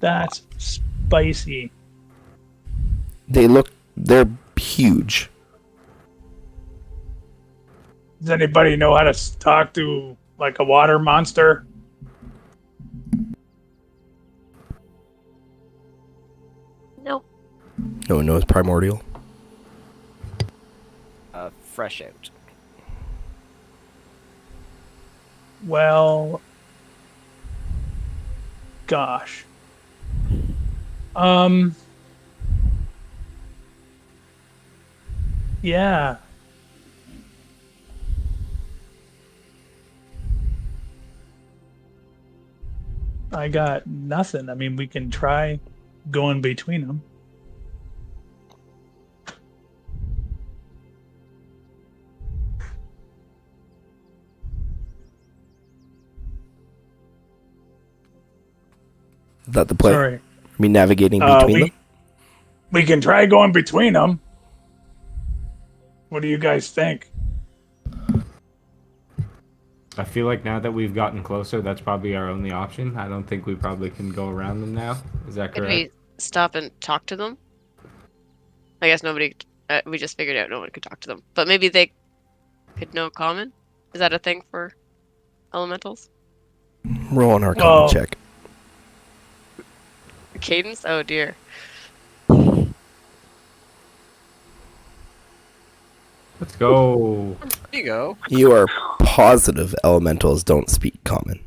That's spicy. They're huge. Does anybody know how to talk to, like, a water monster? Nope. No one knows primordial. Fresh out. Well, gosh. Yeah. I got nothing. I mean, we can try going between them. Is that the play? Sorry. I mean, navigating between them? We can try going between them. What do you guys think? I feel like now that we've gotten closer, that's probably our only option. I don't think we probably can go around them now. Is that Could correct? we stop and talk to them? I guess nobody. We just figured out no one could talk to them, but maybe they could know common. Is that a thing for elementals? Roll an Arcana Well- check. Cadence? Oh dear. Let's go. There you go. You are positive elementals don't speak common.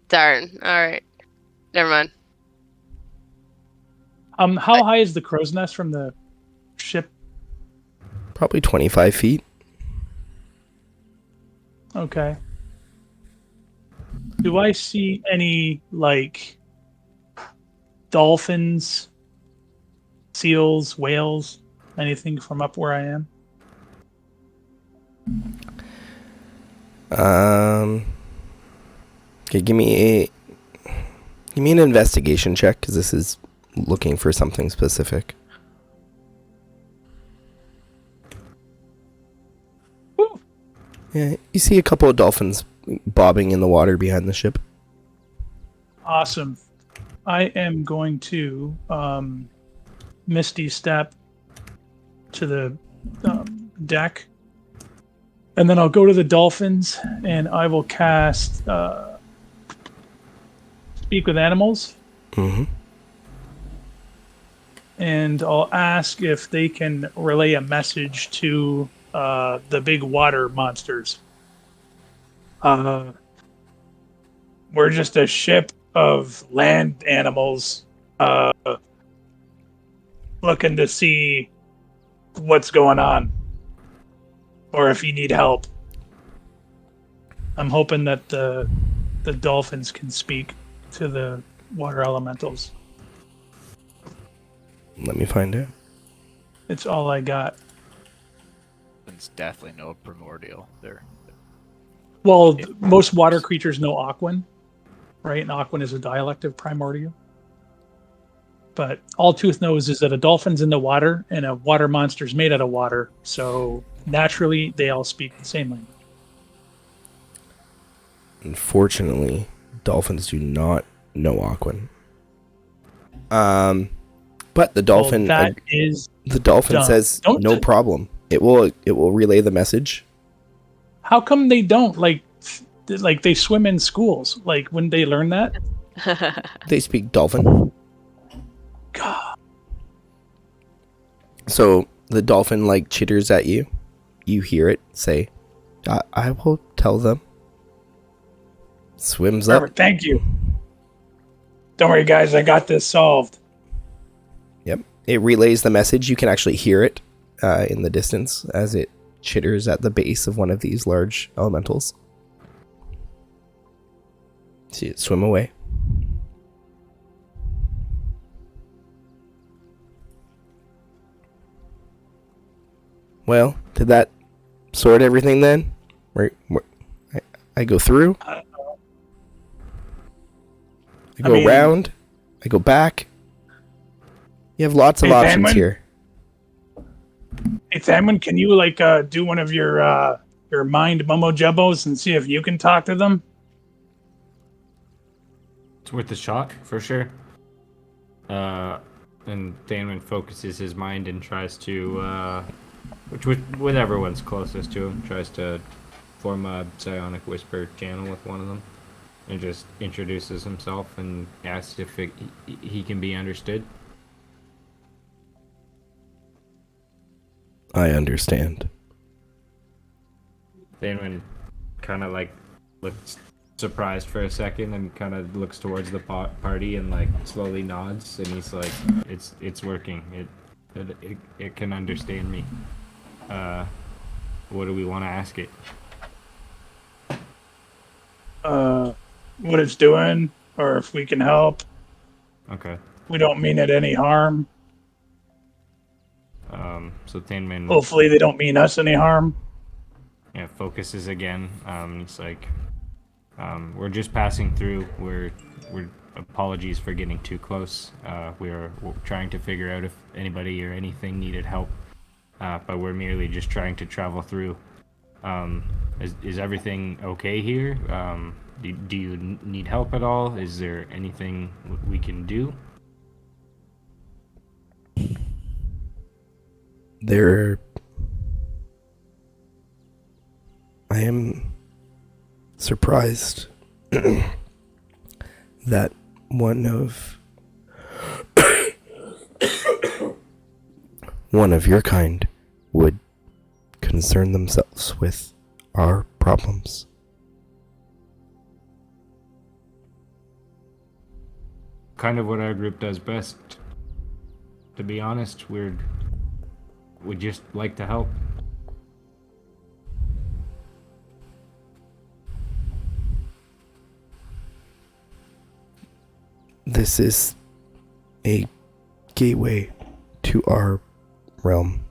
Darn. All right. Never mind. How high is the crow's nest from the ship? Probably 25 feet. Okay. Do I see any like dolphins, seals, whales, anything from up where I am? Okay, give me an investigation check because this is looking for something specific. Woo. Yeah, you see a couple of dolphins bobbing in the water behind the ship. Awesome. I am going to Misty Step to the deck. And then I'll go to the dolphins and I will cast Speak with Animals. Mm-hmm. And I'll ask if they can relay a message to the big water monsters. We're just a ship of land animals looking to see what's going on or if you need help. I'm hoping that the dolphins can speak to the water elementals. Let me find out. It's all I got. It's definitely no primordial. They're Well, most water creatures know Aquan, right? And Aquan is a dialect of Primordial. But all Tooth knows is that a dolphin's in the water and a water monster's made out of water. So naturally, they all speak the same language. Unfortunately, dolphins do not know Aquan. But the dolphin Well, that is the dolphin dumb. says Don't no t- problem. It will relay the message. how come they don't like they swim in schools? Like when they learn that? They speak dolphin. God. So the dolphin like chitters at you. You hear it say, I will tell them. Swims up. Perfect. Thank you. Don't worry, guys. I got this solved. Yep. It relays the message. You can actually hear it in the distance as it chitters at the base of one of these large elementals. See it swim away. Well, did that sort everything then? I go through. I go mean- around. I go back. You have lots of Hey, options Banman? here. Hey, Thamwin, can you do one of your mind mumbo jumbos and see if you can talk to them? It's worth a shot for sure. And Danwin focuses his mind and tries to, which with everyone's closest to him, tries to form a psionic whisper channel with one of them, and just introduces himself and asks if he can be understood. I understand. Danwin kind of like looks surprised for a second and kind of looks towards the party and like slowly nods, and he's like, it's working. It can understand me. What do we want to ask it? What it's doing, or if we can help. Okay. We don't mean it any harm. So Tanman Hopefully, they don't mean us any harm. focuses again. It's like, we're just passing through. We're apologies for getting too close. We're trying to figure out if anybody or anything needed help. But we're merely just trying to travel through. Is everything okay here? Do you need help at all? Is there anything we can do? I am surprised that one of your kind would concern themselves with our problems. Kind of what our group does best. To be honest, we just like to help. This is a gateway to our realm.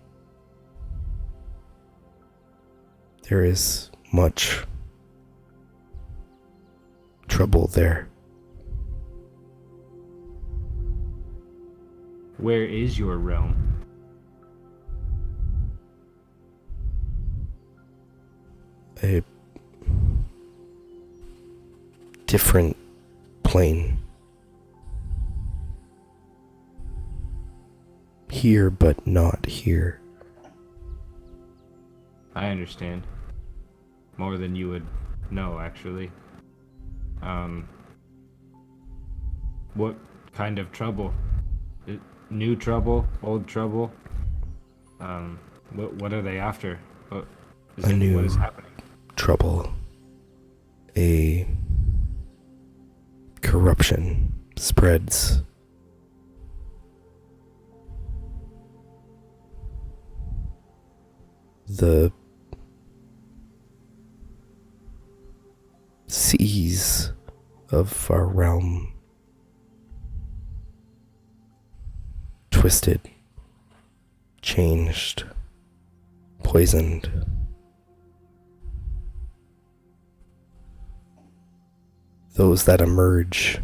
There is much trouble there. Where is your realm? A different plane. Here, but not here. I understand. More than you would know, actually. What kind of trouble? New trouble? Old trouble? What are they after? What is happening? Trouble. A corruption spreads. The seas of our realm twisted, changed, poisoned. Those that emerge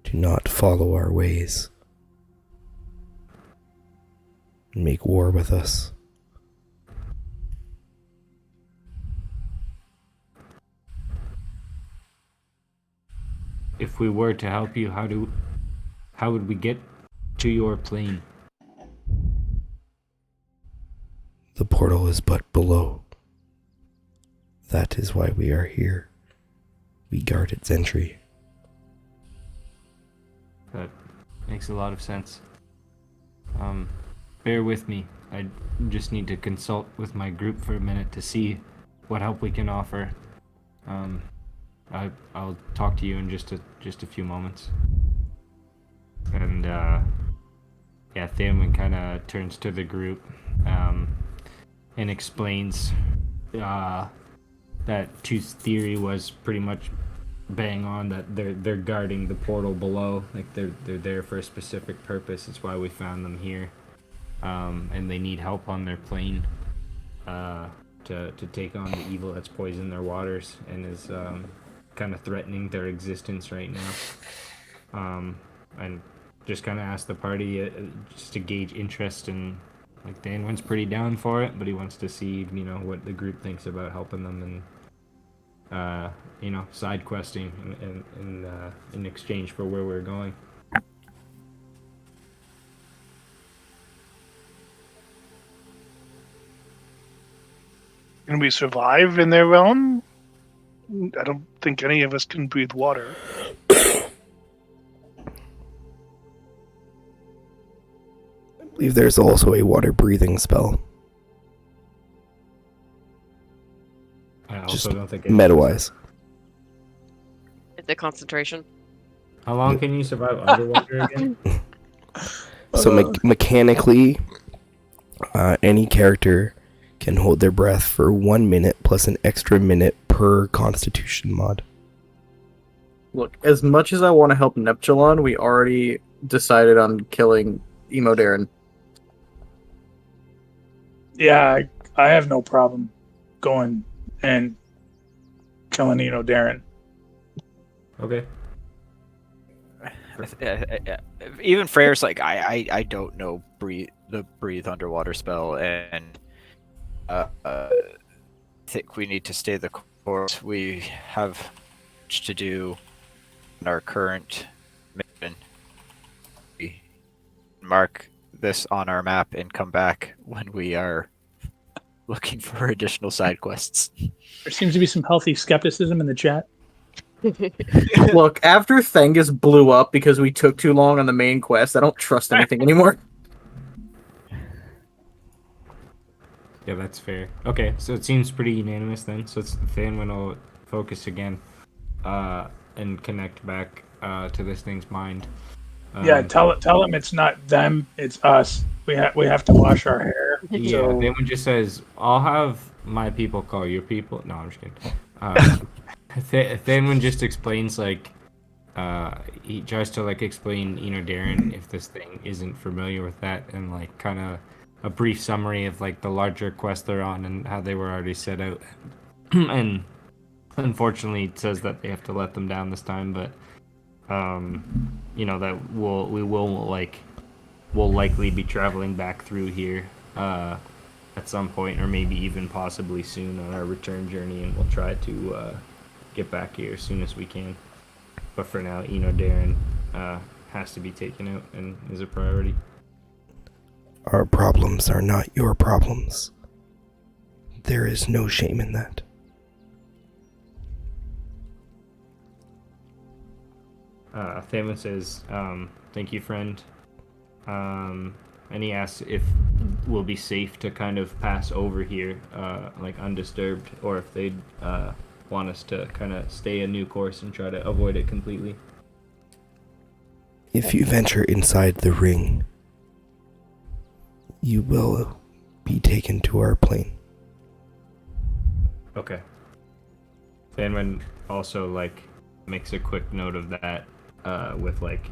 do not follow our ways and make war with us. If we were to help you, how would we get to your plane? The portal is but below. That is why we are here. We guard its entry. That makes a lot of sense. Bear with me. I just need to consult with my group for a minute to see what help we can offer. I'll talk to you in just a few moments. And Théoman kind of turns to the group and explains that Tooth's theory was pretty much bang on, that they're guarding the portal below. Like they're there for a specific purpose. It's why we found them here. And they need help on their plane to take on the evil that's poisoned their waters and is kind of threatening their existence right now. And just kind of asked the party just to gauge interest, and like Danwin's pretty down for it, but he wants to see what the group thinks about helping them and side questing in exchange for where we're going. Can we survive in their realm? I don't think any of us can breathe water. I believe there's also a water breathing spell. I Just also don't think meta-wise. Is it concentration? How long can you survive underwater again? So mechanically, any character can hold their breath for 1 minute plus an extra minute per Constitution mod. Look, as much as I want to help Neptulon, we already decided on killing Emo Darren. Yeah, I have no problem going and killing Darren. Okay. Even Freyr's like, I don't know breathe underwater spell, and I think we need to stay the course. We have much to do in our current mission. We mark this on our map and come back when we are looking for additional side quests. There seems to be some healthy skepticism in the chat. Look, after Thengus blew up because we took too long on the main quest, I don't trust anything anymore. Yeah, that's fair. Okay, so it seems pretty unanimous then. So it's Thanwyn will focus again, and connect back to this thing's mind. Yeah, tell him it's not them, it's us. We have to wash our hair. Yeah, So- Thanwyn just says, "I'll have my people call your people." No, I'm just kidding. Thanwyn just explains like, he tries to like explain Darren if this thing isn't familiar with that, and like kind of a brief summary of like the larger quest they're on and how they were already set out. And unfortunately it says that they have to let them down this time, but that we'll likely be traveling back through here at some point, or maybe even possibly soon on our return journey, and we'll try to get back here as soon as we can. But for now, Darren has to be taken out and is a priority. Our problems are not your problems. There is no shame in that. Thaman says, "Thank you, friend." And he asks if we'll be safe to kind of pass over here, like undisturbed, or if they'd want us to kind of stay a new course and try to avoid it completely. If you venture inside the ring, you will be taken to our plane. Okay. Thanwyn also like makes a quick note of that, with like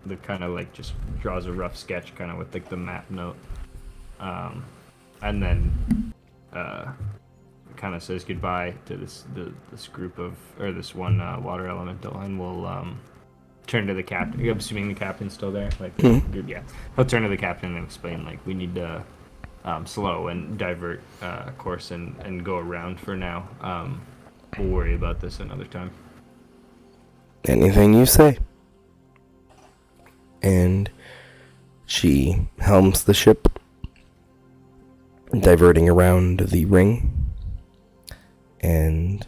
the kind of like just draws a rough sketch kind of with like the map note, and then kind of says goodbye to this group of, or this one water elemental, and we'll turn to the captain. I'm assuming the captain's still there. Like, yeah, he'll turn to the captain and explain like we need to slow and divert course and go around for now. We'll worry about this another time. Anything you say. And she helms the ship, diverting around the ring, and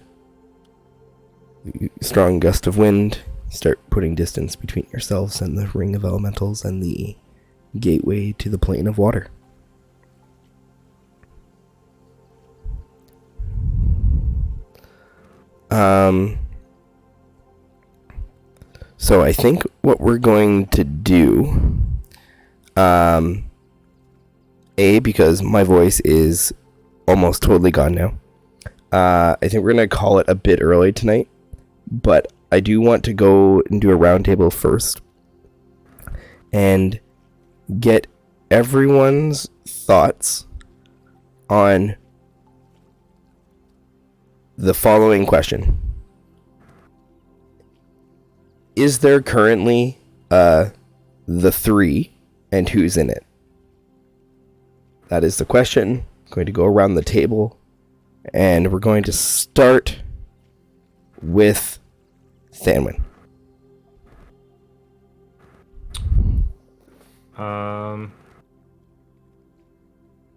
strong gust of wind start putting distance between yourselves and the ring of elementals and the gateway to the plane of water. So I think what we're going to do, because my voice is almost totally gone now, I think we're going to call it a bit early tonight, but I do want to go and do a roundtable first and get everyone's thoughts on the following question. Is there currently the 3, and who's in it? That is the question. I'm going to go around the table, and we're going to start with Thanwyn.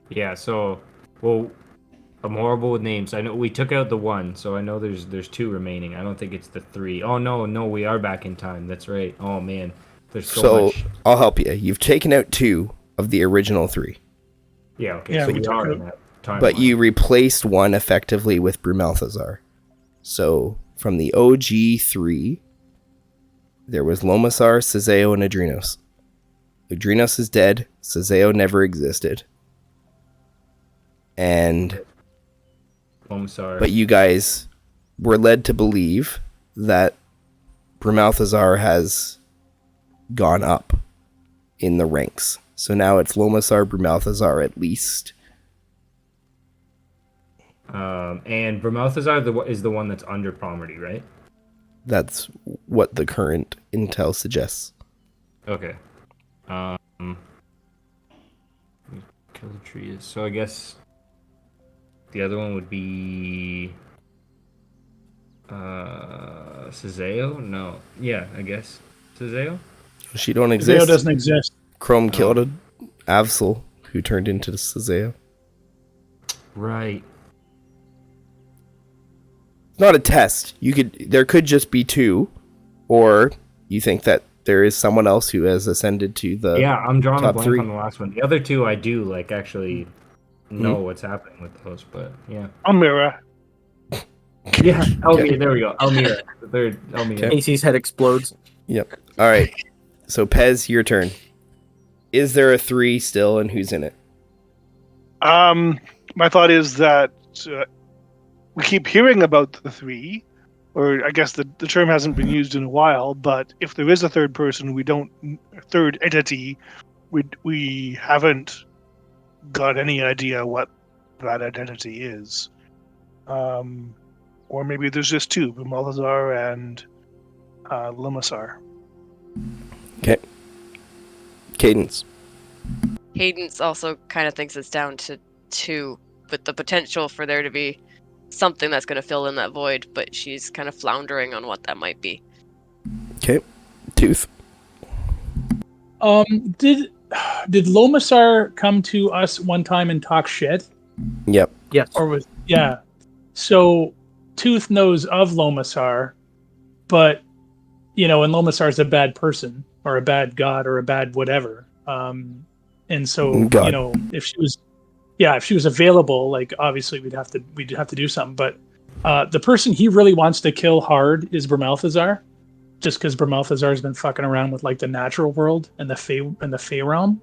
Yeah, so, well, I'm horrible with names. I know we took out the 1, so I know there's 2 remaining. I don't think it's the 3. Oh, no, we are back in time. That's right. Oh, man. There's so much. I'll help you. You've taken out 2 of the original 3. Yeah, okay, Yeah, so we we took are out- in that time. But you replaced 1 effectively with Brumalthazar. So, from the OG 3, there was Lomasar, Sazeo, and Adrenos. Adrenos is dead. Sazeo never existed. And I'm sorry. but you guys were led to believe that Brumalthazar has gone up in the ranks. So now it's Lomasar, Brumalthazar at least. And Brumalthazar is the one that's under Pomerty, right? That's what the current intel suggests. Okay. Kill the trees. So I guess The other one would be Sazeo? No. Yeah, I guess. Sazeo? She don't Zeo exist. doesn't exist. Chrome killed Avsel, who turned into Sazeo. Right. Not a test. There could just be two, or you think that there is someone else who has ascended to the Yeah, I'm drawing a top blank three. on the last one. The other two I do actually know what's happening with those, but yeah. Almira. Yeah, Elmira, there we go. Elmira. The third Elmira. Casey's head explodes. Yep. All right. So Pez, your turn. Is there a 3 still, and who's in it? My thought is that we keep hearing about the 3, or I guess the term hasn't been used in a while. But if there is a third person, third entity, we haven't got any idea what that identity is. Or maybe there's just 2, Malthazar and Lomasar. Okay. Cadence. Cadence also kind of thinks it's down to 2, with the potential for there to be something that's going to fill in that void, but she's kind of floundering on what that might be. Okay. Tooth. Did Lomasar come to us one time and talk shit? Yep. Yes. Yeah. So Tooth knows of Lomasar, but and Lomasar's a bad person or a bad god or a bad whatever. And so God. if she was available, like obviously we'd have to do something. But the person he really wants to kill hard is Bermalthazar, just because Bermalthazar's been fucking around with like the natural world and the Fey realm.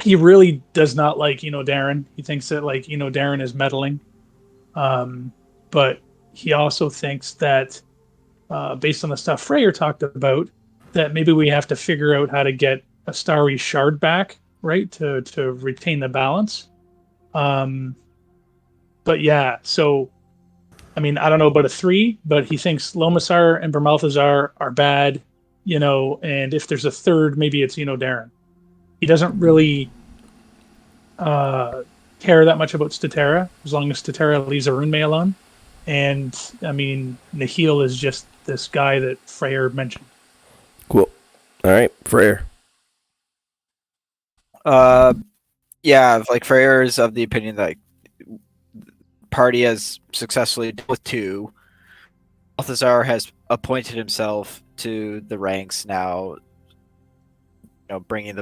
He really does not like Darren. He thinks that Darren is meddling. But he also thinks that based on the stuff Freyr talked about, that maybe we have to figure out how to get a starry shard back, right, to retain the balance. But yeah, so I mean, I don't know about a 3, but he thinks Lomasar and Bermalthazar are bad, and if there's a third, maybe it's Darren. He doesn't really care that much about Statera, as long as Statera leaves Arunme alone. And I mean, Nahil is just this guy that Freyr mentioned. Cool. All right, Freyr. Yeah, like Freyr is of the opinion that party has successfully dealt with 2. Balthazar has appointed himself to the ranks now, bringing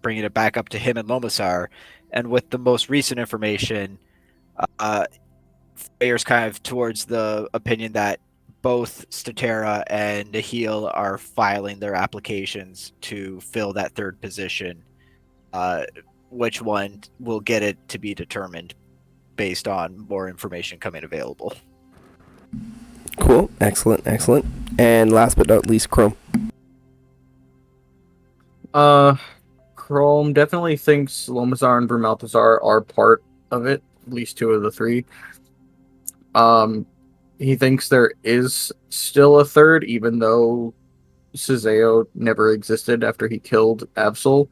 it back up to him and Lomasar. And with the most recent information, Freyr's kind of towards the opinion that both Statera and Nahil are filing their applications to fill that third position. Which one will get it to be determined based on more information coming available. Cool. Excellent. And last but not least, Chrome. Chrome definitely thinks Lomasar and Bermalthazar are part of it, at least 2 of the 3. He thinks there is still a third, even though Sazeo never existed after he killed Absol.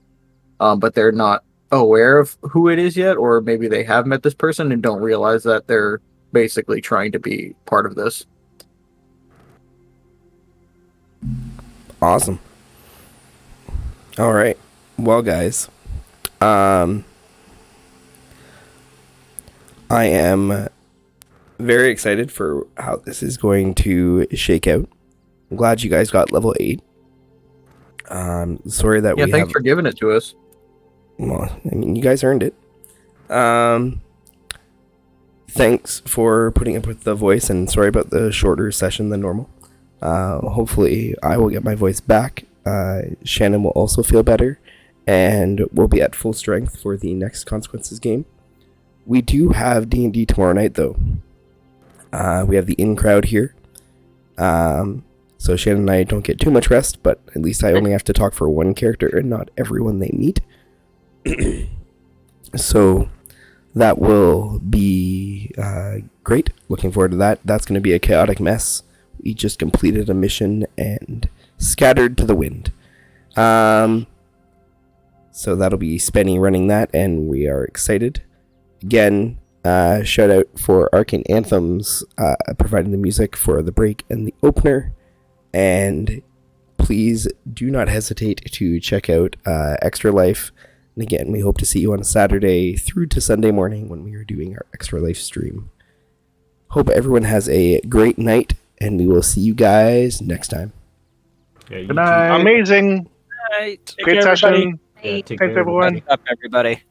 But they're not aware of who it is yet, or maybe they have met this person and don't realize that they're basically trying to be part of this. Awesome. All right. Well, guys, I am very excited for how this is going to shake out. I'm glad you guys got level 8. Sorry that we thanks for giving it to us. Well, I mean, you guys earned it. Thanks for putting up with the voice, and sorry about the shorter session than normal. Hopefully, I will get my voice back. Shannon will also feel better, and we'll be at full strength for the next Consequences game. We do have D&D tomorrow night, though. We have the in-crowd here. So Shannon and I don't get too much rest, but at least I only have to talk for one character and not everyone they meet. So that will be great. Looking forward to that. That's going to be a chaotic mess. We just completed a mission and scattered to the wind. So that'll be Spenny running that, and we are excited. Again, Shout out for Arcane Anthems providing the music for the break and the opener. And please do not hesitate to check out Extra Life. And again, we hope to see you on a Saturday through to Sunday morning when we are doing our Extra Life stream. Hope everyone has a great night, and we will see you guys next time. Yeah, you Good night. Amazing. Right. Great session. Yeah, take Thanks, care, everyone. Wake up, everybody.